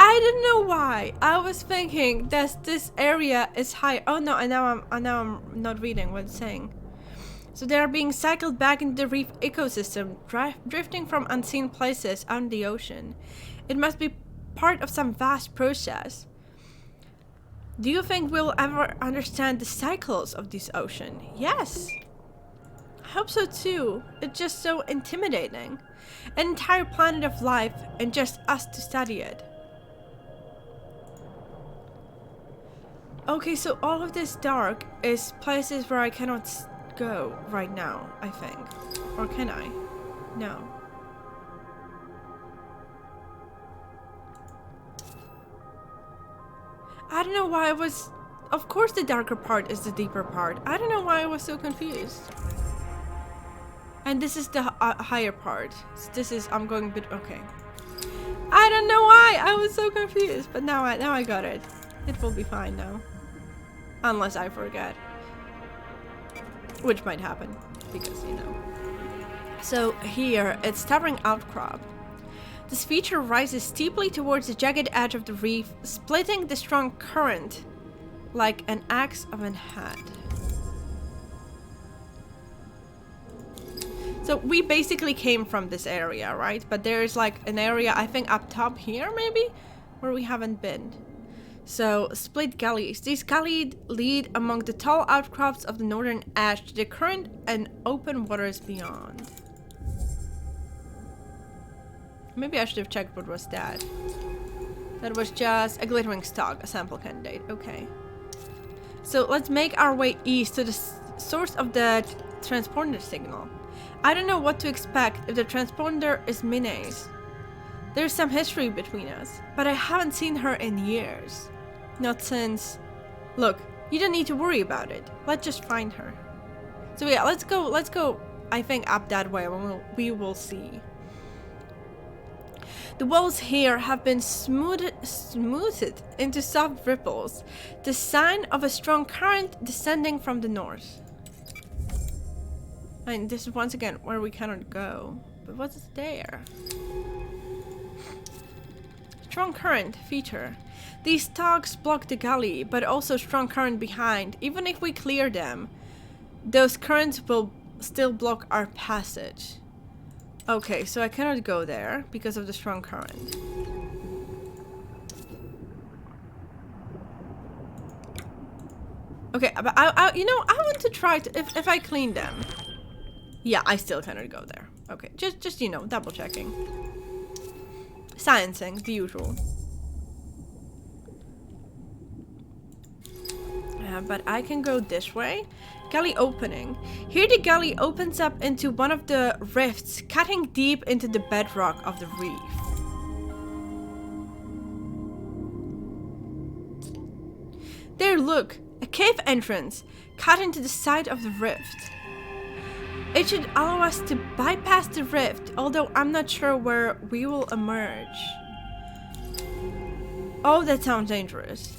I don't know why. I was thinking that this area is high. Oh no, and now I'm not reading what it's saying. So they are being cycled back into the reef ecosystem, drifting from unseen places out in the ocean. It must be part of some vast process. Do you think we'll ever understand the cycles of this ocean? Yes. I hope so too. It's just so intimidating. An entire planet of life and just us to study it. Okay, so all of this dark is places where I cannot go right now, I think. Or can I? No. I don't know why I was... Of course the darker part is the deeper part. I don't know why I was so confused. And this is the higher part. So this is... I'm going a bit... Okay. I don't know why I was so confused. But now I got it. It will be fine now. Unless I forget. Which might happen. Because, you know. So here, it's towering outcrop. This feature rises steeply towards the jagged edge of the reef, splitting the strong current like an axe of an head. So we basically came from this area, right? But there's like an area, I think up top here maybe, where we haven't been. So, split gullies. These gullies lead among the tall outcrops of the northern edge to the current and open waters beyond. Maybe I should have checked what was that. That was just a glittering stalk, a sample candidate. Okay. So let's make our way east to the source of the transponder signal. I don't know what to expect if the transponder is Minae's. There's some history between us, but I haven't seen her in years. Not since... Look, you don't need to worry about it. Let's just find her. So yeah, let's go, I think, up that way. We will see. The walls here have been smoothed into soft ripples, the sign of a strong current descending from the north. And this is once again where we cannot go. But what's there? Strong current feature. These stalks block the gully, but also strong current behind. Even if we clear them, those currents will still block our passage. Okay, so I cannot go there because of the strong current. Okay, but I you know, I want to try to, if I clean them. Yeah, I still cannot go there. Okay, just you know, double checking. Sciencing, the usual. But I can go this way. Gully opening. Here the gully opens up into one of the rifts, cutting deep into the bedrock of the reef. There, look! A cave entrance, cut into the side of the rift. It should allow us to bypass the rift, although I'm not sure where we will emerge. Oh, that sounds dangerous.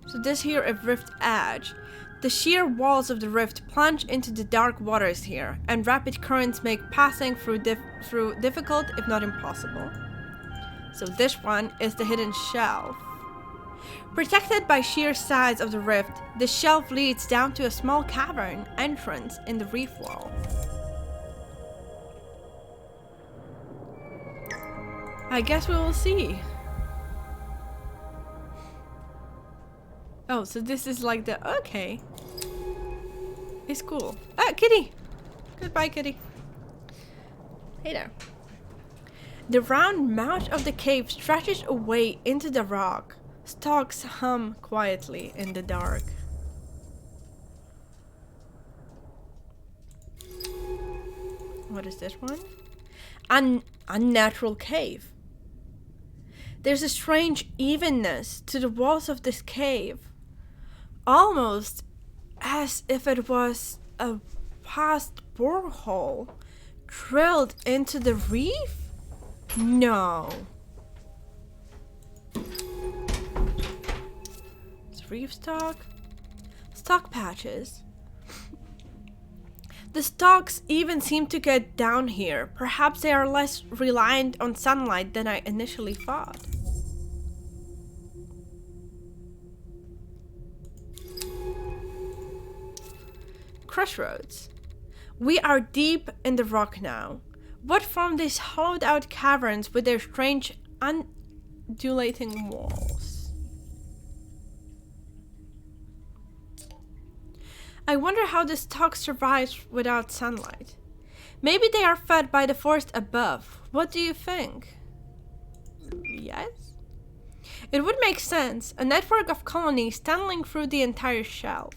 So this here is rift edge. The sheer walls of the rift plunge into the dark waters here, and rapid currents make passing through difficult, if not impossible. So this one is the hidden shelf. Protected by sheer sides of the rift, the shelf leads down to a small cavern entrance in the reef wall. I guess we will see. Oh, so this is like the... Okay. It's cool. Ah, kitty! Goodbye, kitty. Hey there. The round mouth of the cave stretches away into the rock. Stalks hum quietly in the dark. What is this one? Unnatural cave. There's a strange evenness to the walls of this cave. Almost as if it was a vast borehole drilled into the reef? No. It's reef stock. Stock patches. The stalks even seem to get down here. Perhaps they are less reliant on sunlight than I initially thought. Crossroads. We are deep in the rock now. What formed these hollowed out caverns with their strange undulating walls? I wonder how the stalk survives without sunlight. Maybe they are fed by the forest above. What do you think? Yes? It would make sense. A network of colonies tunneling through the entire shelf.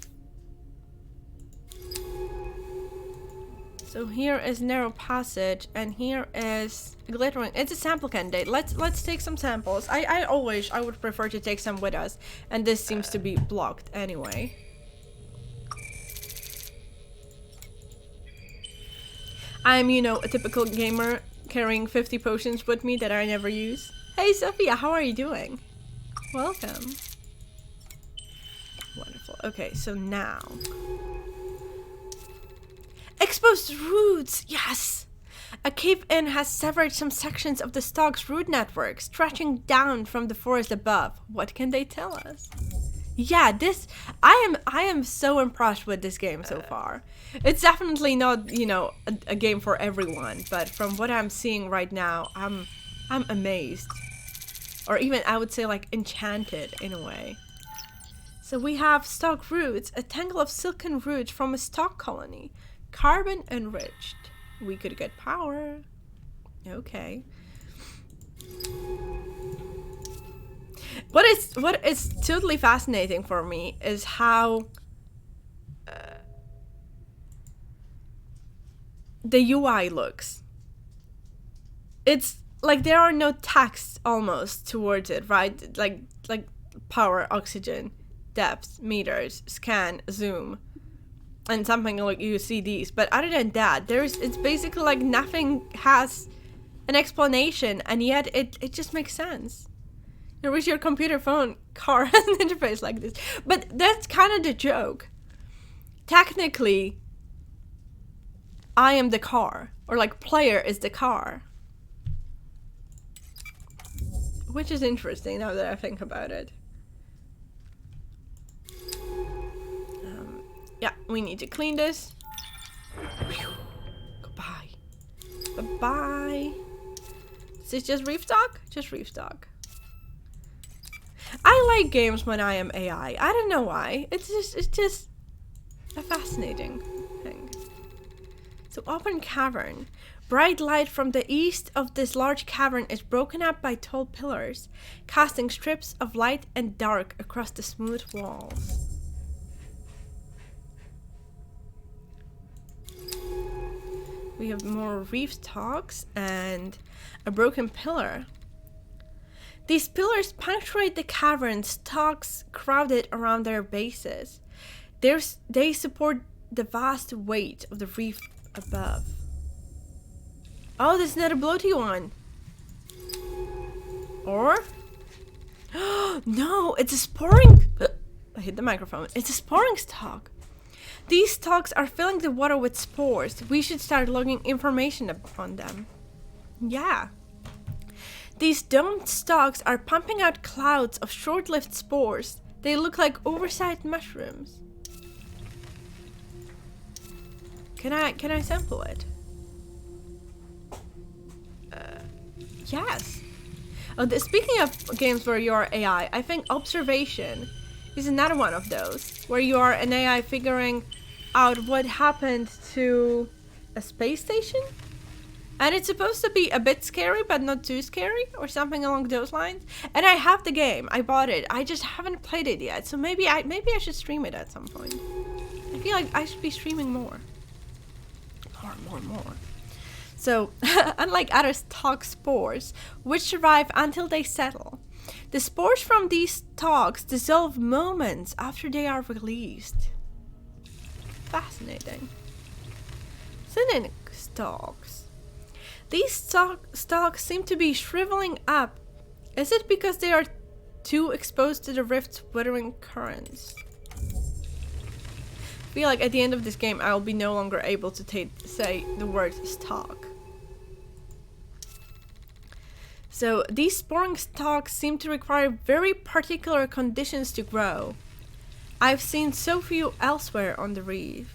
So here is narrow passage, and here is glittering. It's a sample candidate. Let's take some samples. I would prefer to take some with us, and this seems to be blocked anyway. I'm, you know, a typical gamer carrying 50 potions with me that I never use. Hey Sophia, how are you doing? Welcome. Wonderful. Okay, so now. Exposed roots! Yes! A cave-in has severed some sections of the stalk's root network, stretching down from the forest above. What can they tell us? Yeah, this... I am so impressed with this game so far. It's definitely not, you know, a game for everyone, but from what I'm seeing right now, I'm amazed. Or even, I would say, like, enchanted in a way. So we have stalk roots, a tangle of silken roots from a stalk colony. Carbon enriched. We could get power. Okay. What is totally fascinating for me is how the UI looks. It's like there are no texts almost towards it, right? Like power, oxygen, depth, meters, scan, zoom. And something like you see these, but other than that, it's basically like nothing has an explanation, and yet it just makes sense. You wish your computer, phone, car has an interface like this, but that's kind of the joke. Technically, I am the car, or like player is the car, which is interesting now that I think about it. Yeah, we need to clean this. Whew. Goodbye. Bye-bye. Is this just reef stock? Just reef stock. I like games when I am AI. I don't know why. It's just a fascinating thing. So open cavern. Bright light from the east of this large cavern is broken up by tall pillars, casting strips of light and dark across the smooth walls. We have more reef stalks and a broken pillar. These pillars punctuate the cavern, stalks crowded around their bases. They support the vast weight of the reef above. Oh, there's another bloaty one. Or? No, it's a sporing... I hit the microphone. It's a sporing stalk. These stalks are filling the water with spores. We should start logging information upon them. Yeah. These domed stalks are pumping out clouds of short-lived spores. They look like oversized mushrooms. Can I sample it? Yes. Oh, speaking of games where you are AI, I think Observation is another one of those, where you are an AI figuring out what happened to a space station. And it's supposed to be a bit scary, but not too scary, or something along those lines. And I have the game. I bought it. I just haven't played it yet. So maybe I should stream it at some point. I feel like I should be streaming more. More. So, unlike other stalk spores, which survive until they settle, the spores from these stalks dissolve moments after they are released. Fascinating. Cynic stalks. These stalks seem to be shriveling up. Is it because they are too exposed to the rift's withering currents? I feel like at the end of this game I will be no longer able to say the word stalk. So these sporing stalks seem to require very particular conditions to grow. I've seen so few elsewhere on the reef.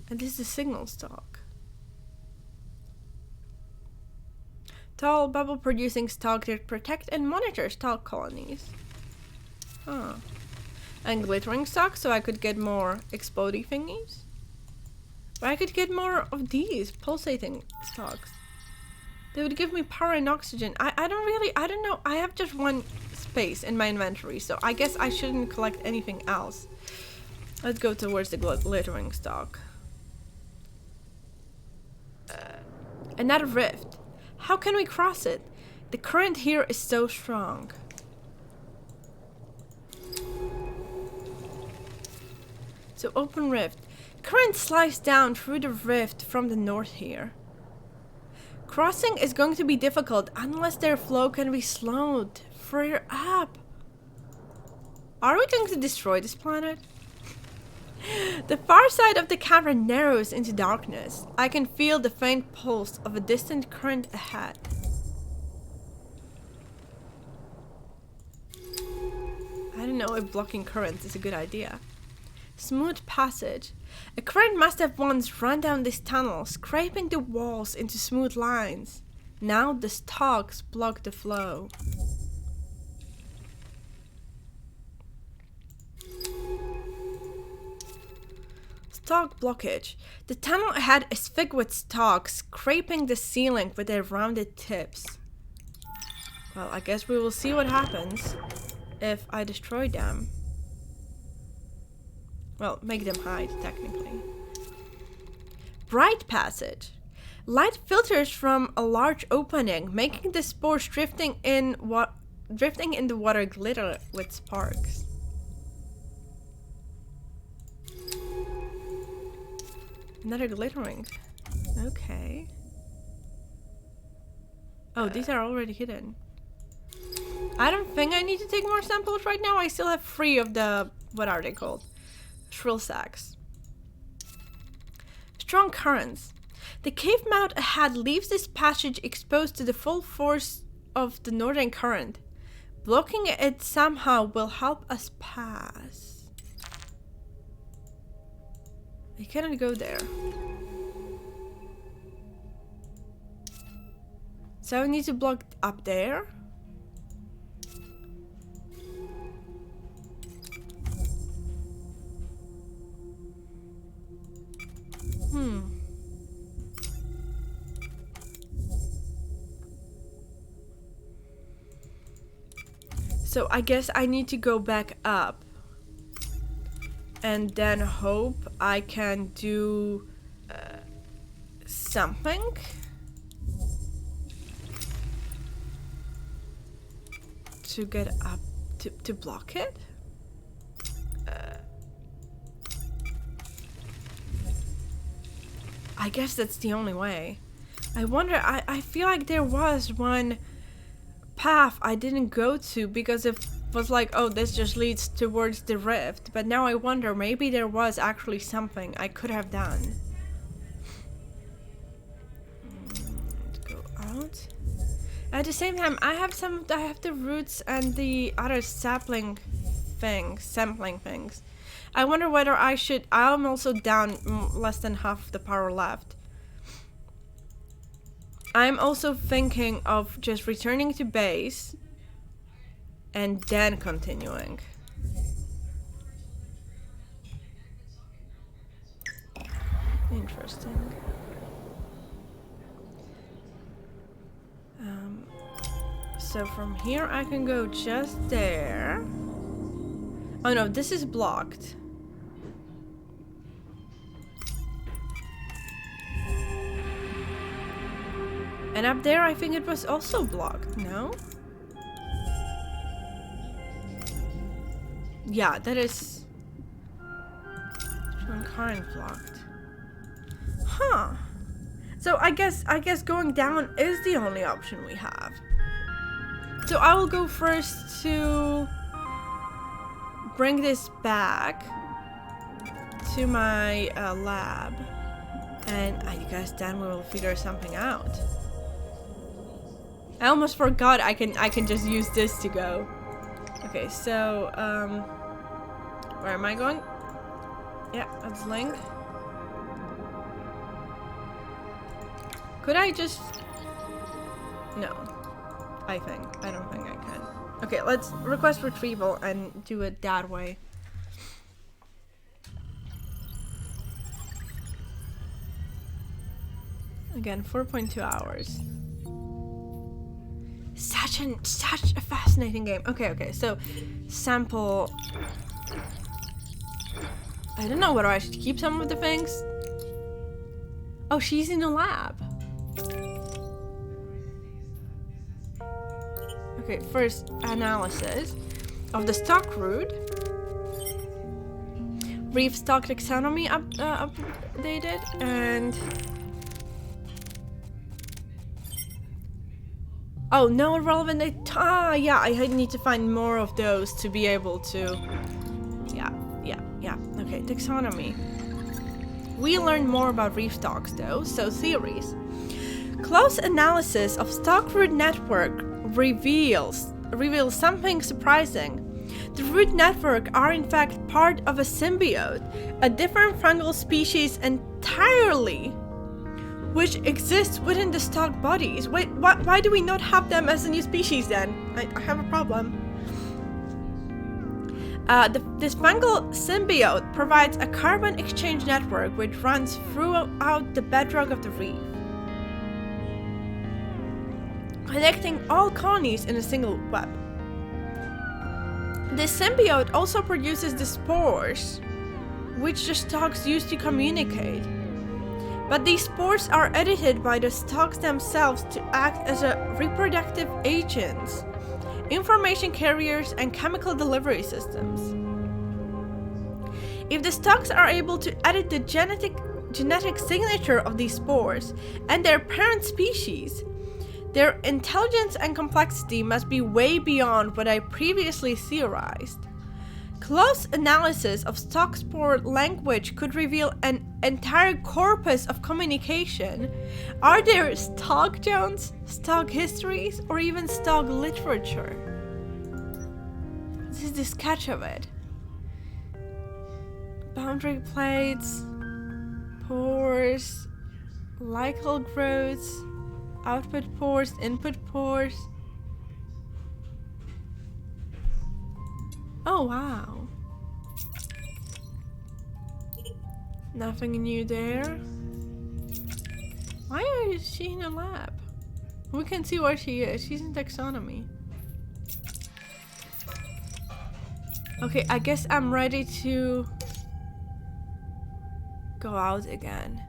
And this is a signal stalk. Tall bubble producing stalk that protect and monitor stalk colonies. Huh. And glittering stalks so I could get more explodey thingies. But I could get more of these pulsating stalks. They would give me power and oxygen. I don't know. I have just one space in my inventory, so I guess I shouldn't collect anything else. Let's go towards the glittering stalk. Another rift. How can we cross it? The current here is so strong. So open rift. Current slides down through the rift from the north here. Crossing is going to be difficult unless their flow can be slowed further up. Are we going to destroy this planet? The far side of the cavern narrows into darkness. I can feel the faint pulse of a distant current ahead. I don't know if blocking currents is a good idea. Smooth passage. A current must have once run down this tunnel, scraping the walls into smooth lines. Now the stalks block the flow. Stalk blockage. The tunnel ahead is thick with stalks, scraping the ceiling with their rounded tips. Well, I guess we will see what happens if I destroy them. Well, make them hide, technically. Bright passage. Light filters from a large opening, making the spores drifting in the water glitter with sparks. Another glittering. Okay. Oh, these are already hidden. I don't think I need to take more samples right now. I still have 3 of the... what are they called? Shrill sacks. Strong currents. The cave mouth ahead leaves this passage exposed to the full force of the northern current. Blocking it somehow will help us pass. I cannot go there. So I need to block up there. So I guess I need to go back up. And then hope I can do something. To get up, to block it? I guess that's the only way. I wonder, I feel like there was one path I didn't go to because it was like, oh, this just leads towards the rift. But now I wonder, maybe there was actually something I could have done. Let's go out. At the same time, I have the roots and the other sampling things. I wonder whether I should. I'm also down less than half the power left. I'm also thinking of just returning to base and then continuing. Interesting. So from here I can go just there. Oh no, this is blocked. And up there I think it was also blocked, no? Yeah, that is... current blocked. Huh. So I guess going down is the only option we have. So I will go first to bring this back to my lab. And I guess then we will figure something out. I almost forgot I can just use this to go. Okay, so where am I going? Yeah, that's Link. Could I just... No. I don't think I can. Okay, let's request retrieval and do it that way. Again, 4.2 hours. Such a fascinating game. Okay, so sample. I don't know whether I should keep some of the things. Oh, she's in the lab. Okay, first analysis of the stock root. Reef stock taxonomy updated and... Oh, no irrelevant data. Yeah, I need to find more of those to be able to... Yeah. Okay, taxonomy. We learned more about reef stocks though, so theories. Close analysis of stock root network reveals something surprising. The root network are in fact part of a symbiote, a different fungal species entirely, which exists within the stock bodies. Wait, why do we not have them as a new species then? I have a problem. This fungal symbiote provides a carbon exchange network which runs throughout the bedrock of the reef, connecting all colonies in a single web. This symbiote also produces the spores, which the stalks use to communicate. But these spores are edited by the stalks themselves to act as a reproductive agents, information carriers, and chemical delivery systems. If the stalks are able to edit the genetic signature of these spores and their parent species, their intelligence and complexity must be way beyond what I previously theorized. Close analysis of stalk spore language could reveal an entire corpus of communication. Are there stalk jones, stalk histories, or even stalk literature? This is the sketch of it. Boundary plates, pores, lichal growths, output pores, input pores. Oh wow. Nothing new there. Why is she in a lab? We can see where she is. She's in taxonomy. Okay, I guess I'm ready to go out again.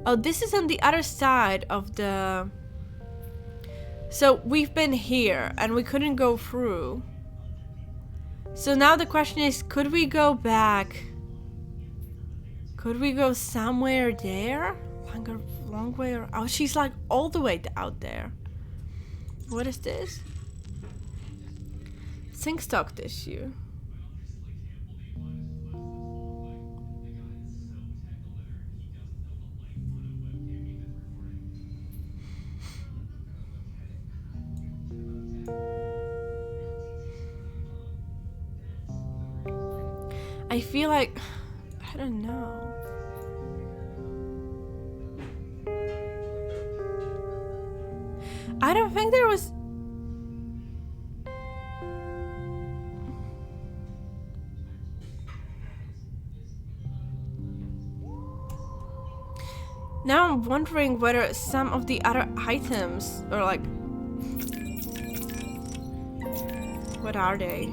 Oh, this is on the other side of the... So we've been here and we couldn't go through. So now the question is, could we go back? Could we go somewhere there? Long way around. Oh, she's like all the way out there. What is this? Zinc stock tissue. I feel like... I don't know. I don't think there was... Now I'm wondering whether some of the other items are like... What are they?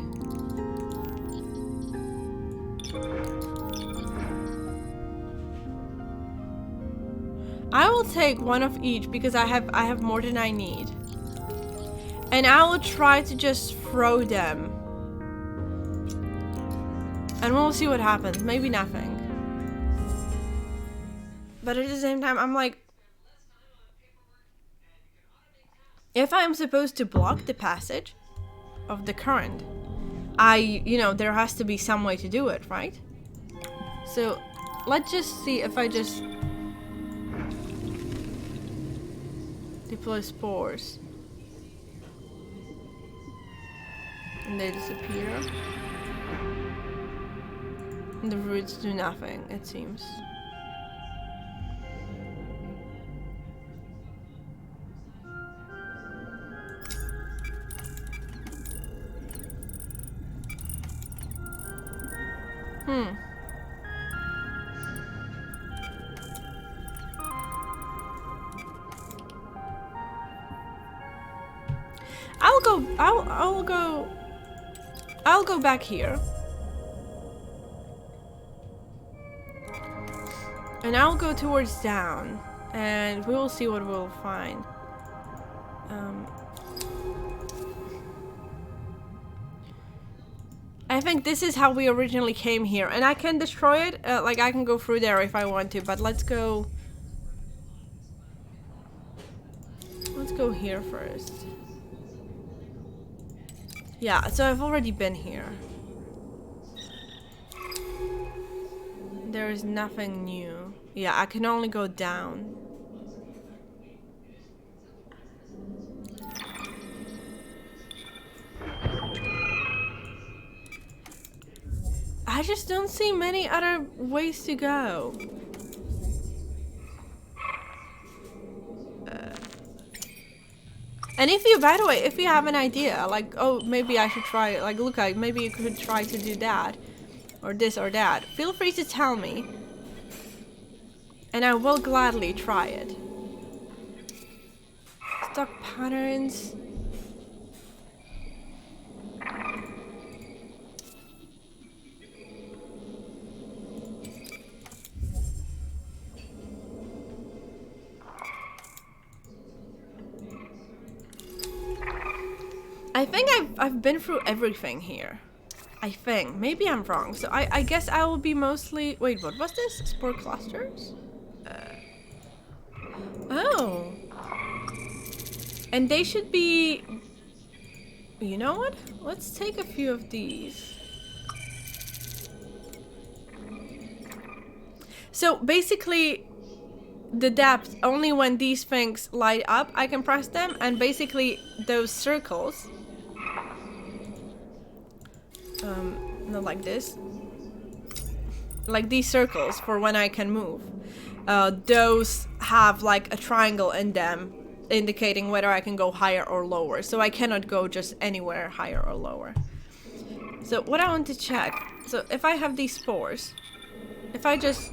I will take one of each because I have more than I need. And I will try to just throw them. And we'll see what happens. Maybe nothing. But at the same time, I'm like... If I'm supposed to block the passage of the current, you know, there has to be some way to do it, right? So, let's just see if I just... deploy spores. And they disappear. And the roots do nothing, it seems. I'll go back here. And I'll go towards down. And we will see what we'll find. I think this is how we originally came here. And I can destroy it. Like, I can go through there if I want to. But let's go... Let's go here first. Yeah, so I've already been here. There is nothing new. Yeah, I can only go down. I just don't see many other ways to go. And if you, by the way, if you have an idea, like, oh, maybe I should try, like, Lucanaii, maybe you could try to do that, or this or that, feel free to tell me, and I will gladly try it. Stock patterns. I think I've been through everything here. I think. Maybe I'm wrong. So I guess I will be mostly... Wait, what was this? Spore clusters? Oh. And they should be... You know what? Let's take a few of these. So basically... The depth, only when these things light up, I can press them, and basically those circles, not like this, like these circles for when I can move, those have like a triangle in them, indicating whether I can go higher or lower, so I cannot go just anywhere higher or lower. So what I want to check, so if I have these spores, if I just...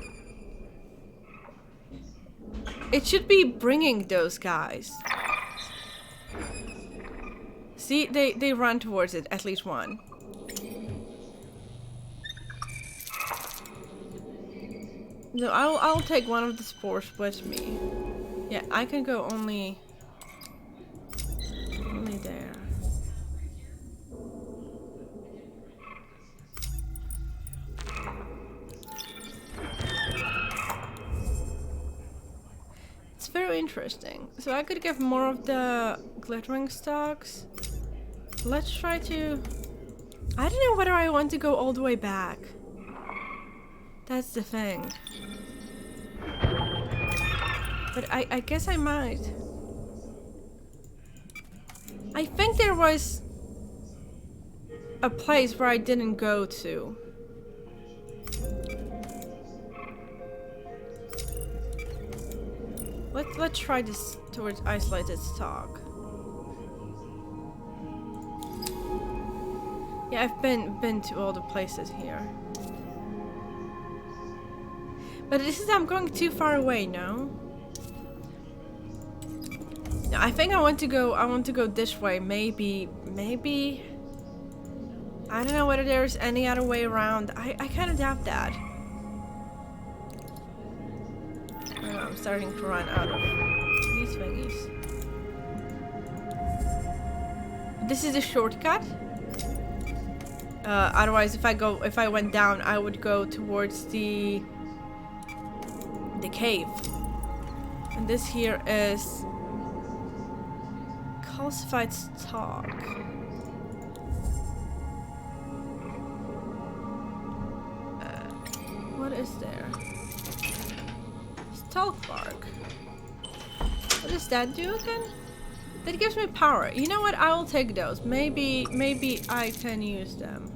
It should be bringing those guys. See, they run towards it, at least one. No, I'll take one of the spores with me. Yeah, I can go only there. It's very interesting. So I could give more of the glittering stalks. Let's try to... I don't know whether I want to go all the way back. That's the thing. But I guess I might. I think there was a place where I didn't go to. Let's try this towards isolated stalk. Yeah, I've been to all the places here. But this is I'm going too far away, no? No, I think I want to go this way. Maybe I don't know whether there's any other way around. I kind of doubt that. Oh, I'm starting to run out of these thingies. This is a shortcut. Otherwise, if I went down, I would go towards the cave. And this here is calcified stalk. What is there? Stalk bark. What does that do again? That gives me power. You know what? I will take those. Maybe I can use them.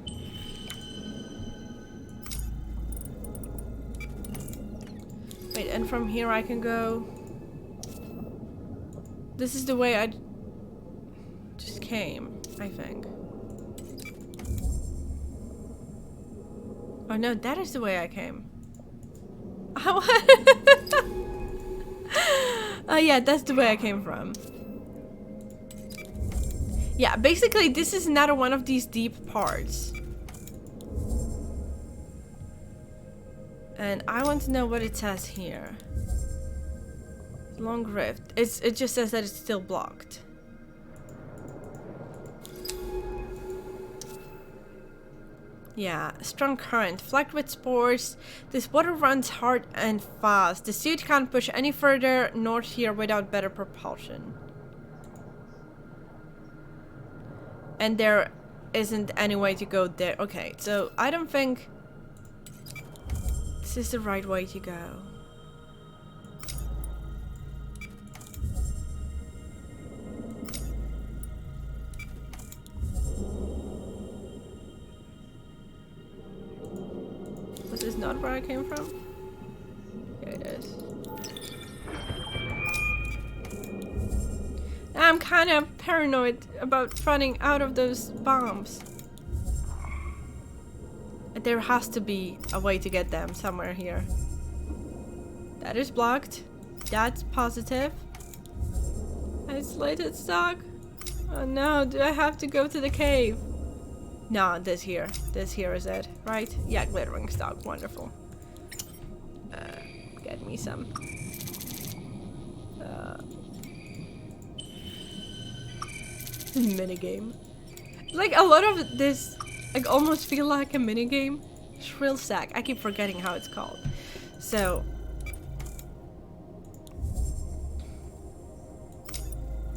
Wait, and from here I can go. This is the way I just came, I think. Oh no, that is the way I came. Oh yeah, that's the way I came from. Yeah, basically this is another one of these deep parts. And I want to know what it says here. Long rift. It just says that it's still blocked. Yeah, strong current, flecked with spores. This water runs hard and fast. The suit can't push any further north here without better propulsion. And there isn't any way to go there. Okay, so I don't think this is the right way to go. Was this not where I came from? Yeah, it is. I'm kind of paranoid about running out of those bombs. There has to be a way to get them somewhere here. That is blocked. That's positive. Isolated stock. Oh no, do I have to go to the cave? No, this here. This here is it, right? Yeah, glittering stock. Wonderful. Get me some. Minigame. Like a lot of this, like almost feel like a minigame. Shrill sack. I keep forgetting how it's called. So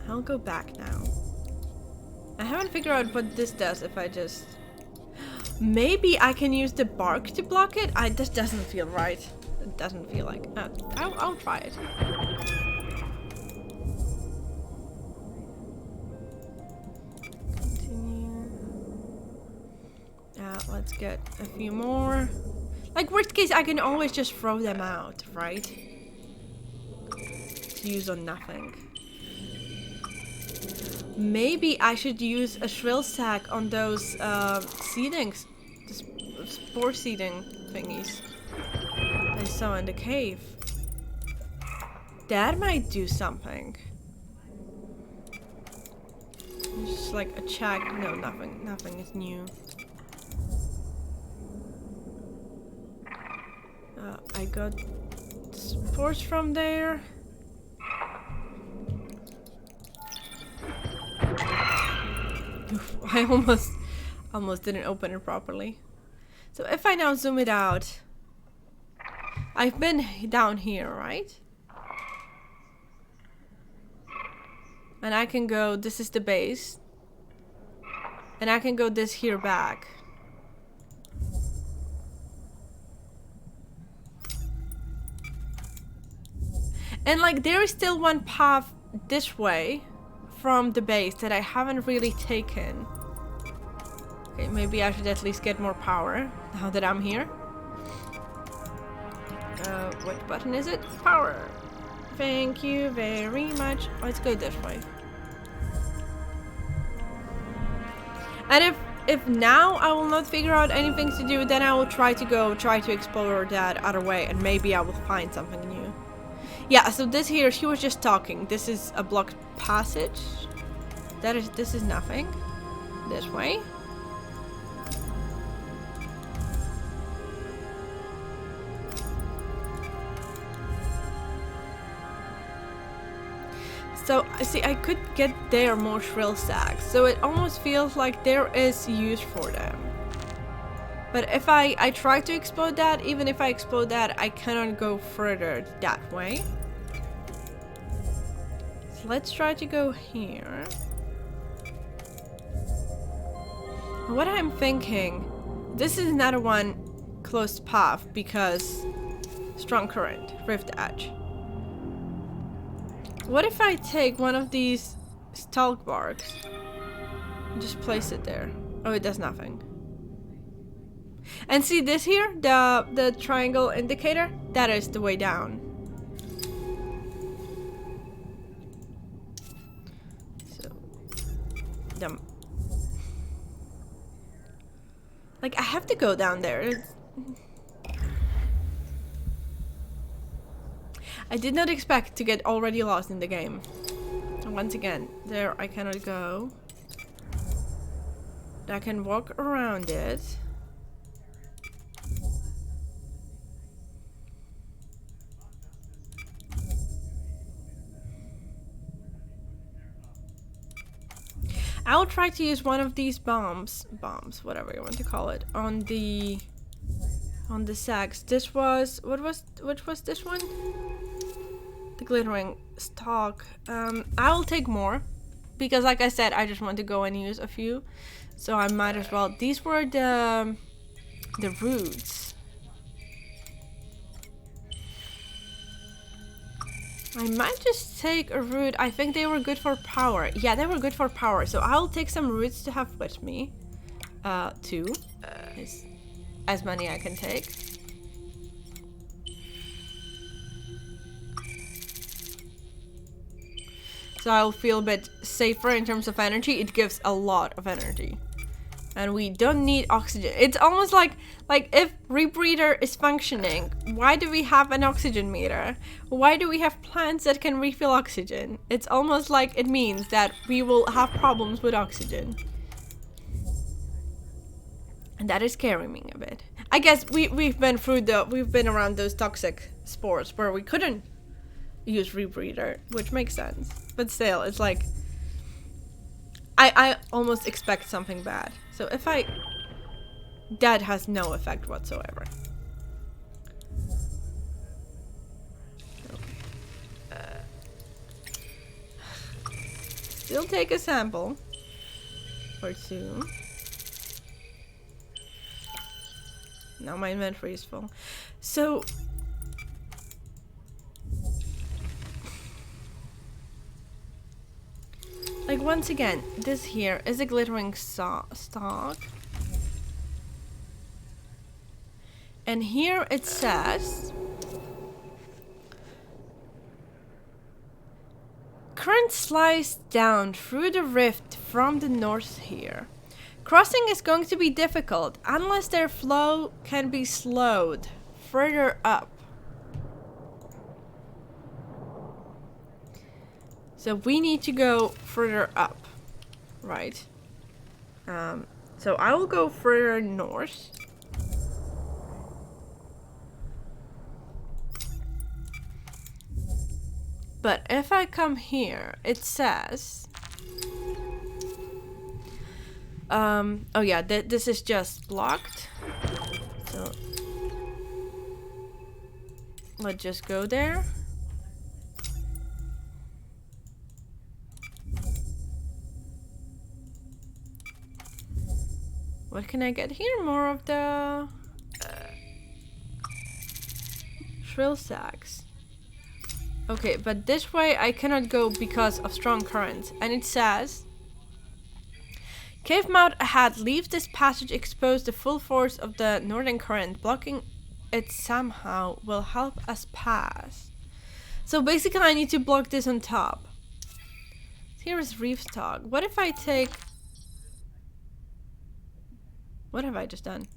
I'll go back now. I haven't figured out what this does if I just... Maybe I can use the bark to block it? This doesn't feel right. It doesn't feel like... I'll try it. Continue. Let's get a few more. Like, worst case, I can always just throw them out, right? To use on nothing. Maybe I should use a shrill sack on those seedings, the spore seeding thingies I saw in the cave. That might do something. Just like a check. No, nothing is new. I got spores from there. Oof, I almost didn't open it properly. So if I now zoom it out, I've been down here, right? And I can go, this is the base. And I can go this here back. And like there is still one path this way from the base that I haven't really taken. Okay, maybe I should at least get more power now that I'm here. What button is it? Power. Thank you very much. Let's go this way. And if now I will not figure out anything to do, then I will try to explore that other way, and maybe I will find something new. Yeah, so this here, she was just talking. This is a blocked passage. This is nothing. This way. So, see, I could get there more shrill sacks, so it almost feels like there is use for them. But if I try to explode that, even if I explode that, I cannot go further that way. So let's try to go here. What I'm thinking, this is another one closed path because strong current, rift edge. What if I take one of these stalk barks and just place it there? Oh, it does nothing. And see this here, the triangle indicator? That is the way down. So, like I have to go down there. I did not expect to get already lost in the game. And once again, there I cannot go. I can walk around it. I'll try to use one of these bombs, whatever you want to call it, on the sacks. This was, which was this one? The glittering stalk. I will take more because like I said, I just want to go and use a few, so I might as well. These were the roots. I might just take a root. I think they were good for power. Yeah, they were good for power, so I'll take some roots to have with me. Two is as many I can take. So I'll feel a bit safer in terms of energy. It gives a lot of energy. And we don't need oxygen. It's almost like if rebreather is functioning, why do we have an oxygen meter? Why do we have plants that can refill oxygen? It's almost like it means that we will have problems with oxygen. And that is scaring me a bit. I guess we've been around those toxic spores where we couldn't use rebreather, which makes sense. But still, it's like I almost expect something bad. So if that has no effect whatsoever. Okay. Still take a sample or two. Now my inventory is full. So like once again, this here is a glittering stalk. And here it says current slices down through the rift from the north here. Crossing is going to be difficult unless their flow can be slowed further up. So we need to go further up, right? So I will go further north. But if I come here, it says... oh yeah, this is just blocked. So... let's just go there. What can I get here? More of the... shrill sacks. Okay, but this way I cannot go because of strong currents. And it says... cave mouth ahead leaves this passage exposed. The full force of the northern current. Blocking it somehow will help us pass. So basically I need to block this on top. Here is reef stock. What if I take... what have I just done?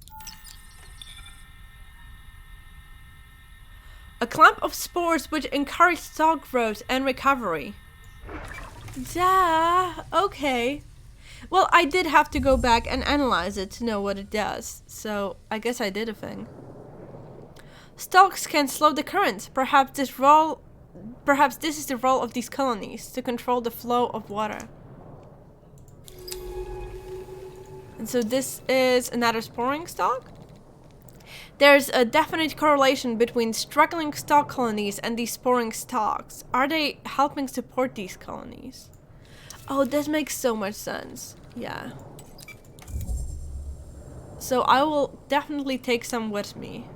A clump of spores which encourage stalk growth and recovery. Duh. Okay. Well, I did have to go back and analyze it to know what it does. So, I guess I did a thing. Stalks can slow the current. Perhaps this is the role of these colonies, to control the flow of water. And so this is another sporing stalk. There's a definite correlation between struggling stalk colonies and these sporing stalks. Are they helping support these colonies? Oh, this makes so much sense. Yeah. So I will definitely take some with me.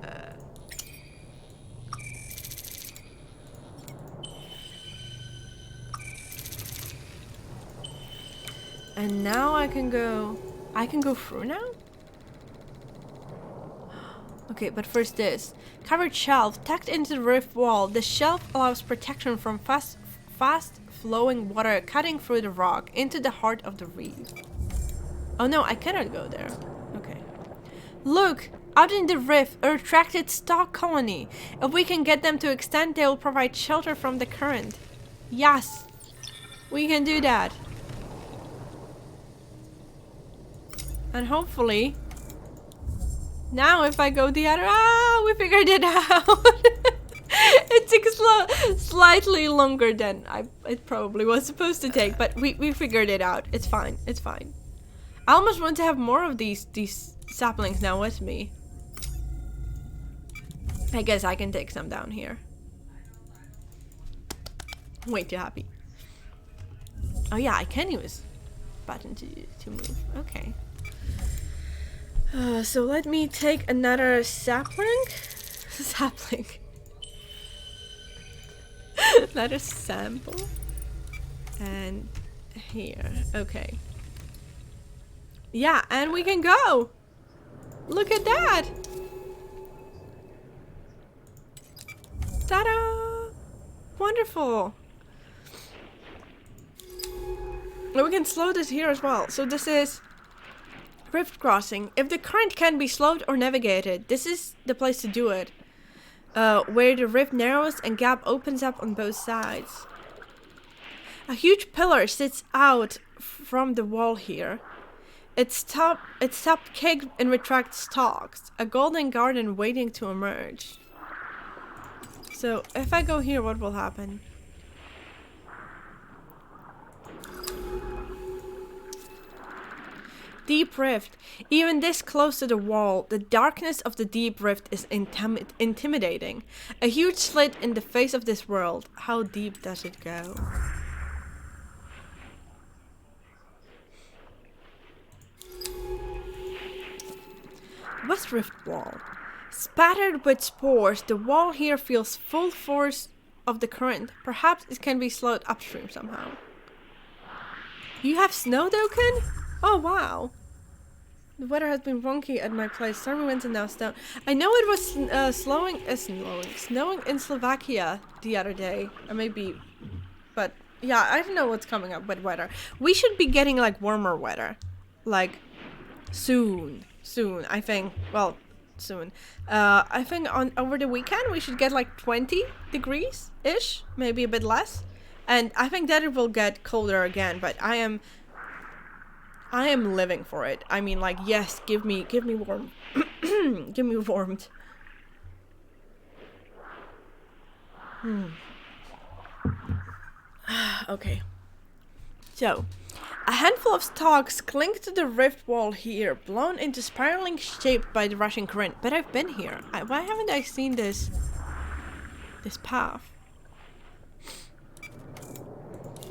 And now I can go through now? Okay, but first this. Covered shelf tucked into the rift wall. The shelf allows protection from fast flowing water cutting through the rock into the heart of the reef. Oh no, I cannot go there. Okay. Look! Out in the rift, a retracted stalk colony. If we can get them to extend, they will provide shelter from the current. Yes! We can do that. And hopefully... now if I go the other... ah, we figured it out! It took slightly longer than it probably was supposed to take, but we figured it out. It's fine. It's fine. I almost want to have more of these saplings now with me. I guess I can take some down here. Way too happy. Oh yeah, I can use button to move. Okay. So let me take another sapling. Sapling. Another sample. And here. Okay. Yeah, and we can go. Look at that. Ta-da! Wonderful. And we can slow this here as well. So this is rift crossing. If the current can be slowed or navigated, this is the place to do it. Where the rift narrows and gap opens up on both sides. A huge pillar sits out from the wall here. Its top caked in retracted stalks. A golden garden waiting to emerge. So if I go here, what will happen? Deep rift. Even this close to the wall, the darkness of the deep rift is intimidating. A huge slit in the face of this world. How deep does it go? West rift wall. Spattered with spores, the wall here feels full force of the current. Perhaps it can be slowed upstream somehow. You have snow, Dokkan? Oh wow. The weather has been wonky at my place. Stormy winds and now snow. I know it was snowing in Slovakia the other day. Or maybe, but yeah, I don't know what's coming up with weather. We should be getting like warmer weather. Like soon, I think. Well, soon. I think over the weekend we should get like 20 degrees-ish. Maybe a bit less. And I think that it will get colder again, but I am living for it. I mean, like, yes, give me warm. Give me warmth. Okay. So, a handful of stalks cling to the rift wall here, blown into spiraling shape by the rushing current. But I've been here. Why haven't I seen this path?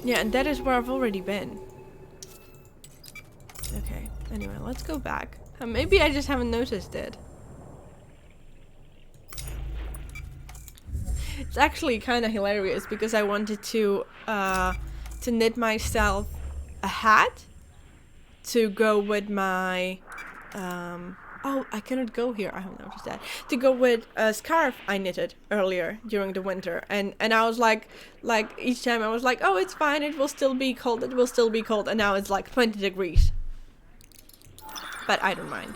Yeah, and that is where I've already been. Okay, anyway, let's go back. Maybe I just haven't noticed it. It's actually kind of hilarious because I wanted to knit myself a hat to go with my oh, I cannot go here. I haven't noticed that. To go with a scarf I knitted earlier during the winter, and I was like each time I was like, oh, it's fine, it will still be cold, it will still be cold, and now it's like 20 degrees. But I don't mind.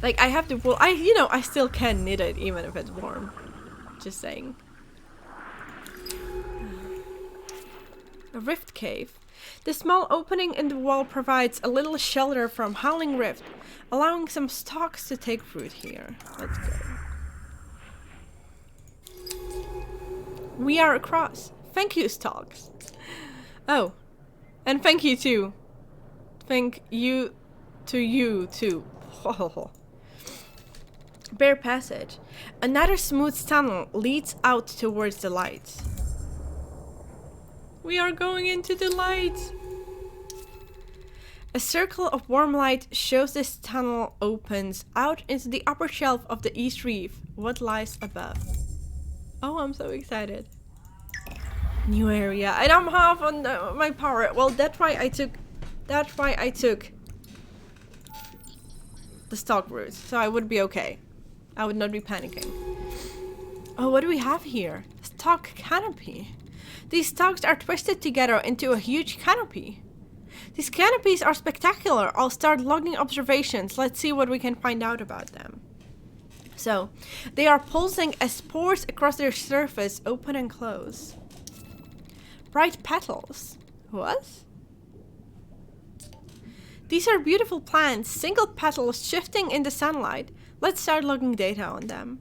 Like, I have the wool. I still can knit it even if it's warm. Just saying. A rift cave. The small opening in the wall provides a little shelter from howling rift, allowing some stalks to take root here. Let's go. We are across. Thank you, stalks. Oh, and thank you too. Thank you to you too. Bare passage. Another smooth tunnel leads out towards the lights. We are going into the light. A circle of warm light shows this tunnel opens out into the upper shelf of the east reef. What lies above? Oh, I'm so excited. New area. And I'm half on my power. Well, that's why I took the stalk route, so I would be okay. I would not be panicking. Oh, what do we have here? Stalk canopy. These stalks are twisted together into a huge canopy. These canopies are spectacular. I'll start logging observations. Let's see what we can find out about them. So, they are pulsing as spores across their surface open and close. Bright petals. What? These are beautiful plants, single petals shifting in the sunlight. Let's start logging data on them.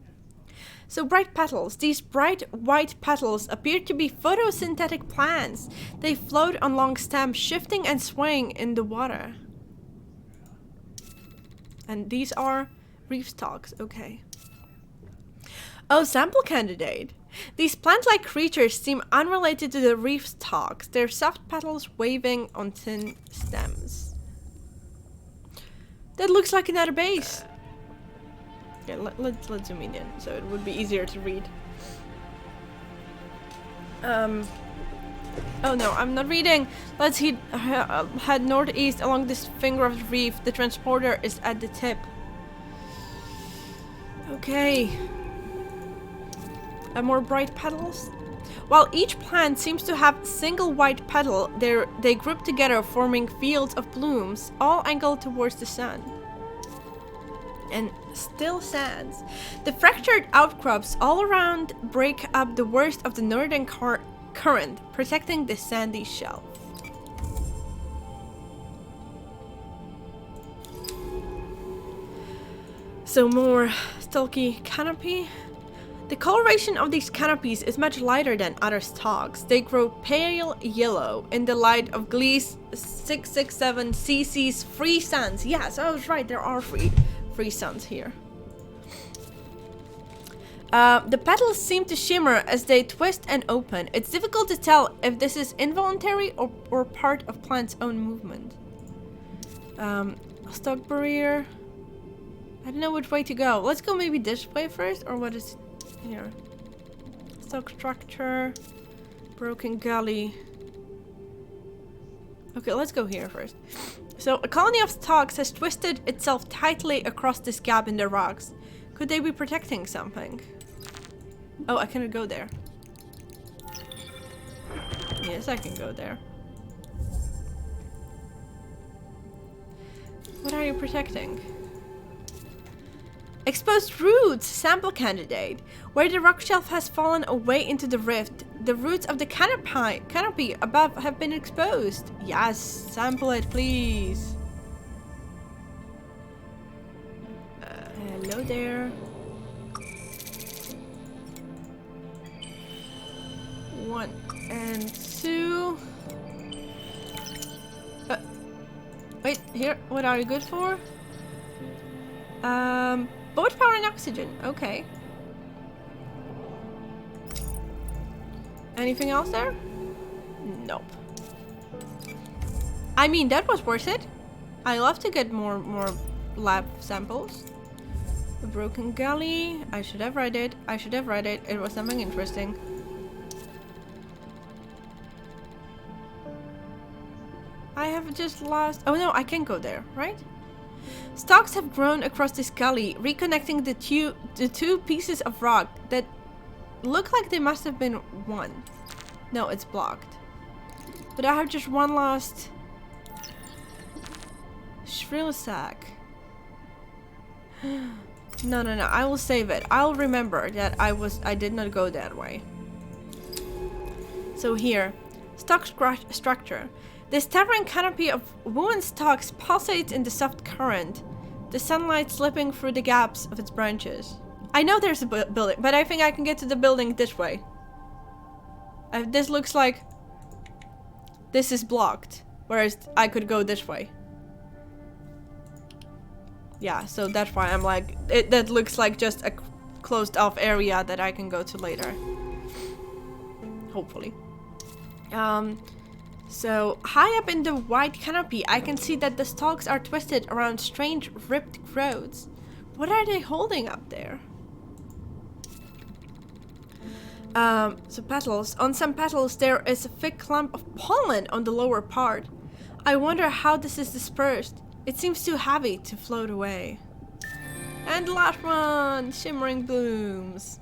So bright petals. These bright white petals appear to be photosynthetic plants. They float on long stems, shifting and swaying in the water. And these are reef stalks. Okay. Oh, sample candidate. These plant-like creatures seem unrelated to the reef stalks. Their soft petals waving on thin stems. That looks like another base. Yeah, let's zoom in so it would be easier to read. Oh no, I'm not reading. Let's head northeast along this finger of the reef. The transporter is at the tip. Okay. More bright petals. While each plant seems to have a single white petal, they group together forming fields of blooms, all angled towards the sun. And still sands. The fractured outcrops all around break up the worst of the northern current, protecting the sandy shelf. So more stalky canopy. The coloration of these canopies is much lighter than other stalks. They grow pale yellow in the light of Glee's 667 cc's free suns. Yes, I was right, there are free suns here. The petals seem to shimmer as they twist and open. It's difficult to tell if this is involuntary or part of plant's own movement. Stalk barrier. I don't know which way to go. Let's go maybe this way first, or what is here? Stalk structure. Broken gully. Okay, let's go here first. So, a colony of stalks has twisted itself tightly across this gap in the rocks. Could they be protecting something? Oh, I cannot go there. Yes, I can go there. What are you protecting? Exposed roots! Sample candidate. Where the rock shelf has fallen away into the rift, the roots of the canopy above have been exposed. Yes, sample it, please. Hello there. Here, what are you good for? Boat power and oxygen. Okay. Anything else there? Nope. I mean, that was worth it. I love to get more lab samples. A broken galley. I should have read it. I should have read it. It was something interesting. I have just lost... Oh no, I can go there, right? Stalks have grown across this gully, reconnecting the two pieces of rock that look like they must have been one. No, it's blocked. But I have just one last... Shrill sack. No, I will save it. I'll remember that I did not go that way. So here, stalk structure. This towering canopy of woven stalks pulsates in the soft current, the sunlight slipping through the gaps of its branches. I know there's a building, but I think I can get to the building this way. This looks like this is blocked, whereas I could go this way. Yeah, so that's why I'm like, that looks like just a closed off area that I can go to later. Hopefully. So high up in the white canopy, I can see that the stalks are twisted around strange ripped growths. What are they holding up there? So petals. On some petals, there is a thick clump of pollen on the lower part. I wonder how this is dispersed. It seems too heavy to float away. And the last one, shimmering blooms.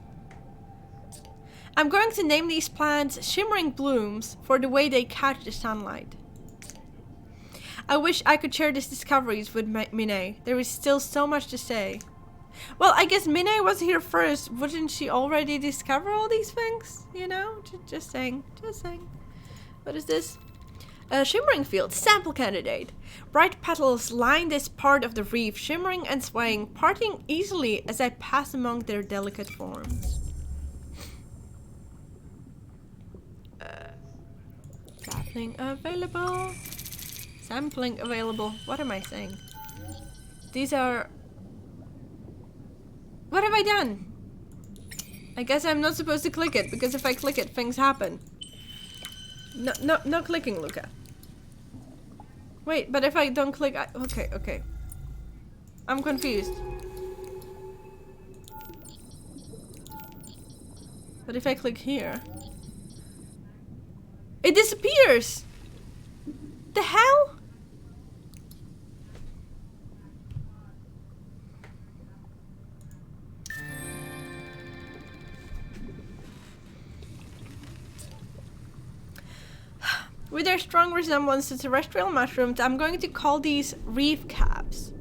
I'm going to name these plants Shimmering Blooms for the way they catch the sunlight. I wish I could share these discoveries with Minay. There is still so much to say. Well, I guess Minay was here first. Wouldn't she already discover all these things? You know? Just saying. Just saying. What is this? A shimmering field. Sample candidate. Bright petals line this part of the reef, shimmering and swaying, parting easily as I pass among their delicate forms. Sapling available. Sampling available. What am I saying? These are... What have I done? I guess I'm not supposed to click it, because if I click it, things happen. No clicking, Luca. Wait, but if I don't click... Okay. I'm confused. But if I click here... It disappears! The hell? With their strong resemblance to terrestrial mushrooms, I'm going to call these reef caps.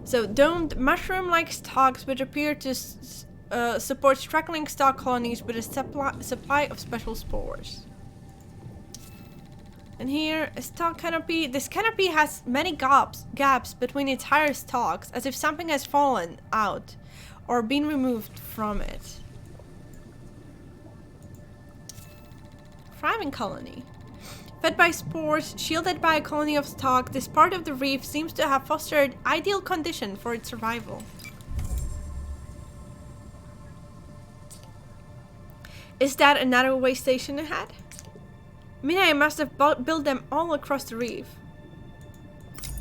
So domed mushroom-like stalks which appear to support struggling stalk colonies with a supply of special spores. And here, a stalk canopy. This canopy has many gaps between its higher stalks, as if something has fallen out or been removed from it. Thriving colony. Fed by spores, shielded by a colony of stalk, this part of the reef seems to have fostered ideal condition for its survival. Is that another way station ahead? I mean, I must have built them all across the reef.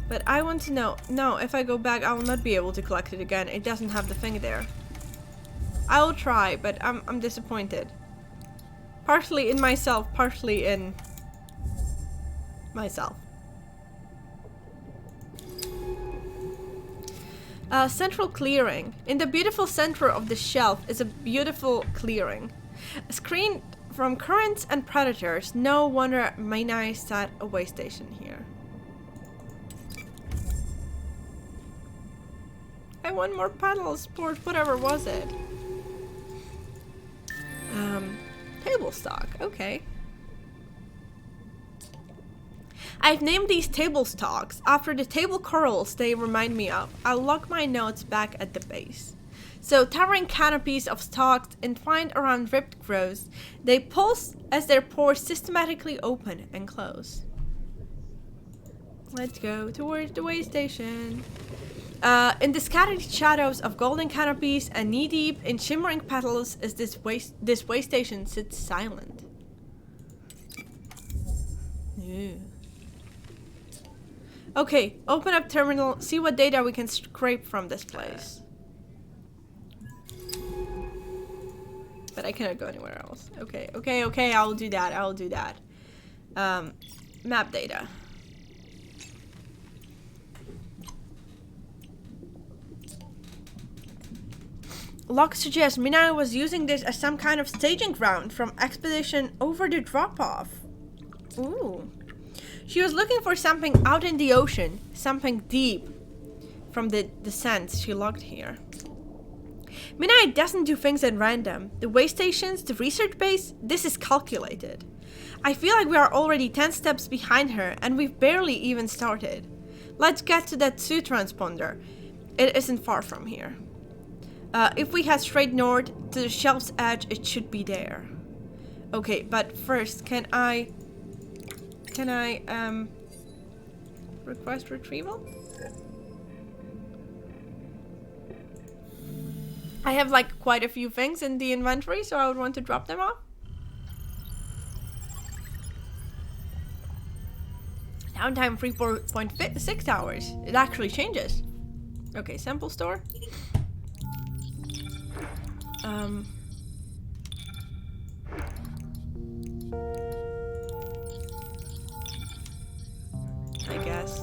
But I want to know. No, if I go back, I will not be able to collect it again. It doesn't have the thing there. I will try, but I'm disappointed. Partially in myself, partially in myself. Central clearing. In the beautiful center of the shelf is a beautiful clearing. Screened from currents and predators. No wonder Minay set a way station here. I want more petals, spores, whatever was it? Table stock, okay. I've named these table stalks after the table corals they remind me of. I'll log my notes back at the base. So towering canopies of stalks entwined around ripped growths, they pulse as their pores systematically open and close. Let's go towards the way station. In the scattered shadows of golden canopies and knee-deep in shimmering petals, is this way station sits silent. Ew. Okay, open up terminal, see what data we can scrape from this place. But I cannot go anywhere else. Okay, I'll do that. Map data. Log suggests Minae was using this as some kind of staging ground from expedition over the drop-off. Ooh. She was looking for something out in the ocean, something deep from the descent she logged here. Minae doesn't do things at random. The way stations, the research base, this is calculated. I feel like we are already 10 steps behind her and we've barely even started. Let's get to that suit transponder. It isn't far from here. If we head straight north to the shelf's edge, it should be there. Okay, but first, can I request retrieval? I have like quite a few things in the inventory, so I would want to drop them off. Downtime 3.6 hours. It actually changes. Okay, sample store. I guess.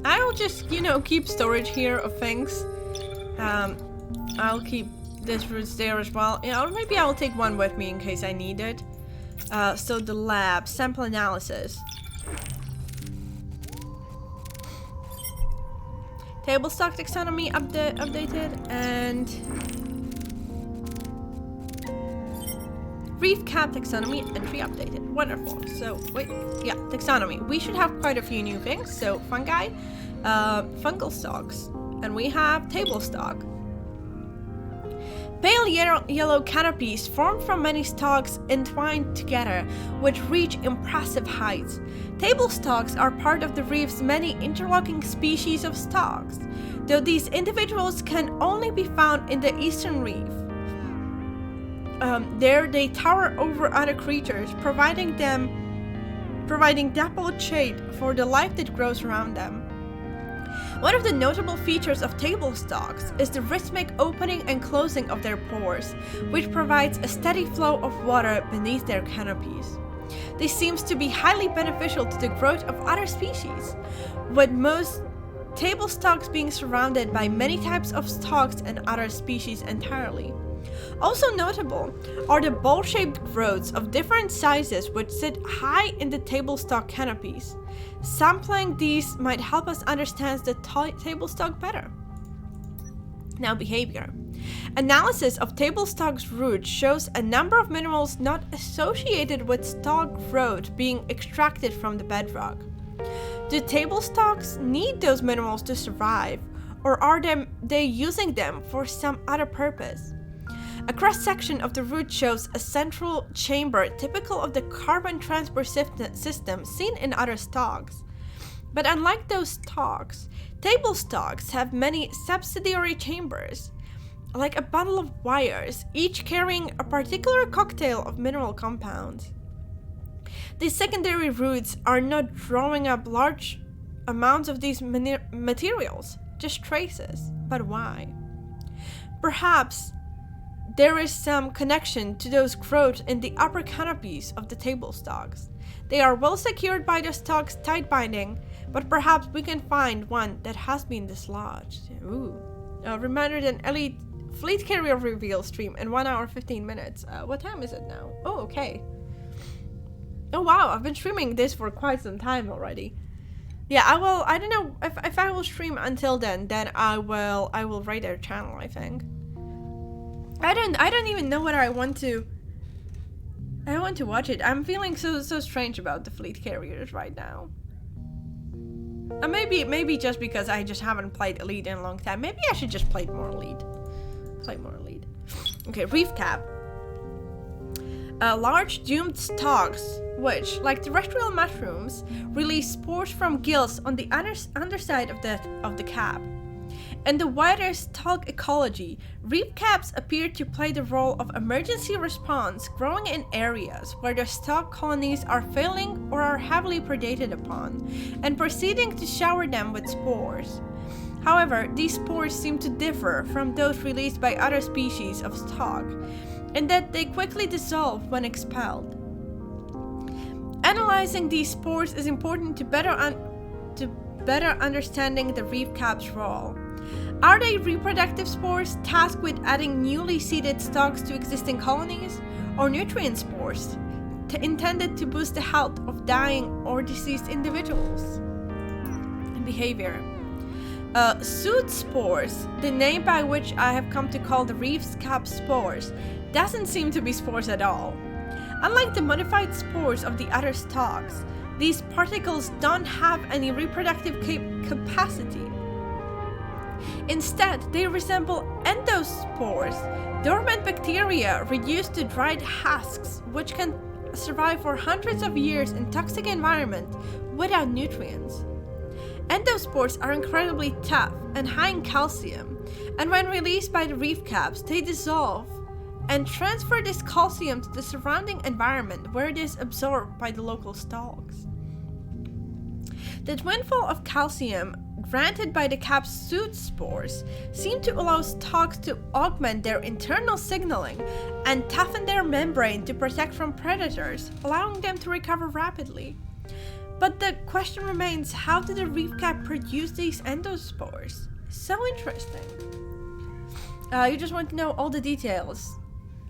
I'll just, you know, keep storage here of things. I'll keep this roots there as well. Yeah, or maybe I'll take one with me in case I need it. So the lab, sample analysis. Table stock taxonomy updated, and reef cap taxonomy entry updated. Wonderful. So wait, yeah, taxonomy. We should have quite a few new things. So fungi, fungal stalks, and we have table stock. Pale yellow canopies formed from many stalks entwined together, which reach impressive heights. Table stalks are part of the reef's many interlocking species of stalks, though these individuals can only be found in the eastern reef. There they tower over other creatures, providing dappled shade for the life that grows around them. One of the notable features of table stalks is the rhythmic opening and closing of their pores, which provides a steady flow of water beneath their canopies. This seems to be highly beneficial to the growth of other species, with most table stalks being surrounded by many types of stalks and other species entirely. Also notable are the bowl-shaped growths of different sizes which sit high in the table stalk canopies. Sampling these might help us understand the table stalk better. Now behavior. Analysis of table stalk's roots shows a number of minerals not associated with stalk growth being extracted from the bedrock. Do table stalks need those minerals to survive, or are they using them for some other purpose? A cross-section of the root shows a central chamber typical of the carbon transport system seen in other stalks. But unlike those stalks, table stalks have many subsidiary chambers, like a bundle of wires, each carrying a particular cocktail of mineral compounds. These secondary roots are not drawing up large amounts of these materials, just traces. But why? Perhaps there is some connection to those growths in the upper canopies of the table stalks. They are well secured by the stalk's tight binding, but perhaps we can find one that has been dislodged. Ooh. Reminder that elite fleet carrier reveal stream in 1 hour 15 minutes. What time is it now? Oh, okay. Oh wow, I've been streaming this for quite some time already. Yeah, I don't know if I will stream until then I will raid their channel, I think. I don't even know whether I want to watch it. I'm feeling so strange about the fleet carriers right now. Maybe just because I just haven't played Elite in a long time. Maybe I should just play more Elite. Okay, reef cap. large doomed stalks, which, like terrestrial mushrooms, release spores from gills on the underside of the cap. In the wider stalk ecology, reef caps appear to play the role of emergency response, growing in areas where the stalk colonies are failing or are heavily predated upon, and proceeding to shower them with spores. However, these spores seem to differ from those released by other species of stalk, in that they quickly dissolve when expelled. Analyzing these spores is important to better understanding the reef cap's role. Are they reproductive spores tasked with adding newly seeded stalks to existing colonies, or nutrient spores intended to boost the health of dying or deceased individuals? Behavior. Soot spores, the name by which I have come to call the reef cap spores, doesn't seem to be spores at all. Unlike the modified spores of the other stalks, these particles don't have any reproductive capacity. Instead, they resemble endospores, dormant bacteria reduced to dried husks, which can survive for hundreds of years in toxic environment without nutrients. Endospores are incredibly tough and high in calcium, and when released by the reef caps, they dissolve and transfer this calcium to the surrounding environment, where it is absorbed by the local stalks. The windfall of calcium granted by the cap's soot spores seem to allow stalks to augment their internal signaling and toughen their membrane to protect from predators, allowing them to recover rapidly. But the question remains, how did the reef cap produce these endospores? So interesting. You just want to know all the details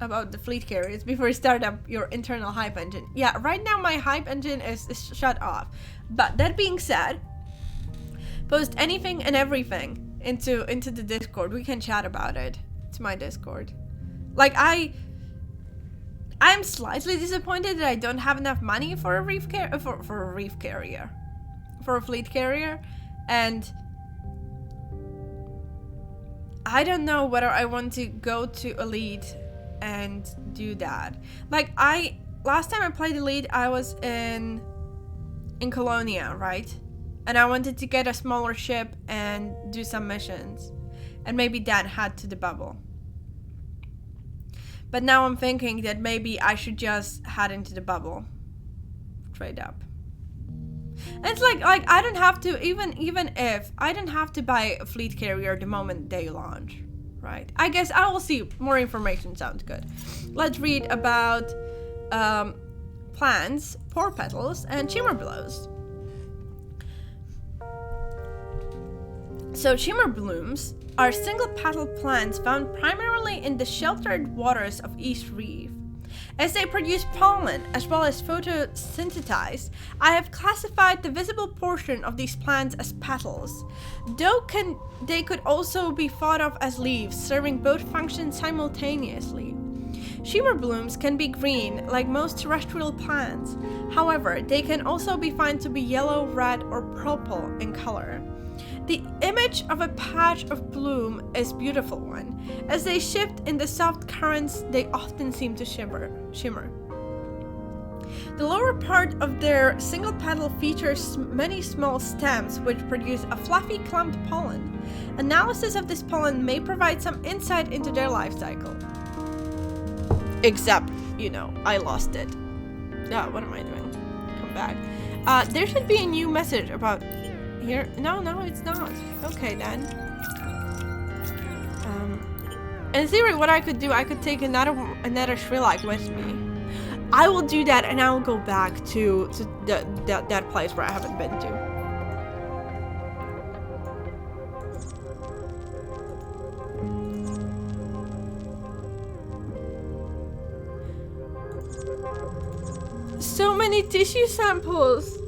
about the fleet carriers before you start up your internal hype engine. Yeah, right now my hype engine is shut off. But that being said, post anything and everything into the Discord. We can chat about it. It's my Discord. Like, I'm slightly disappointed that I don't have enough money for a reef carrier, for a fleet carrier, and I don't know whether I want to go to Elite and do that. Like, last time I played Elite, I was in Colonia, right? And I wanted to get a smaller ship and do some missions, and maybe that had to the bubble. But now I'm thinking that maybe I should just head into the bubble, trade up. And it's like I don't have to, even if I don't have to buy a fleet carrier the moment they launch, right? I guess I will see. More information sounds good. Let's read about plants, pore petals, and shimmer blows. So shimmer blooms are single-petaled plants found primarily in the sheltered waters of East Reef. As they produce pollen as well as photosynthesize, I have classified the visible portion of these plants as petals, though they could also be thought of as leaves, serving both functions simultaneously. Shimmer blooms can be green, like most terrestrial plants. However, they can also be found to be yellow, red, or purple in color. The image of a patch of bloom is a beautiful one. As they shift in the soft currents, they often seem to shimmer. The lower part of their single petal features many small stems which produce a fluffy clumped pollen. Analysis of this pollen may provide some insight into their life cycle. Except, I lost it. What am I doing? Come back. There should be a new message about... Here? No, it's not. Okay, then. In theory, what I could do, I could take another Shrilak with me. I will do that, and I will go back to that place where I haven't been to. So many tissue samples.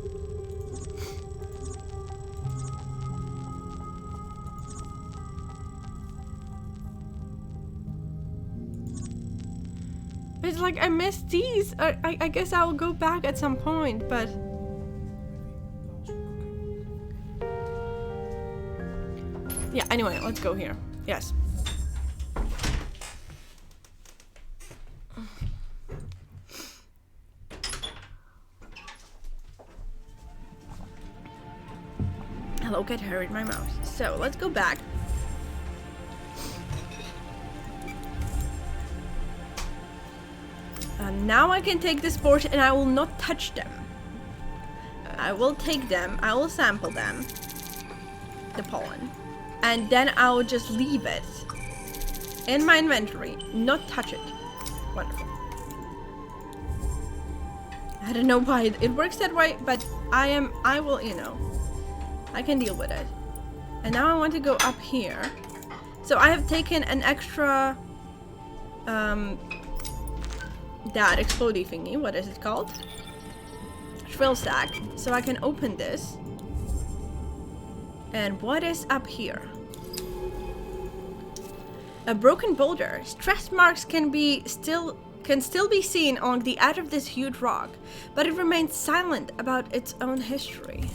It's like I missed these. I guess I will go back at some point, but yeah, anyway, let's go here. Yes. Hello, cat hurt my mouse. So let's go back. Now I can take the spores and I will not touch them. I will take them, I will sample them, the pollen, and then I will just leave it in my inventory, not touch it. Wonderful. I don't know why it works that way, but I will, you know, I can deal with it. And now I want to go up here. So I have taken an extra, that explodey thingy, what is it called? Shrill sack, so I can open this. And what is up here? A broken boulder. Stress marks can still be seen along the edge of this huge rock, but it remains silent about its own history.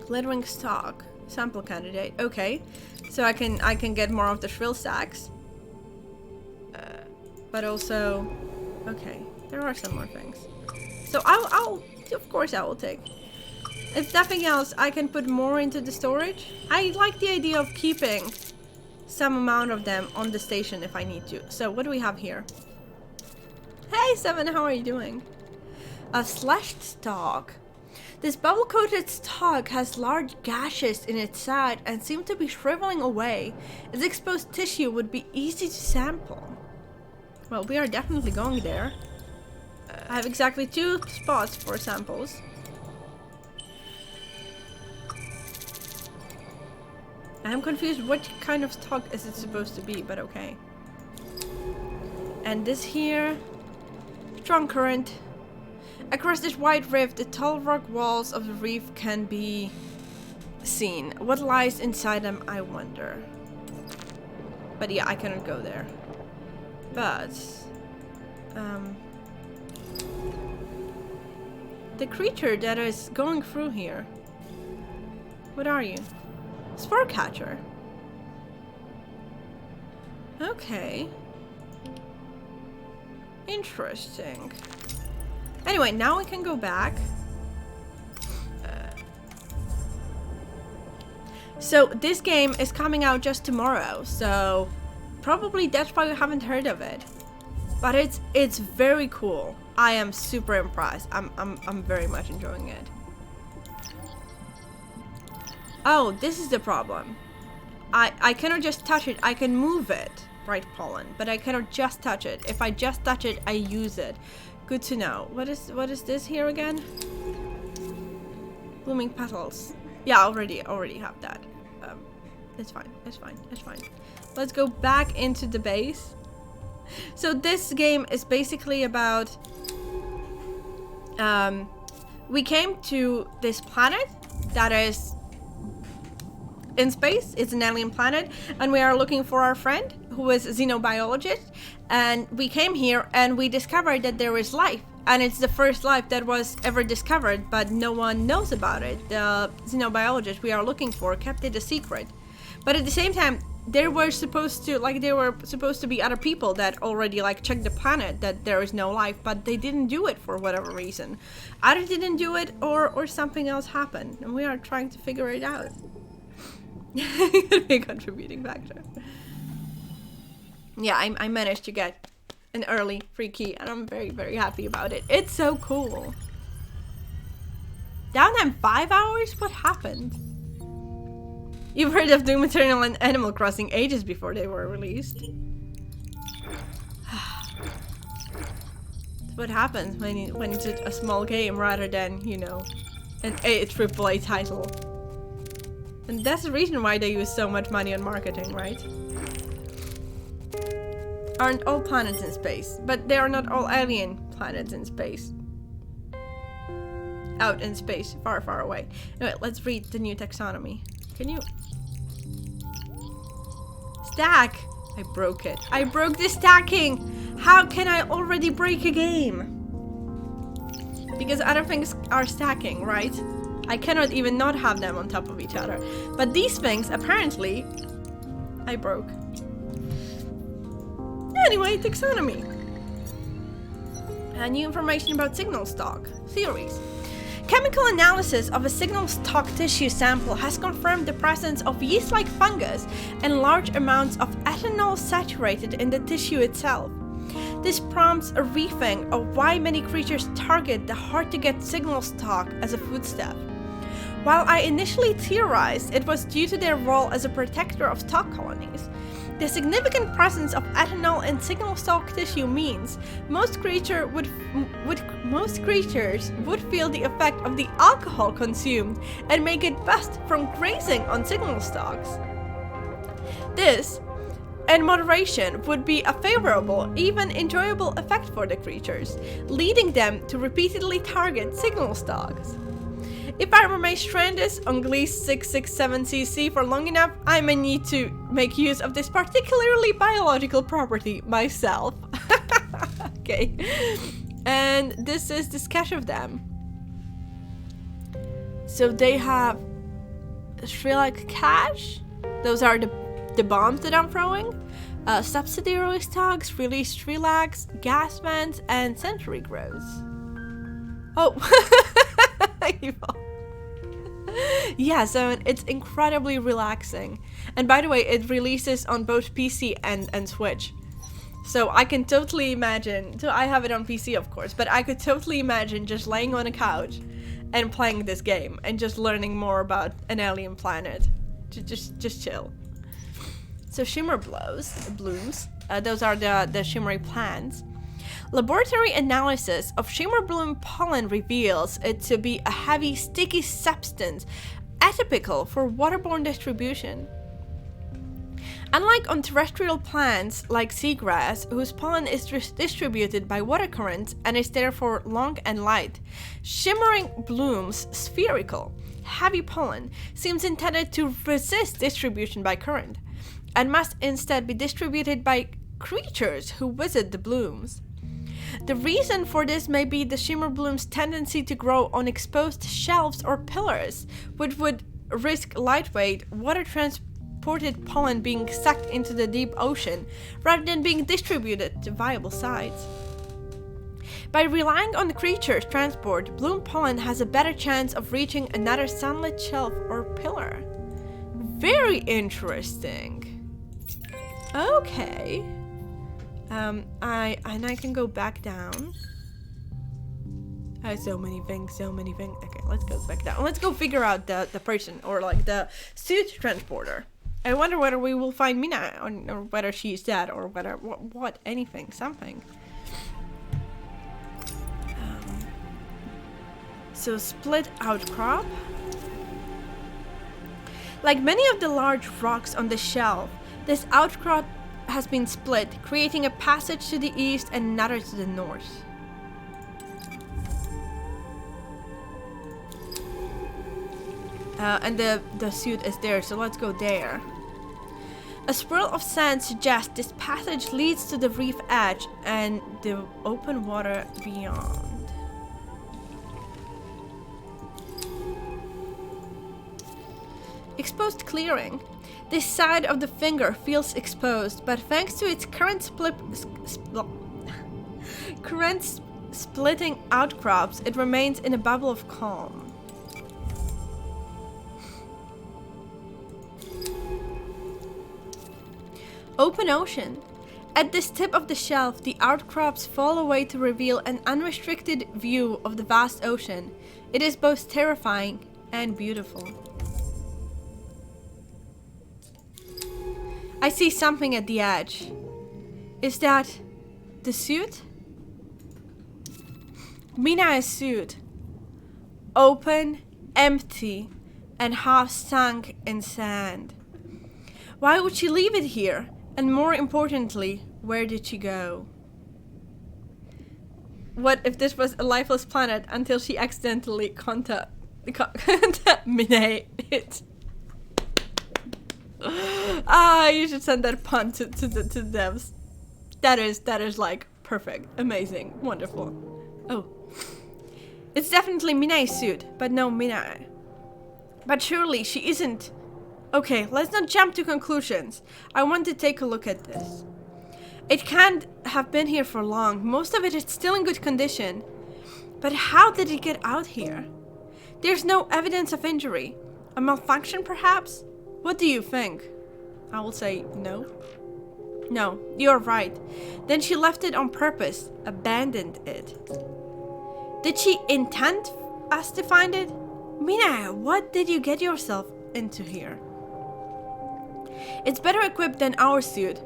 Glittering stalk. Sample candidate. Okay. So I can get more of the shrill sacks. But also, okay, there are some more things. So I'll of course I will take. If nothing else, I can put more into the storage. I like the idea of keeping some amount of them on the station if I need to. So what do we have here? Hey Seven, how are you doing? A slashed stalk. This bubble-coated stalk has large gashes in its side and seems to be shriveling away. Its exposed tissue would be easy to sample. Well, we are definitely going there. I have exactly 2 spots for samples. I'm confused what kind of stalk is it supposed to be, but okay. And this here, strong current. Across this wide rift, the tall rock walls of the reef can be seen. What lies inside them, I wonder. But yeah, I cannot go there. But the creature that is going through here. What are you? Spore Catcher. Okay. Interesting. Anyway, now we can go back. So this game is coming out just tomorrow, so probably that's why you haven't heard of it. But it's very cool. I am super impressed. I'm very much enjoying it. Oh, this is the problem. I cannot just touch it. I can move it, right, pollen, but I cannot just touch it. If I just touch it, I use it. Good to know. What is this here again? Blooming petals. Yeah, already have that. It's fine. It's fine. It's fine. Let's go back into the base. So this game is basically about we came to this planet that is in space. It's an alien planet, and we are looking for our friend who is a xenobiologist. And we came here and we discovered that there is life, and it's the first life that was ever discovered, but no one knows about it. The xenobiologist we are looking for kept it a secret. But at the same time, there were supposed to be other people that already checked the planet that there is no life, but they didn't do it for whatever reason. Either didn't do it or something else happened, and we are trying to figure it out. Could be a contributing factor. Yeah, I managed to get an early free key, and I'm very, very happy about it. It's so cool. Downtime 5 hours? What happened? You've heard of Doom Eternal and Animal Crossing ages before they were released. That's what happens when it's a small game rather than, you know, a AAA title. And that's the reason why they use so much money on marketing, right? Aren't all planets in space, but they are not all alien planets in space. Out in space, far, far away. Anyway, let's read the new taxonomy. Can you... Stack! I broke it. I broke the stacking! How can I already break a game? Because other things are stacking, right? I cannot even not have them on top of each other. But these things, apparently, I broke. Anyway, taxonomy. New information about signal stalk. Theories. Chemical analysis of a signal stalk tissue sample has confirmed the presence of yeast-like fungus and large amounts of ethanol saturated in the tissue itself. This prompts a rethink of why many creatures target the hard-to-get signal stalk as a foodstuff. While I initially theorized it was due to their role as a protector of stalk colonies, the significant presence of ethanol in signal stalk tissue means most creatures would feel the effect of the alcohol consumed and may get best from grazing on signal stalks. This, and moderation, would be a favorable, even enjoyable effect for the creatures, leading them to repeatedly target signal stalks. If I remain stranded on Gliese 667cc for long enough, I may need to make use of this particularly biological property myself. Okay. And this is the sketch of them. So they have Shrillak cache. Those are the bombs that I'm throwing. Subsidiary stocks, release Shrillaks, gas vents, and century growths. Oh. Yeah, so it's incredibly relaxing. And by the way, it releases on both PC and Switch. So I can totally imagine, so I have it on PC of course, but I could totally imagine just laying on a couch and playing this game and just learning more about an alien planet. Just chill. So shimmer blooms, those are the shimmery plants. Laboratory analysis of shimmer bloom pollen reveals it to be a heavy, sticky substance, atypical for waterborne distribution. Unlike on terrestrial plants like seagrass, whose pollen is distributed by water currents and is therefore long and light, shimmering bloom's spherical, heavy pollen seems intended to resist distribution by current, and must instead be distributed by creatures who visit the blooms. The reason for this may be the shimmer bloom's tendency to grow on exposed shelves or pillars, which would risk lightweight, water-transported pollen being sucked into the deep ocean, rather than being distributed to viable sites. By relying on the creature's transport, bloom pollen has a better chance of reaching another sunlit shelf or pillar. Very interesting. Okay. I can go back down. So many things. Okay, let's go back down. Let's go figure out the person, or like the suit transporter. I wonder whether we will find Mina, or whether she's dead, or whether what anything, something. So split outcrop. Like many of the large rocks on the shelf, this outcrop has been split, creating a passage to the east and another to the north. And the suit is there, so let's go there. A swirl of sand suggests this passage leads to the reef edge and the open water beyond. Exposed clearing. This side of the finger feels exposed, but thanks to its current splitting outcrops, it remains in a bubble of calm. Open ocean. At this tip of the shelf, the outcrops fall away to reveal an unrestricted view of the vast ocean. It is both terrifying and beautiful. I see something at the edge. Is that the suit? Mina's suit. Open, empty, and half sunk in sand. Why would she leave it here? And more importantly, where did she go? What if this was a lifeless planet until she accidentally contaminated? You should send that pun to the devs. That is like perfect, amazing, wonderful. Oh, it's definitely Mina's suit, but no Mina. But surely she isn't. Okay, let's not jump to conclusions. I want to take a look at this. It can't have been here for long. Most of it is still in good condition. But how did it get out here? There's no evidence of injury. A malfunction, perhaps? What do you think? I will say no. No, you're right. Then she left it on purpose, abandoned it. Did she intend us to find it? Mina, what did you get yourself into here? It's better equipped than our suit,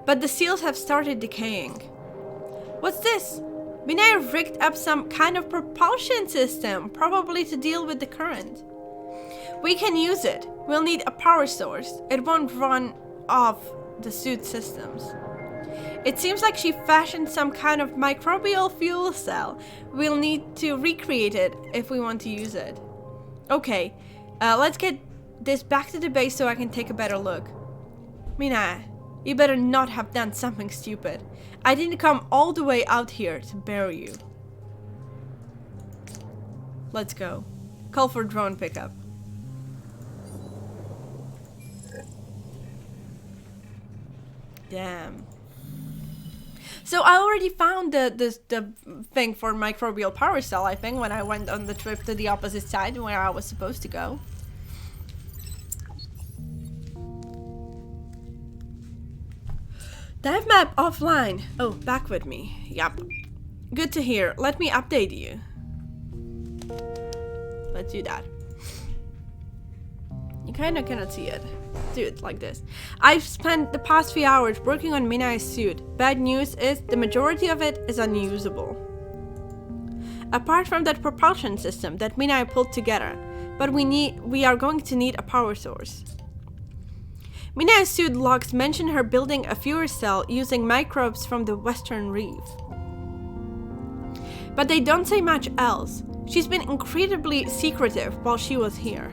but the seals have started decaying. What's this? Mina rigged up some kind of propulsion system, probably to deal with the current. We can use it. We'll need a power source. It won't run off the suit systems. It seems like she fashioned some kind of microbial fuel cell. We'll need to recreate it if we want to use it. Okay, let's get this back to the base so I can take a better look. Mina, you better not have done something stupid. I didn't come all the way out here to bury you. Let's go. Call for drone pickup. Damn. So I already found the thing for microbial power cell, I think, when I went on the trip to the opposite side where I was supposed to go. Dive map offline. Oh, back with me. Yup. Good to hear. Let me update you. Let's do that. You kinda cannot see it. Do it like this. I've spent the past few hours working on Minai's suit. Bad news is the majority of it is unusable. Apart from that propulsion system that Minai pulled together, but we are going to need a power source. Minai's suit logs mention her building a fuel cell using microbes from the Western Reef. But they don't say much else. She's been incredibly secretive while she was here,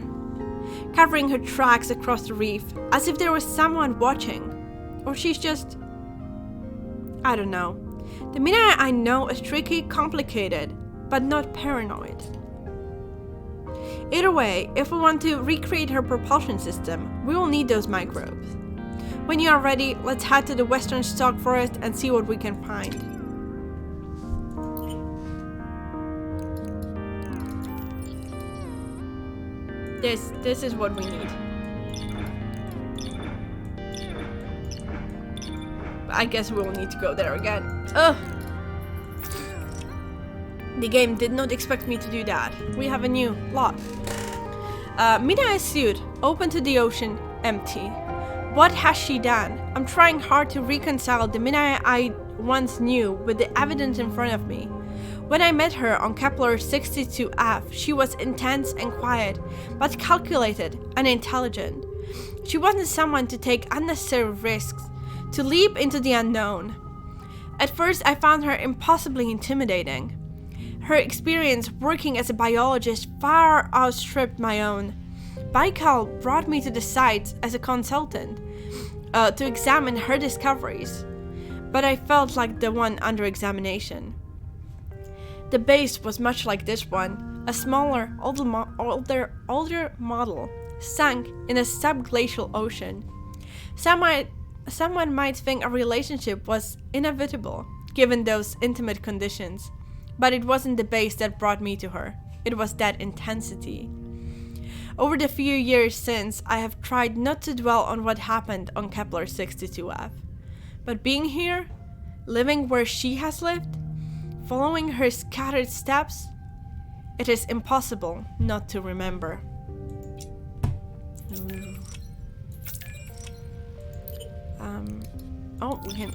covering her tracks across the reef as if there was someone watching. Or she's just... I don't know. The Minai I know is tricky, complicated, but not paranoid. Either way, if we want to recreate her propulsion system, we will need those microbes. When you are ready, let's head to the western stalk forest and see what we can find. This is what we need. I guess we'll need to go there again. Ugh! The game did not expect me to do that. We have a new lot. Minai's suit, open to the ocean, empty. What has she done? I'm trying hard to reconcile the Minai I once knew with the evidence in front of me. When I met her on Kepler 62F, she was intense and quiet, but calculated and intelligent. She wasn't someone to take unnecessary risks, to leap into the unknown. At first, I found her impossibly intimidating. Her experience working as a biologist far outstripped my own. Baikal brought me to the site as a consultant to examine her discoveries, but I felt like the one under examination. The base was much like this one, a smaller, older model, sunk in a subglacial ocean. Someone might think a relationship was inevitable, given those intimate conditions, but it wasn't the base that brought me to her. It was that intensity. Over the few years since, I have tried not to dwell on what happened on Kepler 62F, but being here, living where she has lived, following her scattered steps, it is impossible not to remember. Oh, we can...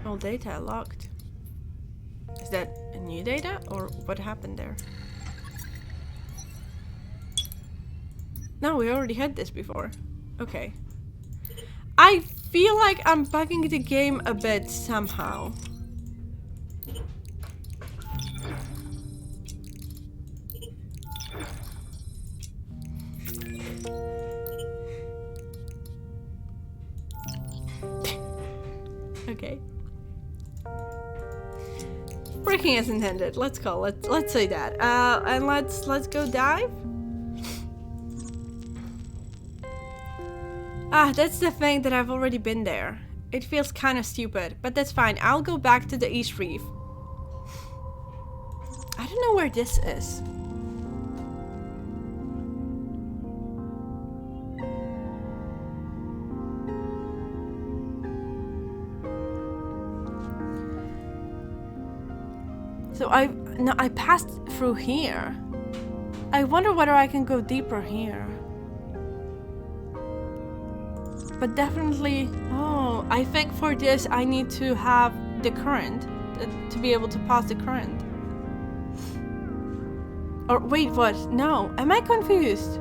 All data locked. Is that a new data or what happened there? No, we already had this before. Okay. I feel like I'm bugging the game a bit somehow. Okay. Breaking as intended. Let's say that. And let's go dive. Ah, that's the thing that I've already been there. It feels kind of stupid, but that's fine. I'll go back to the East Reef. I don't know where this is. So I passed through here. I wonder whether I can go deeper here. But definitely, oh, I think for this I need to have the current to be able to pass the current. Or wait, what? No, am I confused?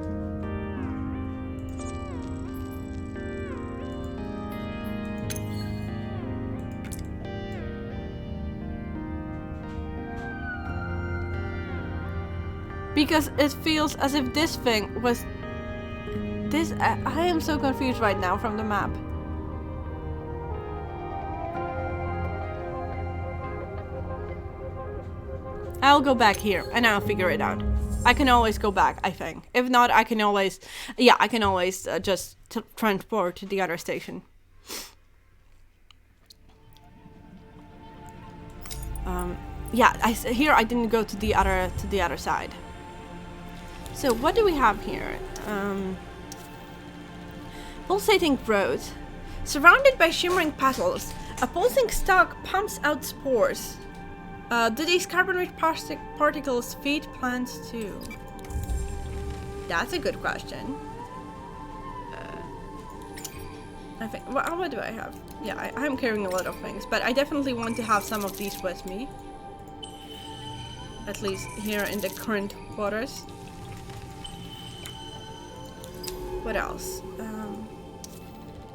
Because it feels as if this thing was... This... I am so confused right now from the map. I'll go back here and I'll figure it out. I can always go back, I think. If not, I can always... Yeah, I can always just transport to the other station. Yeah, here I didn't go to the other side. So what do we have here? Pulsating growth. Surrounded by shimmering petals, a pulsing stalk pumps out spores. Do these carbon-rich particles feed plants too? That's a good question. I think. What do I have? Yeah, I'm carrying a lot of things, but I definitely want to have some of these with me. At least here in the current waters. What else?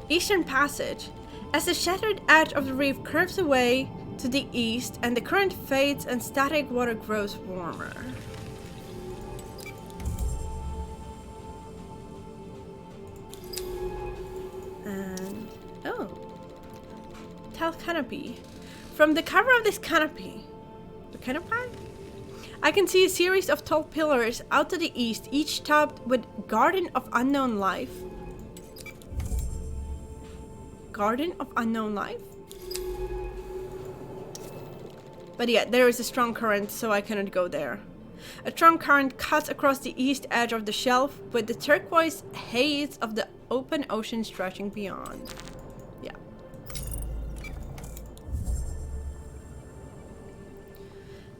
Eastern Passage. As the shattered edge of the reef curves away to the east and the current fades and static water grows warmer. And... oh. Tall canopy. From the cover of this canopy... the canopy? I can see a series of tall pillars out to the east, each topped with Garden of Unknown Life. Garden of Unknown Life? But yeah, there is a strong current, so I cannot go there. A strong current cuts across the east edge of the shelf, with the turquoise haze of the open ocean stretching beyond. Yeah.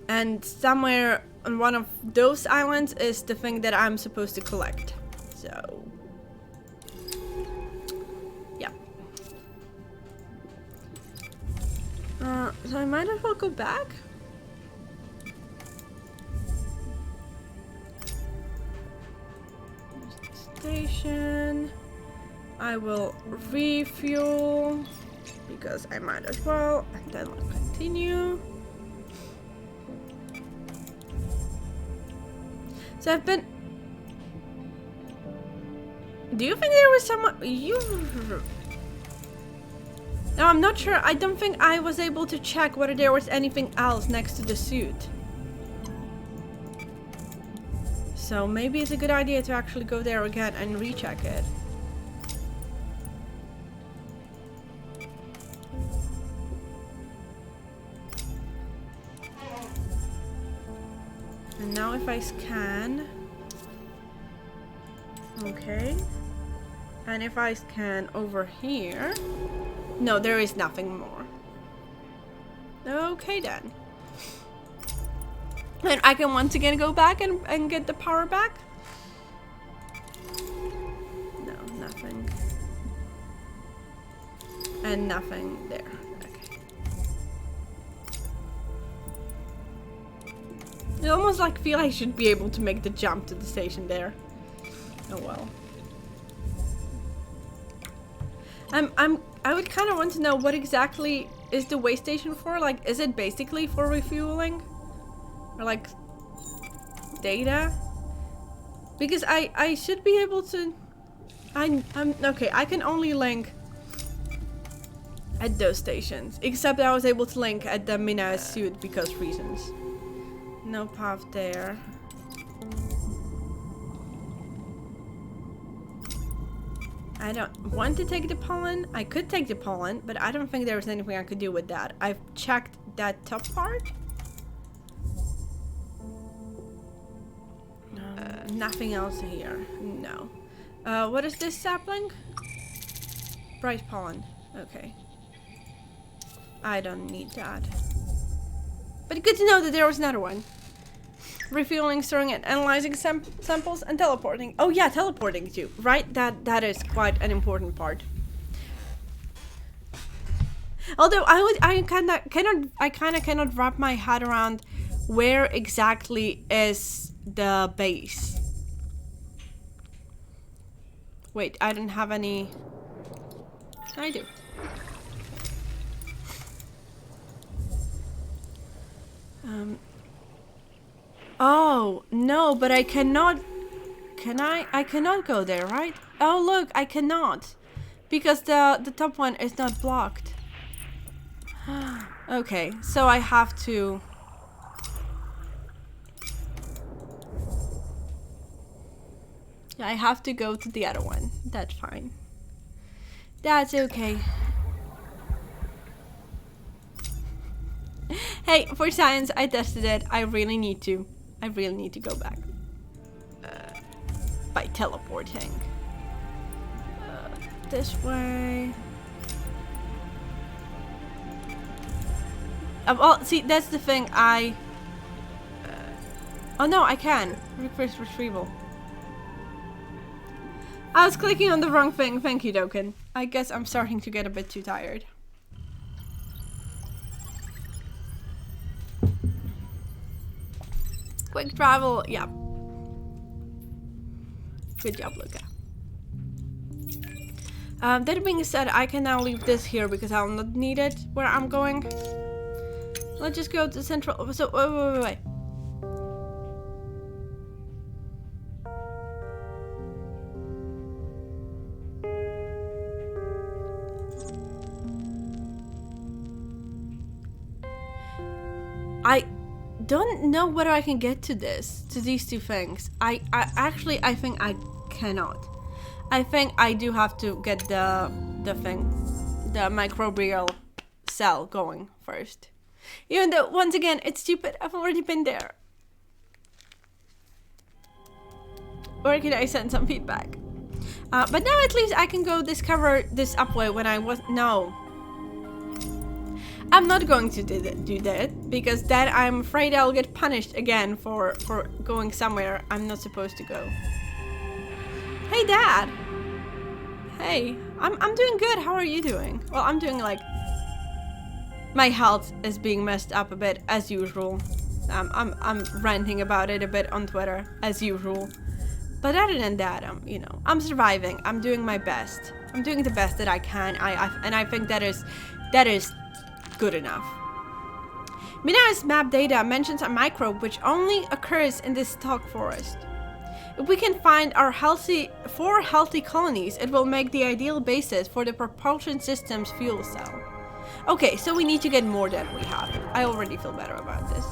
And somewhere on one of those islands is the thing that I'm supposed to collect. So... yeah. So I might as well go back. There's the station. I will refuel because I might as well, and then we'll continue. So I've been... do you think there was someone... No, I'm not sure. I don't think I was able to check whether there was anything else next to the suit. So maybe it's a good idea to actually go there again and recheck it. And now if I scan... okay. And if I scan over here... no, there is nothing more. Okay then. And I can once again go back and get the power back? No, nothing. And nothing there. Okay. I almost like feel I should be able to make the jump to the station there. Oh well. I would kind of want to know what exactly is the way station for? Like, is it basically for refueling? Or like data? Because I should be able to... I'm okay, I can only link at those stations. Except I was able to link at the Mina suit because reasons. No path there. I don't want to take the pollen. I could take the pollen, but I don't think there's anything I could do with that. I've checked that top part. Nothing else here. No. What is this sapling? Bright pollen. Okay. I don't need that. But good to know that there was another one. Refueling, storing, and analyzing samples, and teleporting. Oh yeah, teleporting too. Right? That is quite an important part. Although I kind of cannot wrap my head around where exactly is the base. Wait, I don't have any. I do. Oh, no, but I cannot. Can I? I cannot go there, right? Oh, look, I cannot. Because the top one is not blocked. Okay, so I have to. Yeah, I have to go to the other one. That's fine. That's okay. Hey, for science, I tested it. I really need to go back. By teleporting. This way. Well, see, that's the thing. Oh no, I can. Request retrieval. I was clicking on the wrong thing. Thank you, Doken. I guess I'm starting to get a bit too tired. Quick travel, yeah. Good job, Luca. That being said, I can now leave this here because I'll not need it where I'm going. Let's just go to central. So, wait. I don't know whether I can get to these two things. I think I cannot. I think I do have to get the microbial cell going first. Even though, once again, it's stupid. I've already been there. Or can I send some feedback? But now at least I can go discover this upway when I was... No. I'm not going to do that, because then I'm afraid I'll get punished again for going somewhere I'm not supposed to go. Hey, Dad! Hey, I'm doing good. How are you doing? Well, I'm doing like... My health is being messed up a bit, as usual. I'm ranting about it a bit on Twitter, as usual. But other than that, you know, I'm surviving. I'm doing my best. I'm doing the best that I can. And I think that is good enough. Mina's map data mentions a microbe which only occurs in this stalk forest. If we can find our 4 healthy colonies, it will make the ideal basis for the propulsion system's fuel cell. Okay, so we need to get more than we have. I already feel better about this.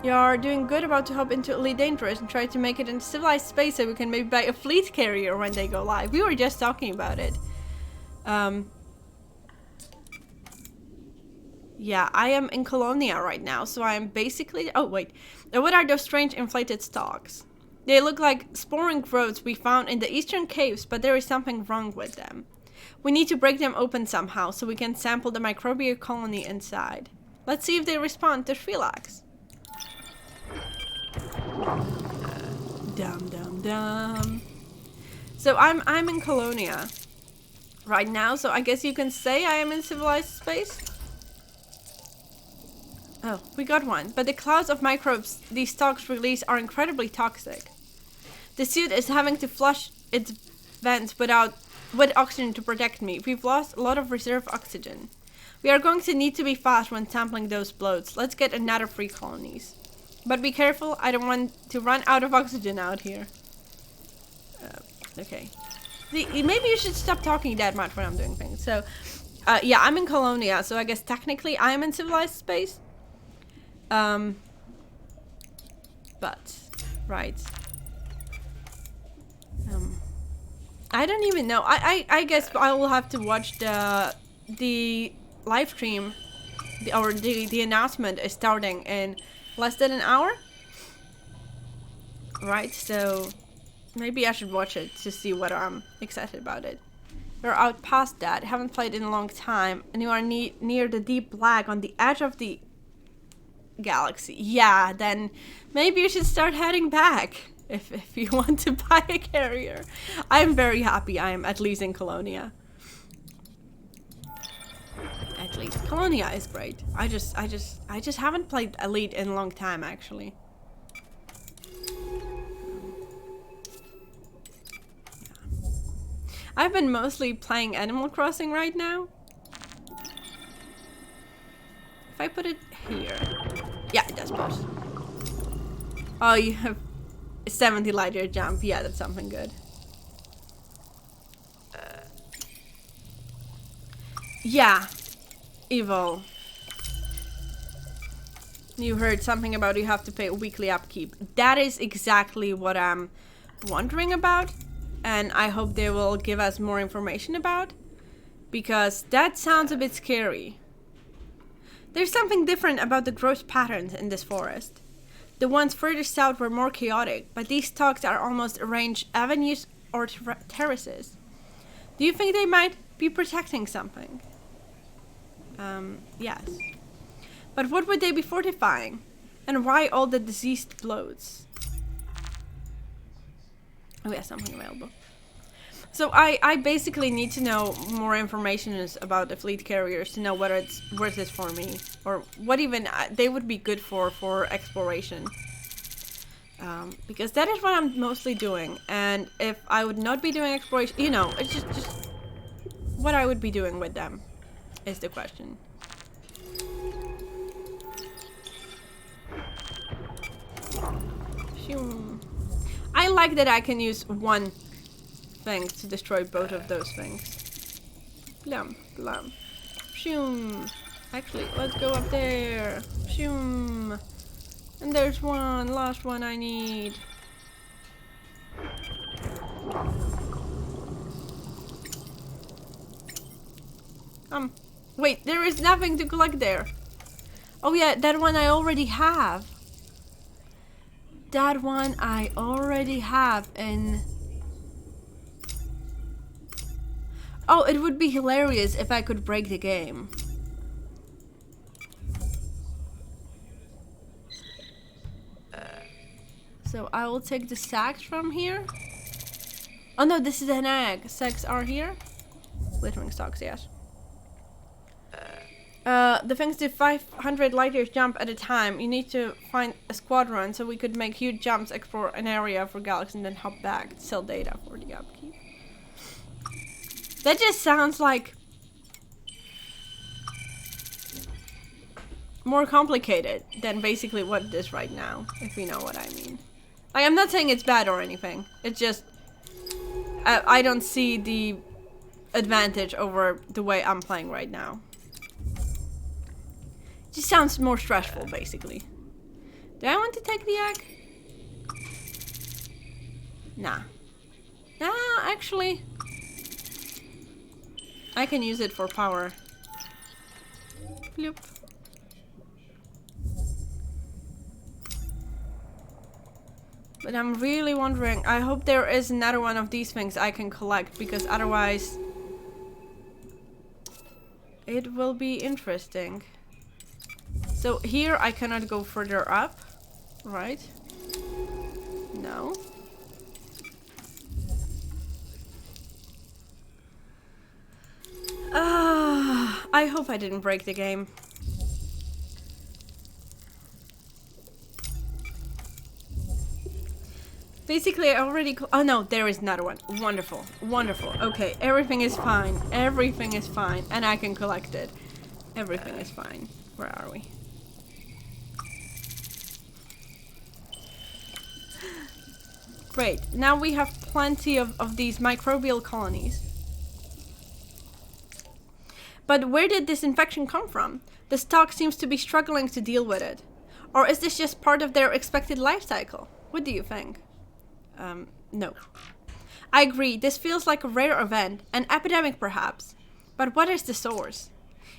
You're doing good, about to hop into Elite Dangerous and try to make it in civilized space so we can maybe buy a fleet carrier when they go live. We were just talking about it. Yeah, I am in Colonia right now, so I am basically... Oh, wait. What are those strange inflated stalks? They look like sporing growths we found in the eastern caves, but there is something wrong with them. We need to break them open somehow, so we can sample the microbial colony inside. Let's see if they respond to Relax. Dum. So I'm in Colonia right now, so I guess you can say I am in civilized space. Oh, we got one. But the clouds of microbes these stalks release are incredibly toxic. The suit is having to flush its vents with oxygen to protect me. We've lost a lot of reserve oxygen. We are going to need to be fast when sampling those bloats. Let's get another 3 colonies. But be careful, I don't want to run out of oxygen out here. Okay. Maybe you should stop talking that much when I'm doing things. So, yeah, I'm in Colonia, so I guess technically I am in civilized space. But, right. I don't even know. I guess I will have to watch the live stream, the announcement is starting in less than an hour. Right, so maybe I should watch it to see whether I'm excited about it. We're out past that, haven't played in a long time, and you are near the deep black on the edge of the galaxy. Yeah, then maybe you should start heading back if you want to buy a carrier. I'm very happy I am at least in Colonia. At least Colonia is great. I just haven't played Elite in a long time actually. I've been mostly playing Animal Crossing right now. If I put it here. Yeah, it does post. Oh, you have a 70 light year jump. Yeah, that's something good. Yeah. Evo. You heard something about you have to pay weekly upkeep. That is exactly what I'm wondering about. And I hope they will give us more information about. Because that sounds a bit scary. There's something different about the growth patterns in this forest. The ones further south were more chaotic, but these stalks are almost arranged avenues or terraces. Do you think they might be protecting something? Yes. But what would they be fortifying? And why all the diseased bloats? Oh yeah, something available. So I basically need to know more information about the fleet carriers to know whether it's worth it for me. Or what even they would be good for exploration. Because that is what I'm mostly doing. And if I would not be doing exploration, you know, it's just what I would be doing with them is the question. I like that I can use one thing to destroy both of those things. Blum, blum. Shoom. Actually, let's go up there. Shoom. And there's one, last one I need. Wait, there is nothing to collect there. Oh yeah, that one I already have. That one I already have in... Oh, it would be hilarious if I could break the game. So I will take the sacks from here. Oh no, this is an egg. Sacks are here. Glittering stalks, yes. The things do 500 light years jump at a time. You need to find a squadron so we could make huge jumps, explore an area for galaxy and then hop back, sell data for the upkeep. That just sounds like more complicated than basically what it is right now, if you know what I mean. Like, I'm not saying it's bad or anything. It's just I don't see the advantage over the way I'm playing right now. Just sounds more stressful, basically. Do I want to take the egg? Nah. Nah, actually. I can use it for power. Bloop. But I'm really wondering. I hope there is another one of these things I can collect, because otherwise it will be interesting. So here I cannot go further up, right? No. I hope I didn't break the game. Basically, I already... Oh no, there is another one. Wonderful. Wonderful. Okay, everything is fine. Everything is fine. And I can collect it. Everything is fine. Where are we? Great. Now we have plenty of these microbial colonies. But where did this infection come from? The stock seems to be struggling to deal with it. Or is this just part of their expected life cycle? What do you think? No. I agree, this feels like a rare event, an epidemic perhaps. But what is the source?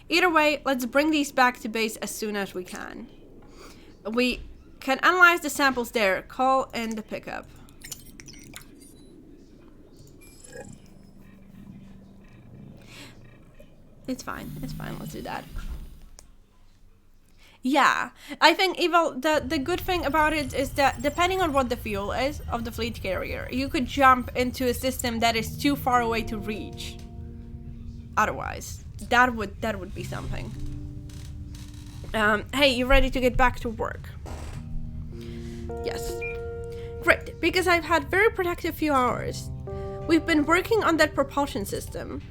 Either way, let's bring these back to base as soon as we can. We can analyze the samples there. Call in the pickup. It's fine, let's do that. Yeah, I think the good thing about it is that depending on what the fuel is of the fleet carrier, you could jump into a system that is too far away to reach. Otherwise, that would be something. Hey, you ready to get back to work? Yes. Great, because I've had very productive few hours. We've been working on that propulsion system.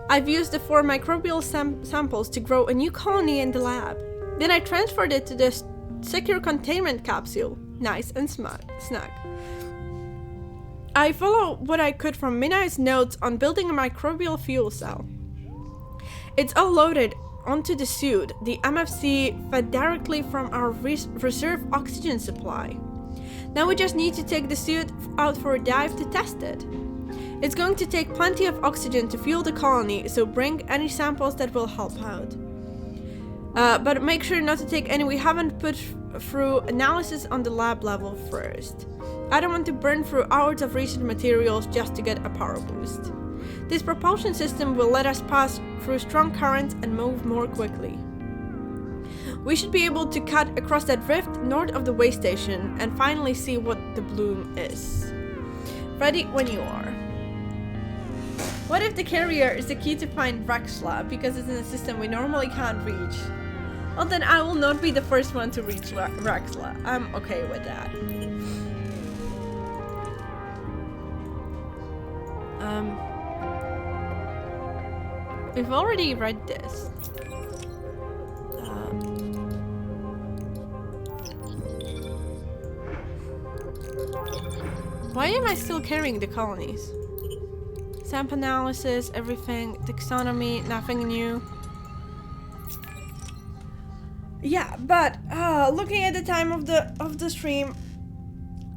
I've used the 4 microbial samples to grow a new colony in the lab. Then I transferred it to this secure containment capsule. Nice and snug. I follow what I could from Minai's notes on building a microbial fuel cell. It's all loaded onto the suit. The MFC fed directly from our reserve oxygen supply. Now we just need to take the suit out for a dive to test it. It's going to take plenty of oxygen to fuel the colony, so bring any samples that will help out. But make sure not to take any we haven't put through analysis on the lab level first. I don't want to burn through hours of research materials just to get a power boost. This propulsion system will let us pass through strong currents and move more quickly. We should be able to cut across that rift north of the way station and finally see what the bloom is. Ready when you are. What if the carrier is the key to find Rexla because it's in a system we normally can't reach? Well, then I will not be the first one to reach Rexla. I'm okay with that. We've already read this. Why am I still carrying the colonies? Sample analysis, everything, taxonomy, nothing new. Yeah, but looking at the time of the stream,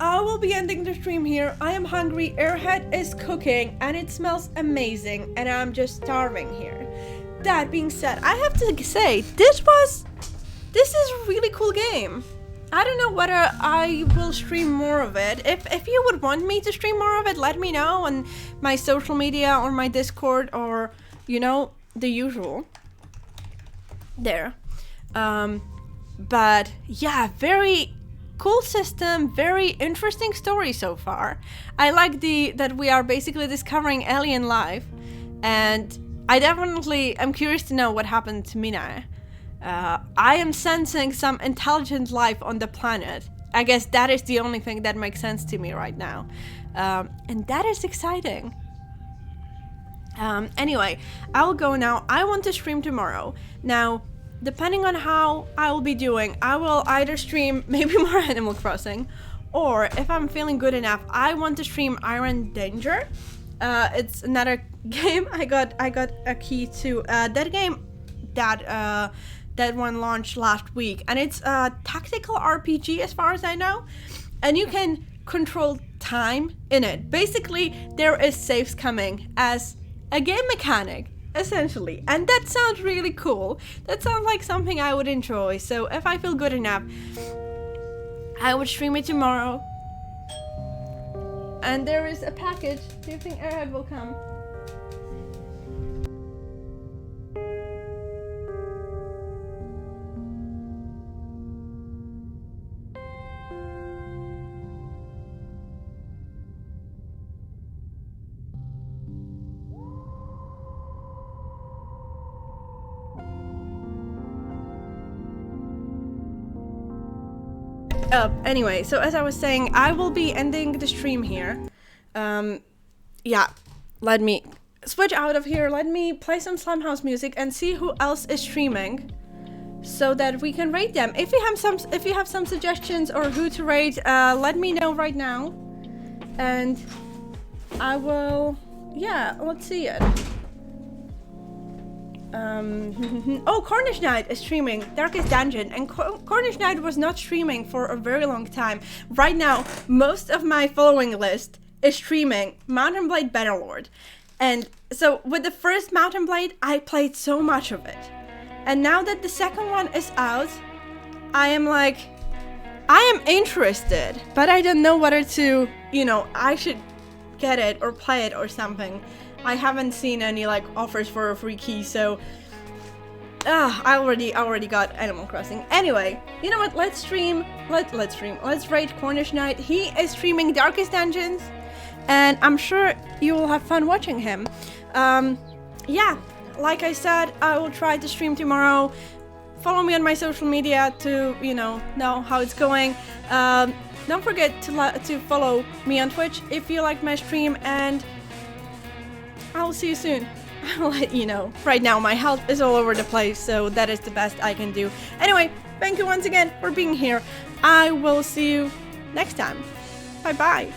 I will be ending the stream here. I am hungry, Airhead is cooking, and it smells amazing, and I'm just starving here. That being said, I have to say, this is a really cool game. I don't know whether I will stream more of it. If you would want me to stream more of it, let me know on my social media or my Discord or, you know, the usual. There. But yeah, very cool system, very interesting story so far. I like that we are basically discovering alien life, and I definitely am curious to know what happened to Minai. I am sensing some intelligent life on the planet. I guess that is the only thing that makes sense to me right now. And that is exciting. Anyway, I'll go now. I want to stream tomorrow. Now, depending on how I will be doing, I will either stream maybe more Animal Crossing, or if I'm feeling good enough, I want to stream Iron Danger. It's another game I got a key to. That game that one launched last week, and it's a tactical RPG as far as I know, and you can control time in it. Basically, there is saves coming as a game mechanic, essentially, and that sounds really cool. That sounds like something I would enjoy, so if I feel good enough, I would stream it tomorrow. And there is a package. Do you think Airhead will come? Anyway, so as I was saying, I will be ending the stream here. Yeah, let me switch out of here. Let me play some Slumhouse music and see who else is streaming, so that we can rate them. If you have some suggestions or who to rate, let me know right now, and I will. Yeah, let's see it. Oh, Cornish Knight is streaming Darkest Dungeon, and Cornish Knight was not streaming for a very long time. Right now, most of my following list streaming Mountain Blade Bannerlord. And so with the first Mountain Blade, I played so much of it. And now that the second one is out, I am like, I am interested, but I don't know whether to, I should get it or play it or something. I haven't seen any like offers for a free key, so I already got Animal Crossing. Anyway, you know what? Let's stream. Let's raid Cornish Knight. He is streaming Darkest Dungeons, and I'm sure you will have fun watching him. Yeah, like I said, I will try to stream tomorrow. Follow me on my social media to, know how it's going. Don't forget to follow me on Twitch if you like my stream, and I will see you soon. I'll let you know. Right now, my health is all over the place, so that is the best I can do. Anyway, thank you once again for being here. I will see you next time. Bye-bye.